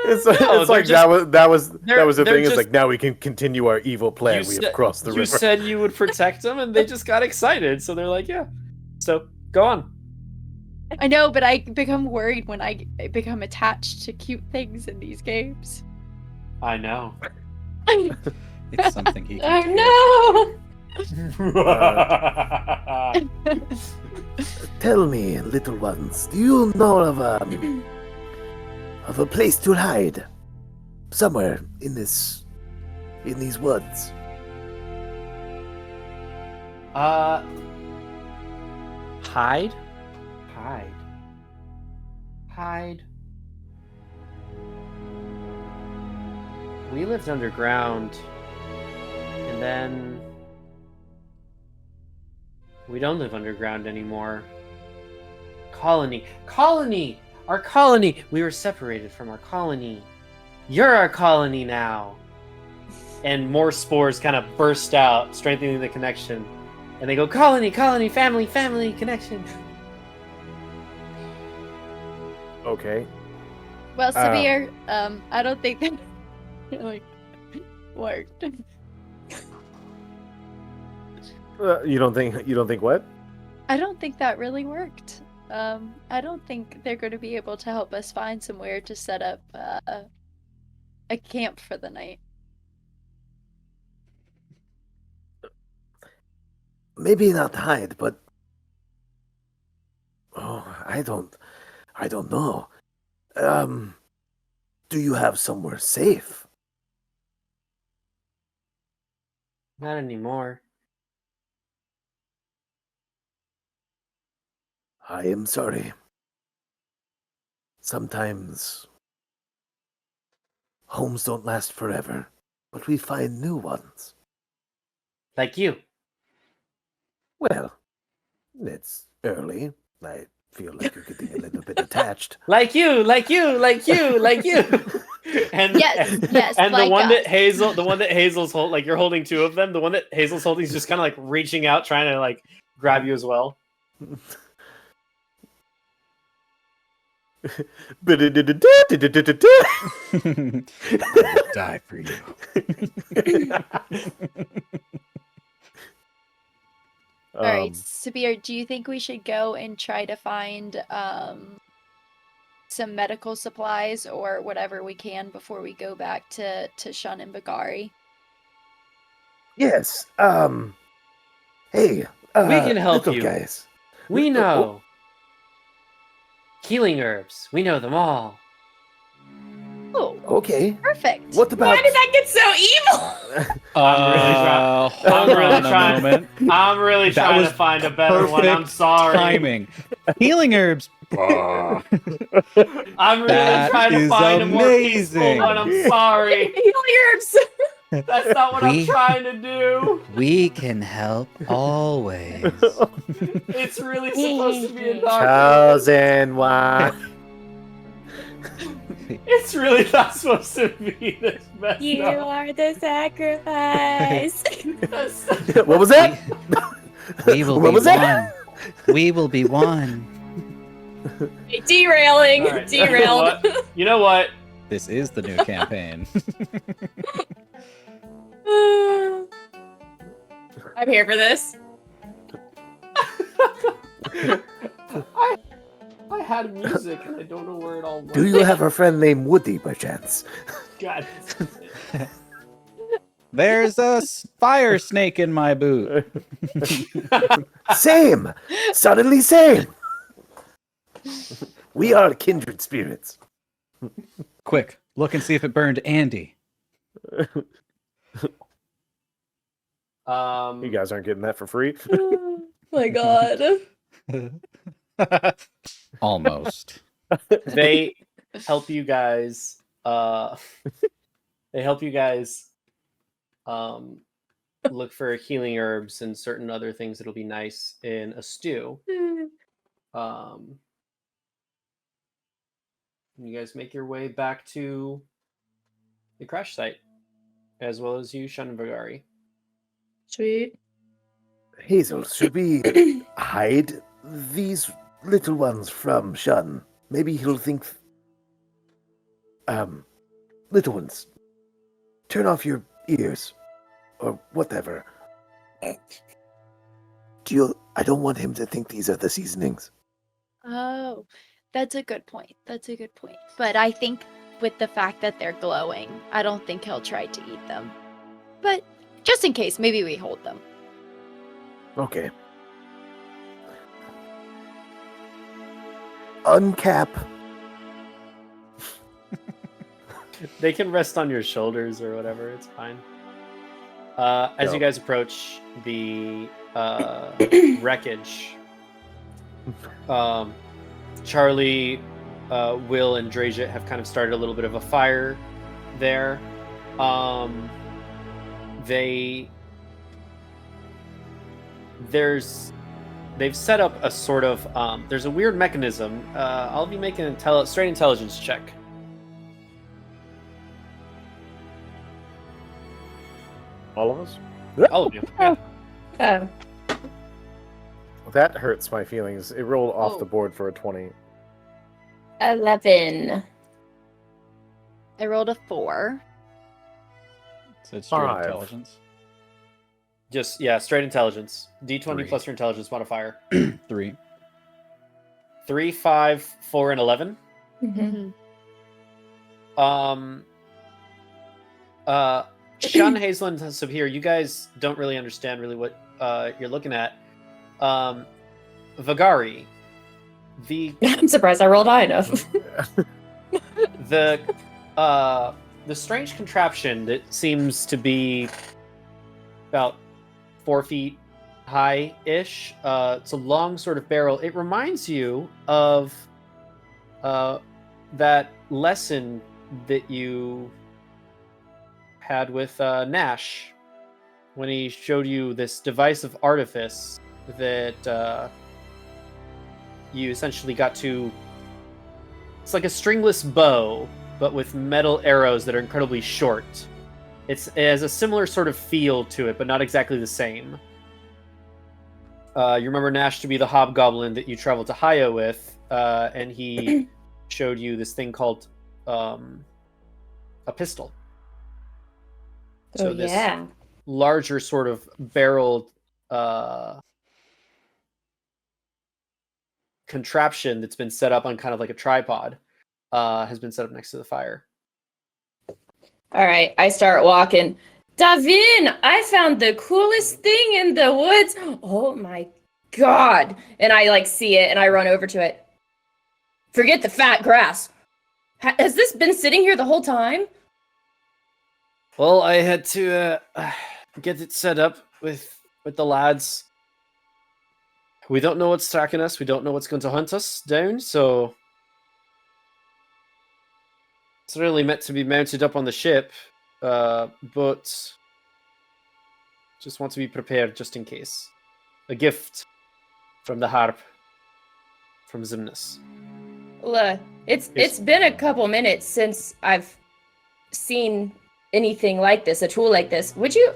It's No, like they're that was the they're thing. It's just- like now we can continue our evil plan. We have crossed the you river. said you would protect them, and they just got excited. So they're like, yeah. So go on. I know, but I become worried when I become attached to cute things in these games. I know. It's something he can Oh do. no! Tell me, little ones, do you know of a place to hide? Somewhere in these woods. Hide. We lived underground, and then we don't live underground anymore. Colony! Our colony! We were separated from our colony. You're our colony now! And more spores kind of burst out, strengthening the connection. And they go, colony, family, connection. Okay. Well, Sabhir, I don't think that really worked. You don't think what? I don't think that really worked. I don't think they're going to be able to help us find somewhere to set up a camp for the night. Maybe not hide, but I don't know. Do you have somewhere safe? Not anymore. I am sorry. Sometimes homes don't last forever, but we find new ones. Like you. Well, it's early. I feel like you're getting a little bit attached. Like you. And Yes, and like the one us. that Hazel's holding, like you're holding two of them. The one that Hazel's holding is just kind of like reaching out, trying to like grab you as well. Die for you. All right, Sabhir, do you think we should go and try to find some medical supplies or whatever we can before we go back to Shun and Vagari? Yes. Hey. We can help little you. guys. We know healing herbs. We know them all. Oh, Okay. perfect. What about? Why did that get so evil? I'm really That trying was to find a better one. I'm perfect sorry. Timing. Healing herbs. I'm really That trying to is find a more peaceful amazing. one. I'm sorry. Healers. That's not what I'm We- trying to do. We can help always. It's really supposed to be a dark. Chosen one. It's really not supposed to be this messed You up. are the sacrifice. What was that? We will What be was that? one. We will be one. Derailing. All right, Derailed. You know what? This is the new campaign. I'm here for this. I had music and I don't know where it all went. Do you have a friend named Woody by chance? God. There's a fire snake in my boot. Same. Suddenly same. We are kindred spirits. Quick, look and see if it burned Andy. You guys aren't getting that for free. Oh my god. Almost. They help you guys. They help you guys look for healing herbs and certain other things that'll be nice in a stew. You guys make your way back to the crash site, as well as you, Shun and Vagari. Sweet. Hazel, should we hide these little ones from Shun? Maybe he'll think... little ones, turn off your ears, or whatever. I don't want him to think these are the seasonings. Oh, that's a good point. That's a good point. But I think with the fact that they're glowing, I don't think he'll try to eat them. But just in case, maybe we hold them. Okay. Uncap. They can rest on your shoulders or whatever. It's fine. As you guys approach the wreckage, Charlie, Will, and Drajet have kind of started a little bit of a fire there. They've set up a sort of there's a weird mechanism. I'll be making a straight intelligence check. All of us? All of you. Yeah. Oh. That hurts my feelings. It rolled off the board for a 20. 11. I rolled a 4. So it's straight 5. intelligence. Just straight intelligence. D20 3. plus your intelligence modifier. 3. 3, 5, 4, and 11. Mm-hmm. Shun, Hazel, and Sabhir, you guys don't really understand what you're looking at. Vagari, I'm surprised I rolled high enough. the strange contraption that seems to be about 4 feet high-ish. It's a long sort of barrel. It reminds you of that lesson that you had with Nash when he showed you this device of artifice that you essentially got to... It's like a stringless bow, but with metal arrows that are incredibly short. It has a similar sort of feel to it, but not exactly the same. You remember Nash to be the hobgoblin that you traveled to Haya with, and he showed you this thing called a pistol. So this larger sort of barreled contraption that's been set up on kind of like a tripod has been set up next to the fire. All right, I start walking. Davin, I found the coolest thing in the woods. Oh my god. And I see it and I run over to it. Forget the fat grass. Has this been sitting here the whole time? Well, I had to get it set up with the lads. We don't know what's tracking us. We don't know what's going to hunt us down, so it's really meant to be mounted up on the ship, but just want to be prepared just in case. A gift from the harp from Zimnus. Look, it's been a couple minutes since I've seen anything like this, a tool like this. Would you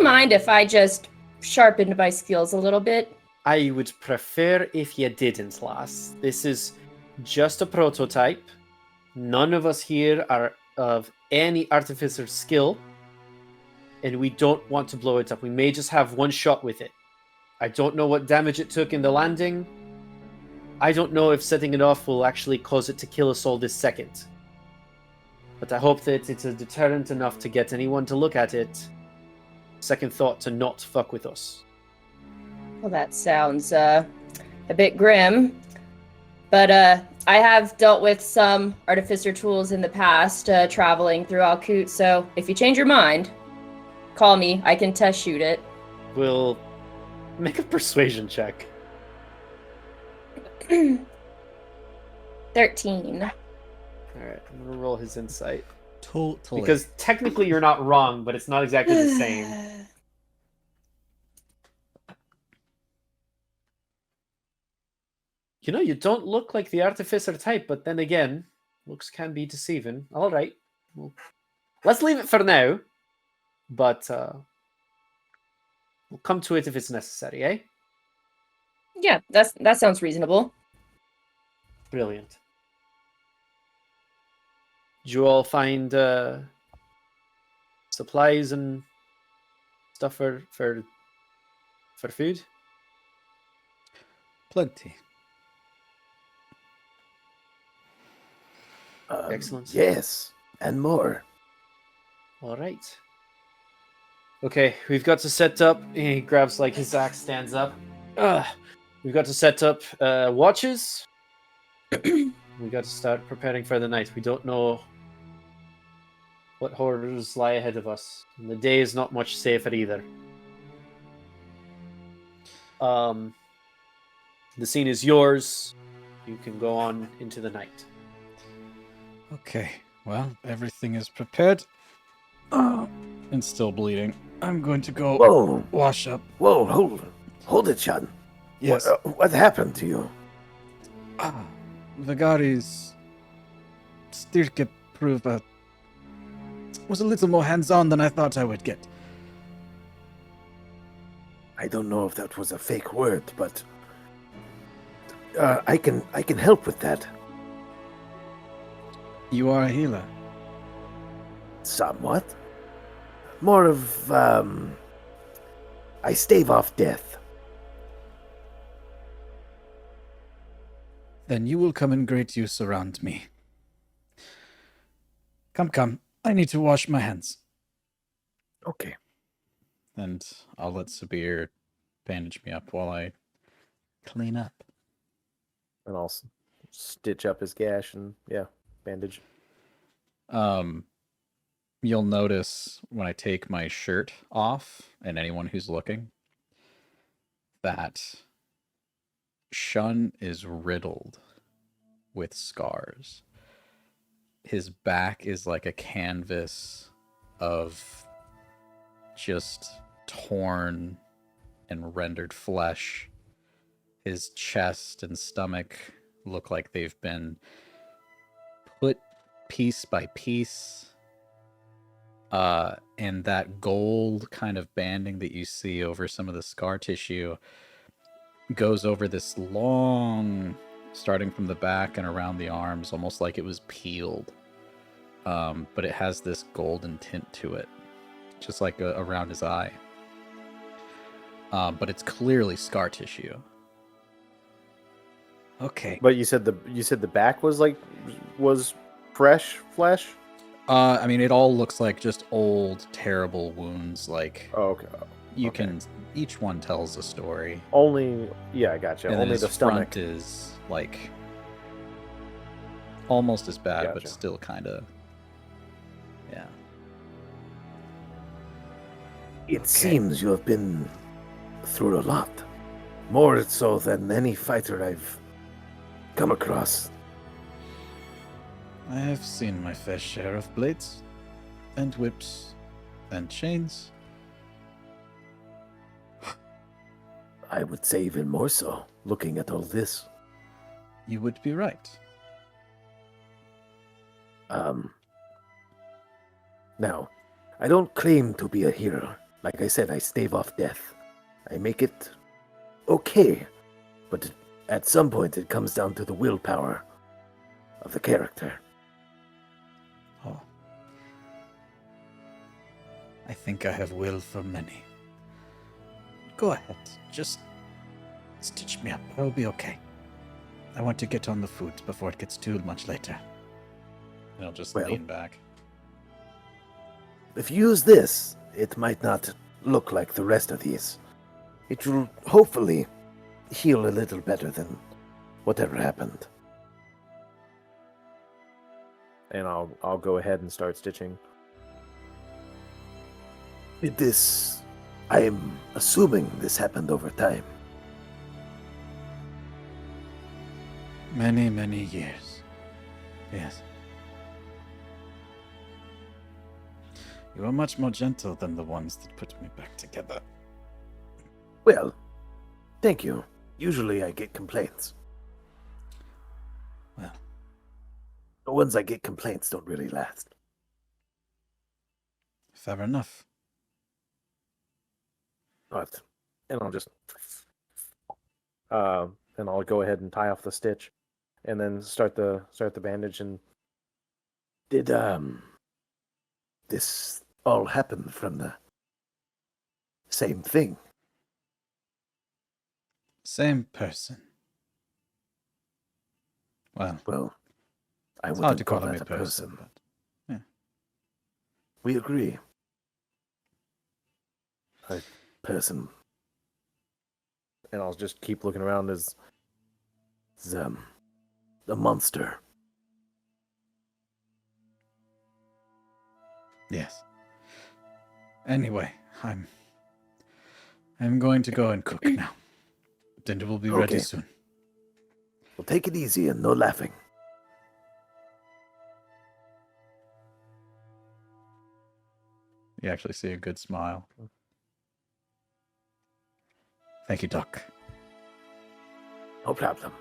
mind if I just sharpened my skills a little bit? I would prefer if you didn't, lass. This is just a prototype. None of us here are of any artificer skill, and we don't want to blow it up. We may just have one shot with it. I don't know what damage it took in the landing. I don't know if setting it off will actually cause it to kill us all this second. But I hope that it's a deterrent enough to get anyone to look at it second thought to not fuck with us. Well, that sounds a bit grim. But I have dealt with some artificer tools in the past, traveling through Alkut, so if you change your mind, call me. I can test shoot it. We'll make a persuasion check. 13. Alright, I'm gonna roll his insight. Totally. Because technically you're not wrong, but it's not exactly the same. You know, you don't look like the artificer type, but then again, looks can be deceiving. Alright. Well, let's leave it for now. But we'll come to it if it's necessary, eh? Yeah, that sounds reasonable. Brilliant. Did you all find supplies and stuff for food? Plenty. Excellent. Yes, and more. All right. Okay, we've got to set up. He grabs like his axe, stands up. We've got to set up watches. We got to start preparing for the night. We don't know what horrors lie ahead of us, and the day is not much safer either. The scene is yours. You can go on into the night. Okay, well, everything is prepared. And still bleeding. I'm going to go Whoa, wash up. whoa, hold it, Shun. Yes. What happened to you? Vagari's Styrke proof was a little more hands-on than I thought I would get. I don't know if that was a fake word, but I can help with that. You are a healer. Somewhat. More of I stave off death. Then you will come in great use around me. Come. I need to wash my hands. Okay. And I'll let Sabhir bandage me up while I clean up. And I'll stitch up his gash and, bandage. You'll notice when I take my shirt off, and anyone who's looking, that Shun is riddled with scars. His back is like a canvas of just torn and rendered flesh. His chest and stomach look like they've been put piece by piece. And that gold kind of banding that you see over some of the scar tissue goes over this long, starting from the back and around the arms, almost like it was peeled. But it has this golden tint to it, just like around his eye. But it's clearly scar tissue. Okay. But you said the back was fresh flesh? I mean, it all looks like just old, terrible wounds. Like, Oh, okay. you okay. can, each one tells a story. Only, I gotcha. And then Only his the stomach. front is like almost as bad, but Gotcha. still kind of, yeah. It seems you have been through a lot. More so than any fighter I've come across. I have seen my fair share of blades, and whips, and chains. I would say even more so, looking at all this. You would be right. Now, I don't claim to be a hero. Like I said, I stave off death. I make it okay, but at some point it comes down to the willpower of the character. Oh. I think I have will for many. Go ahead, just stitch me up. I'll be okay. I want to get on the food before it gets too much later. And I'll just Well, lean back. If you use this, it might not look like the rest of these. It will hopefully heal a little better than whatever happened. And I'll go ahead and start stitching. I am assuming this happened over time. Many, many years. Yes. You are much more gentle than the ones that put me back together. Well, thank you. Usually I get complaints. Well. The ones I get complaints don't really last. Fair enough. But, and I'll just, and I'll go ahead and tie off the stitch, and then start the bandage. And Did this all happen from the same thing? Same person. Well, I it's wouldn't hard to call call him that a person, but yeah. We agree. A person. and I'll just keep looking around as The monster. Yes. Anyway, I'm going to go and cook now. Dinner will be ready Okay. soon. Well, take it easy and no laughing. You actually see a good smile. Thank you, Doc. No problem.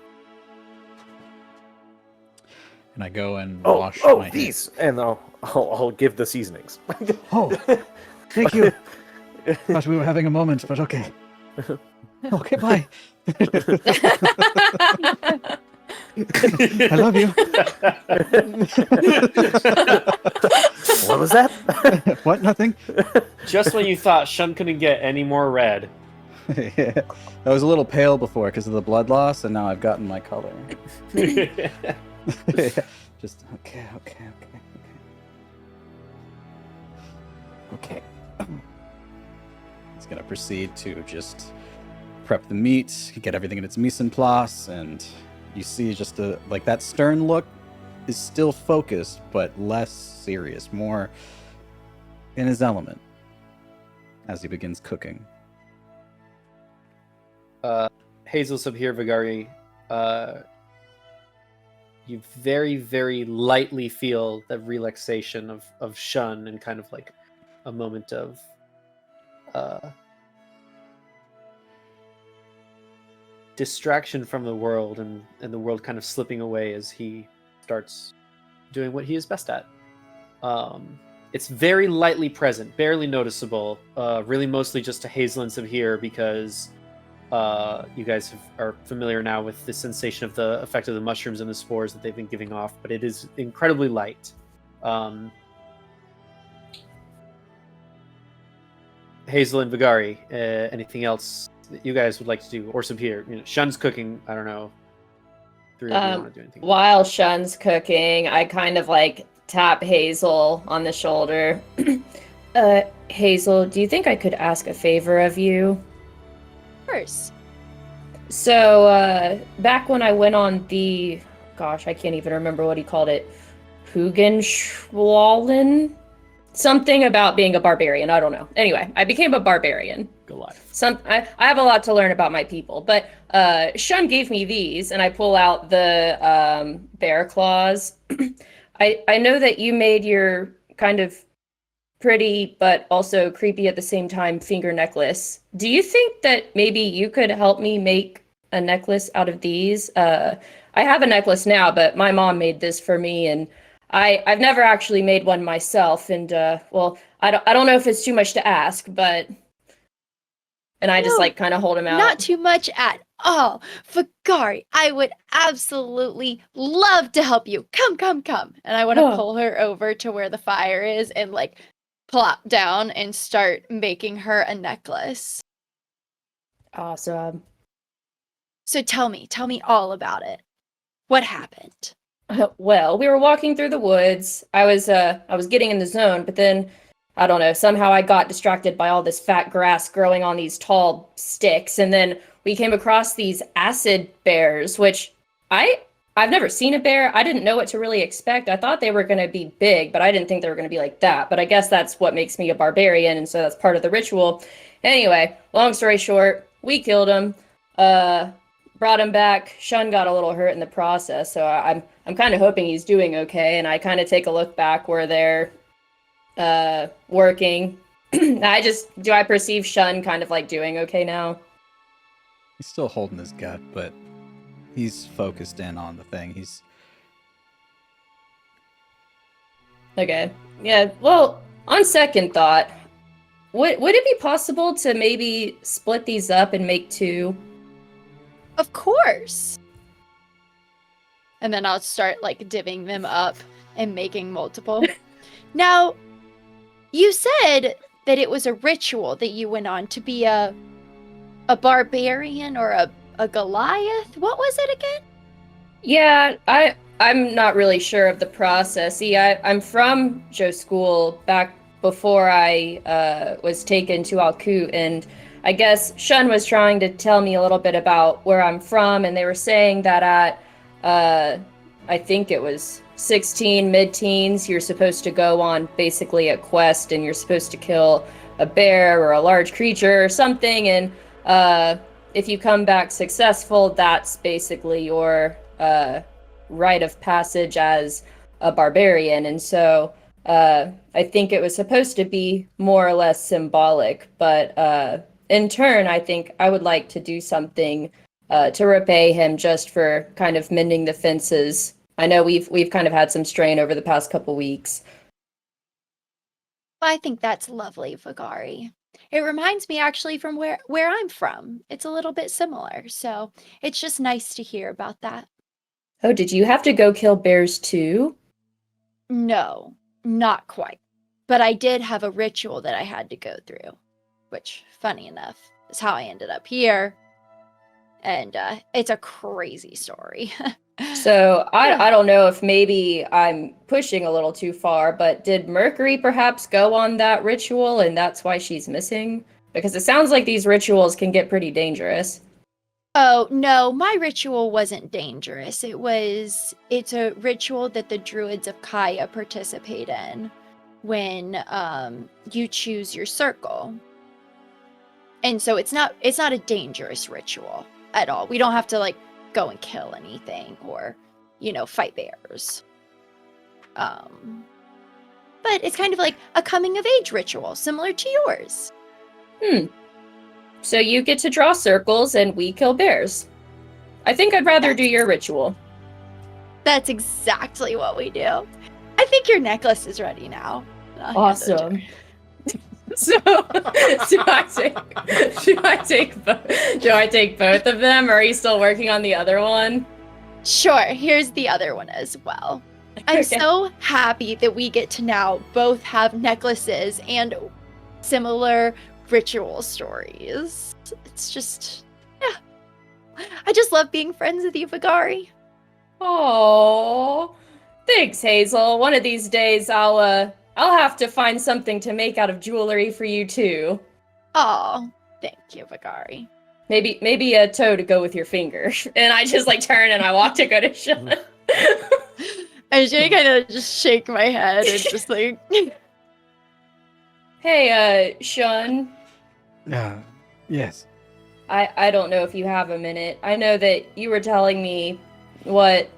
And I go and oh wash my hands. these, and I'll give the seasonings. Oh, thank you. Thought we were having a moment, but okay. Okay, bye. I love you. What was that? What? Nothing? Just when you thought Shun couldn't get any more red. Yeah. I was a little pale before because of the blood loss, and now I've gotten my color. Just okay. He's gonna proceed to just prep the meat, get everything in its mise en place, and you see just like that stern look is still focused, but less serious, more in his element as he begins cooking. Hazel, Sabhir, Vagari, you very, very lightly feel the relaxation of Shun and kind of like a moment of distraction from the world and the world kind of slipping away as he starts doing what he is best at. It's very lightly present, barely noticeable, really mostly just to Hazel and Sabhir because you guys are familiar now with the sensation of the effect of the mushrooms and the spores that they've been giving off, but it is incredibly light. Hazel and Vagari, anything else that you guys would like to do? Or Sabhir, Shun's cooking, I don't know. Three of you want to do anything? While Shun's cooking, I kind of like tap Hazel on the shoulder. Hazel, do you think I could ask a favor of you? Of course. So, back when I went on the, gosh, I can't even remember what he called it, Hugenschwallen? Something about being a barbarian, I don't know. Anyway, I became a barbarian. Goliath. I have a lot to learn about my people, but Shun gave me these, and I pull out the bear claws. I know that you made your kind of pretty but also creepy at the same time finger necklace. Do you think that maybe you could help me make a necklace out of these? I have a necklace now, but my mom made this for me, and I've never actually made one myself. And well, I don't know if it's too much to ask, but and I just No, like kind of hold him out. Not too much at all. Vagari, I would absolutely love to help you. Come. And I want to pull her over to where the fire is and like plop down and start making her a necklace. Awesome. So tell me all about it. What happened? Well, we were walking through the woods. I was getting in the zone, but then I don't know, somehow I got distracted by all this fat grass growing on these tall sticks, and then we came across these acid bears, which I've never seen a bear. I didn't know what to really expect. I thought they were going to be big, but I didn't think they were going to be like that. But I guess that's what makes me a barbarian, and so that's part of the ritual. Anyway, long story short, we killed him. Brought him back. Shun got a little hurt in the process, so I'm kind of hoping he's doing okay. And I kind of take a look back where they're working. Do I perceive Shun kind of like doing okay now? He's still holding his gut, but he's focused in on the thing. He's Okay. Yeah, well, on second thought, would it be possible to maybe split these up and make two? Of course. And then I'll start like divvying them up and making multiple. Now, you said that it was a ritual that you went on to be a barbarian or a Goliath. What was it again? Yeah, I'm not really sure of the process. See, I'm from Joe School back before I was taken to Alkut, and I guess Shun was trying to tell me a little bit about where I'm from, and they were saying that at I think it was 16 mid-teens, you're supposed to go on basically a quest, and you're supposed to kill a bear or a large creature or something, and if you come back successful, that's basically your rite of passage as a barbarian. And so I think it was supposed to be more or less symbolic, but in turn, I think I would like to do something to repay him just for kind of mending the fences. I know we've kind of had some strain over the past couple weeks. I think that's lovely, Vagari. It reminds me actually from where I'm from. It's a little bit similar, so it's just nice to hear about that. Oh, did you have to go kill bears too? No, not quite. But I did have a ritual that I had to go through, which, funny enough, is how I ended up here. And it's a crazy story. So I don't know if maybe I'm pushing a little too far, but did Mercury perhaps go on that ritual and that's why she's missing? Because it sounds like these rituals can get pretty dangerous. Oh, no, my ritual wasn't dangerous. It's a ritual that the druids of Kaya participate in when you choose your circle. And so it's not a dangerous ritual at all. We don't have to like go and kill anything or, fight bears. But it's kind of like a coming of age ritual, similar to yours. So you get to draw circles and we kill bears. I think I'd rather do your ritual. That's exactly what we do. I think your necklace is ready now. Awesome. So do I take both of them, or are you still working on the other one? Sure, here's the other one as well. I'm Okay. so happy that we get to now both have necklaces and similar ritual stories. It's just, yeah. I just love being friends with you, Vagari. Oh, thanks, Hazel. One of these days I'll have to find something to make out of jewelry for you too. Oh, thank you, Vagari. Maybe a toe to go with your finger. And I just like turn and I walk to go to Shun. I just kind of just shake my head and just like. Hey, Shun. Yes. I don't know if you have a minute. I know that you were telling me what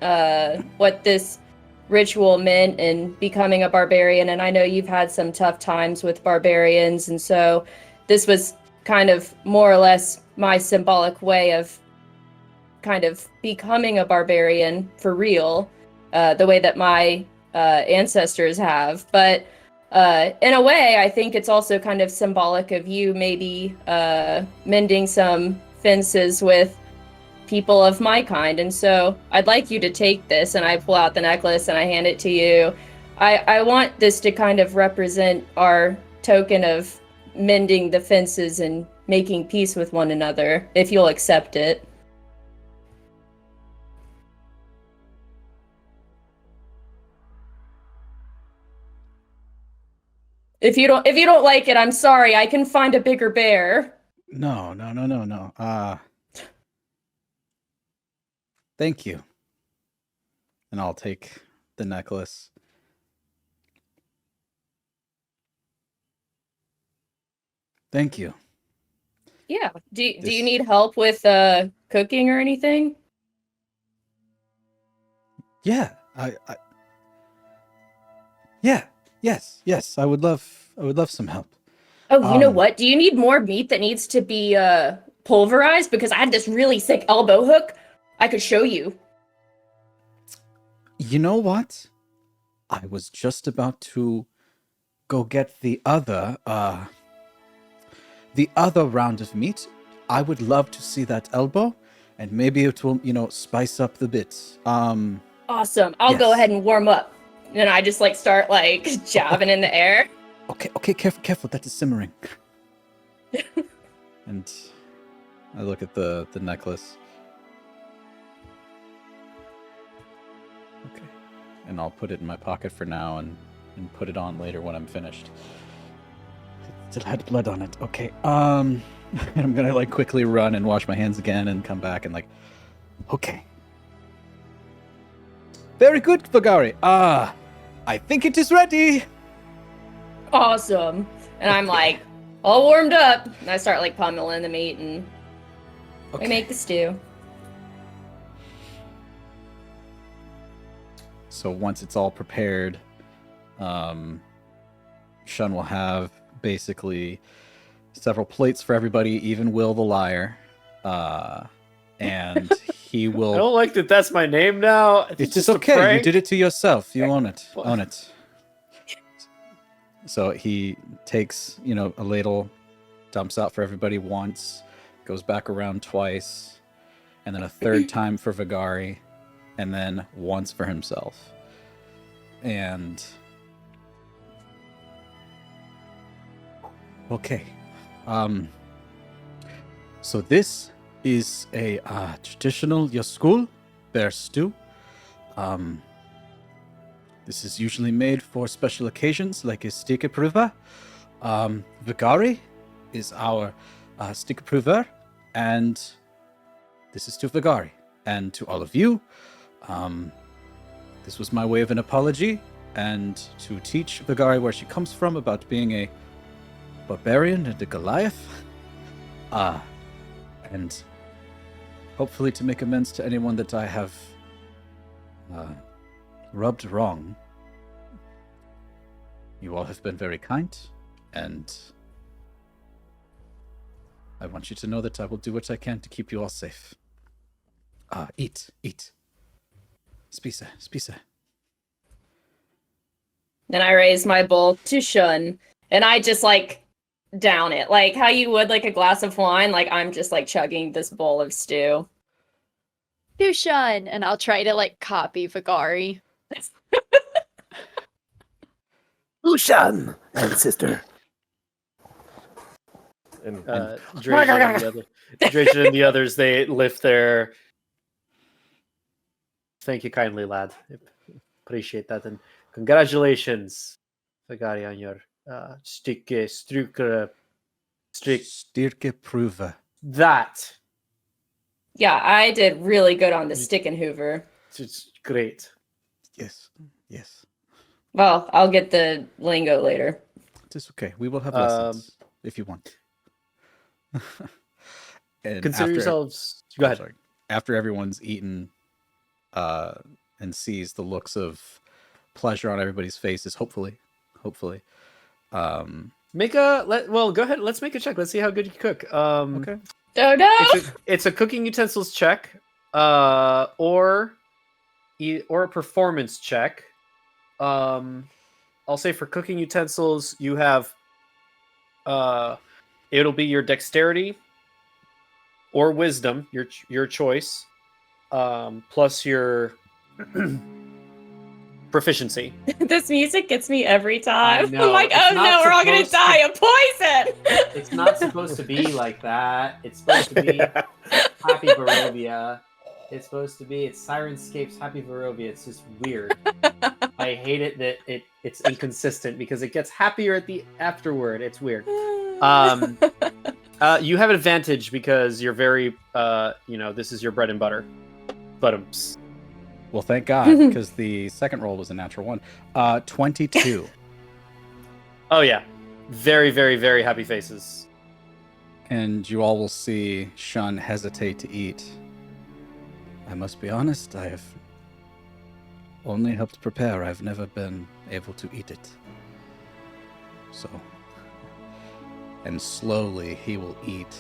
this ritual meant and becoming a barbarian, and I know you've had some tough times with barbarians, and so this was kind of more or less my symbolic way of kind of becoming a barbarian for real, the way that my ancestors have. But in a way, I think it's also kind of symbolic of you maybe mending some fences with people of my kind. And so I'd like you to take this, and I pull out the necklace and I hand it to you. I want this to kind of represent our token of mending the fences and making peace with one another, if you'll accept it. If you don't like it, I'm sorry. I can find a bigger bear. No. Thank you. And I'll take the necklace. Thank you. Yeah. Do you This- need help with cooking or anything? Yeah. Yeah. Yes. I would love some help. Oh, you know Um, what? Do you need more meat that needs to be pulverized? Because I had this really sick elbow hook. I could show you. You know what? I was just about to go get the other round of meat. I would love to see that elbow, and maybe it will, spice up the bits. Awesome. I'll go Yes. ahead and warm up. And I just start jabbing in the air. Okay, careful, that is simmering. And I look at the necklace. Okay. And I'll put it in my pocket for now and put it on later when I'm finished. It still had blood on it. Okay. And I'm gonna quickly run and wash my hands again and come back and okay. Very good, Vagari. I think it is ready. Awesome. And I'm all warmed up. And I start pummeling the meat and we make the stew. So once it's all prepared, Shun will have basically several plates for everybody, even Will the Liar. And he I will... don't like that that's my name now. It's just just a okay. You prank. did it to yourself. You own it. What? Own it. So he takes, a ladle, dumps out for everybody once, goes back around twice, and then a third time for Vagari, and then once for himself. And okay. So this is a traditional Yaskul bear stew. This is usually made for special occasions like a stikkeprøve. Vagari is our stikkeprøver, and this is to Vagari. And to all of you, this was my way of an apology, and to teach Vagari where she comes from about being a barbarian and a Goliath. And hopefully to make amends to anyone that I have rubbed wrong. You all have been very kind, and I want you to know that I will do what I can to keep you all safe. Eat. Spisa. Then I raise my bowl to Shun, and I just down it. Like how you would a glass of wine. I'm just chugging this bowl of stew. To Shun, and I'll try to copy Vagari. Ushan and sister. And Drajan and the others, they lift their... Thank you kindly, lad. Appreciate that, and congratulations, Vagari, on your Styrkeprøve. That. Yeah, I did really good on the stick and hoover. It's great. Yes. Well, I'll get the lingo later. It's okay. We will have lessons if you want. And Consider yourselves... Go ahead. Sorry. After everyone's eaten and sees the looks of pleasure on everybody's faces, hopefully. Go ahead. Let's make a check. Let's see how good you cook. Okay. Oh no! It's a cooking utensils check, or a performance check. I'll say for cooking utensils, you have it'll be your dexterity or wisdom, your choice, plus your proficiency. This music gets me every time. I know. I'm like, It's oh not no, we're all gonna supposed die of poison. It's not supposed to be like that. It's supposed to be Happy Barovia. It's supposed to be, it's Sirenscape's Happy Barovia. It's just weird. I hate it that it's inconsistent because it gets happier at the afterward. It's weird. You have an advantage because you're very, this is your bread and butter. But Well, thank God, because the second roll was a natural one. 22. Oh yeah, very, very, very happy faces. And you all will see Shun hesitate to eat. I must be honest, I have only helped prepare. I've never been able to eat it. So, and slowly he will eat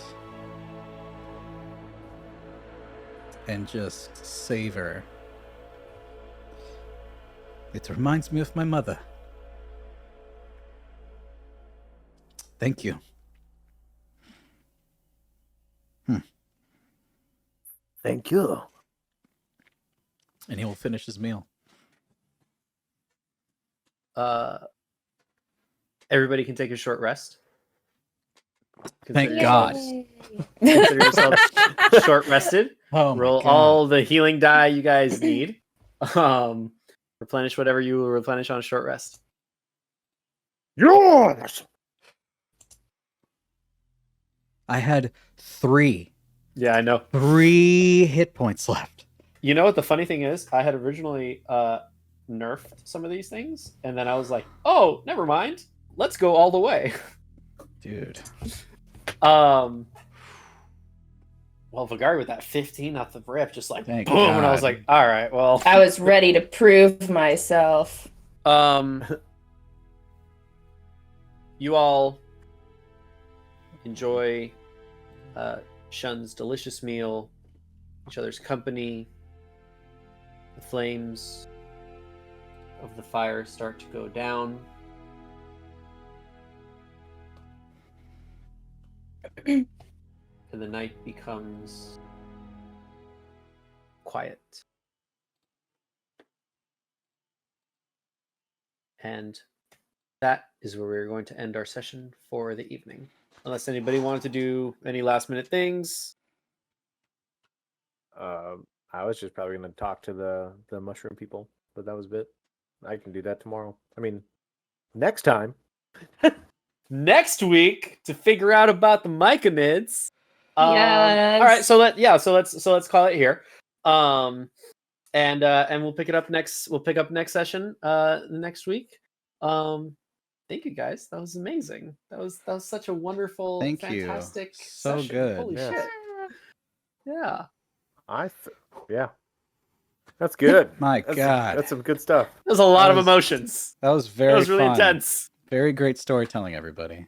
and just savor. It reminds me of my mother. Thank you. Thank you. And he will finish his meal. Everybody can take a short rest. Thank God. Consider yourself short rested. Oh, Roll all the healing die you guys need. Replenish whatever you will replenish on a short rest. Yours! I had 3 Yeah, I know. 3 hit points left. You know what the funny thing is? I had originally nerfed some of these things, and then I was like, "Oh, never mind. Let's go all the way." Dude. Well, Vagari with that 15 off the rip, just like Thank boom, and I was God. like, "All right, well." I was ready to prove myself. You all enjoy Shun's delicious meal, each other's company. The flames of the fire start to go down. And the night becomes quiet. And that is where we're going to end our session for the evening. Unless anybody wanted to do any last minute things. I was just probably going to talk to the mushroom people, but that was it. I can do that tomorrow. I mean, next time. Next week to figure out about the myconids. Yes. All right, so let's call it here. And we'll pick it up next. We'll pick up next session next week. Thank you guys. That was amazing. That was such a wonderful, fantastic So session. good. Holy Yeah. shit. Yeah. Yeah. That's good. My That's God. That's some good stuff. There's a lot That of was- emotions. That was very It was really fun. intense. Very great storytelling, everybody.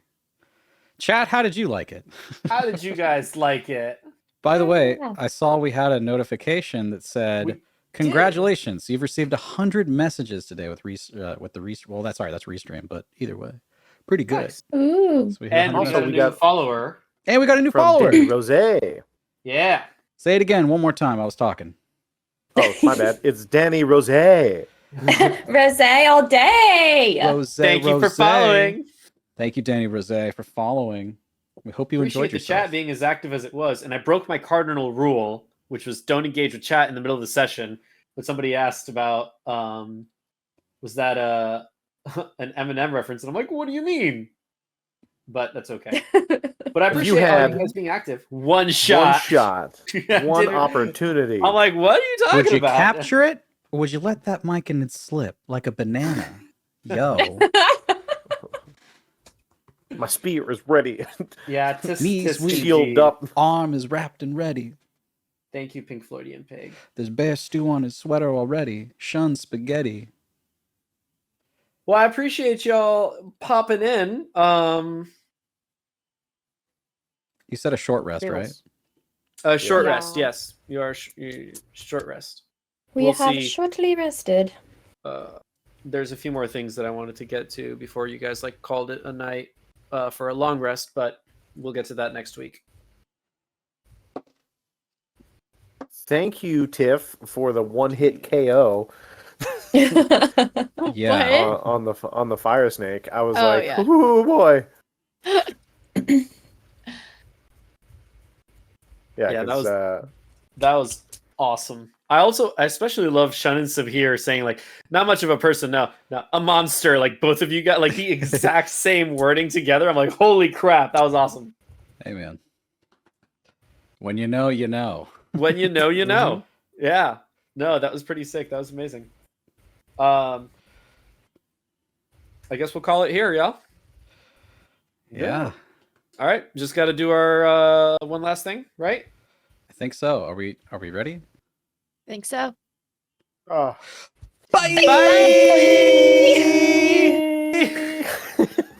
Chat, how did you like it? How did you guys like it? By the way, Yeah. I saw we had a notification that said, We "Congratulations, you've received 100 messages today with the well, that's restream, but either way, pretty good." Nice. Ooh. So we had And 100 we got a messages. new follower. And we got a new From follower. Danny Rose. Yeah. Say it again one more time. I was talking. Oh, my bad. It's Danny Rose. Rosé all day. Rose, Thank you for Rose. following. Thank you, Danny Rose, for following. We hope you Appreciate enjoyed the yourself. chat being as active as it was, and I broke my cardinal rule, which was don't engage with chat in the middle of the session. But somebody asked about was that an Eminem reference, and I'm like, what do you mean? But that's okay. But I appreciate all had you guys being active. One shot. One shot. Yeah, One dude. opportunity. I'm like, what are you talking Would you about? capture it, or would you let that mic in it slip like a banana? Yo. My spear is ready. Yeah, tis, Knees tis weak. Shield indeed. up. Arm is wrapped and ready. Thank you, Pink Floydian Pig. There's bear stew on his sweater already. Shun spaghetti. Well, I appreciate y'all popping in. You said a short rest, right? Short Yeah. rest, yes. You are short rest. We We'll have see. shortly rested. There's a few more things that I wanted to get to before you guys called it a night for a long rest, but we'll get to that next week. Thank you, Tiff, for the one-hit KO Yeah. on the fire snake. I was Oh, like, yeah. "Ooh boy!" Yeah, Yeah, that 'cause, That was awesome. I especially love Shun and Sabhir saying like, not much of a person, no, a monster. Like both of you got like the exact same wording together. I'm like, holy crap, that was awesome. Hey man, when you know, you know. When you know, you know. Yeah, no, that was pretty sick. That was amazing. I guess we'll call it here, y'all. Yeah. All right, just got to do our one last thing, right? I think so. Are we ready? Think so. Oh. Bye.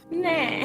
Nah.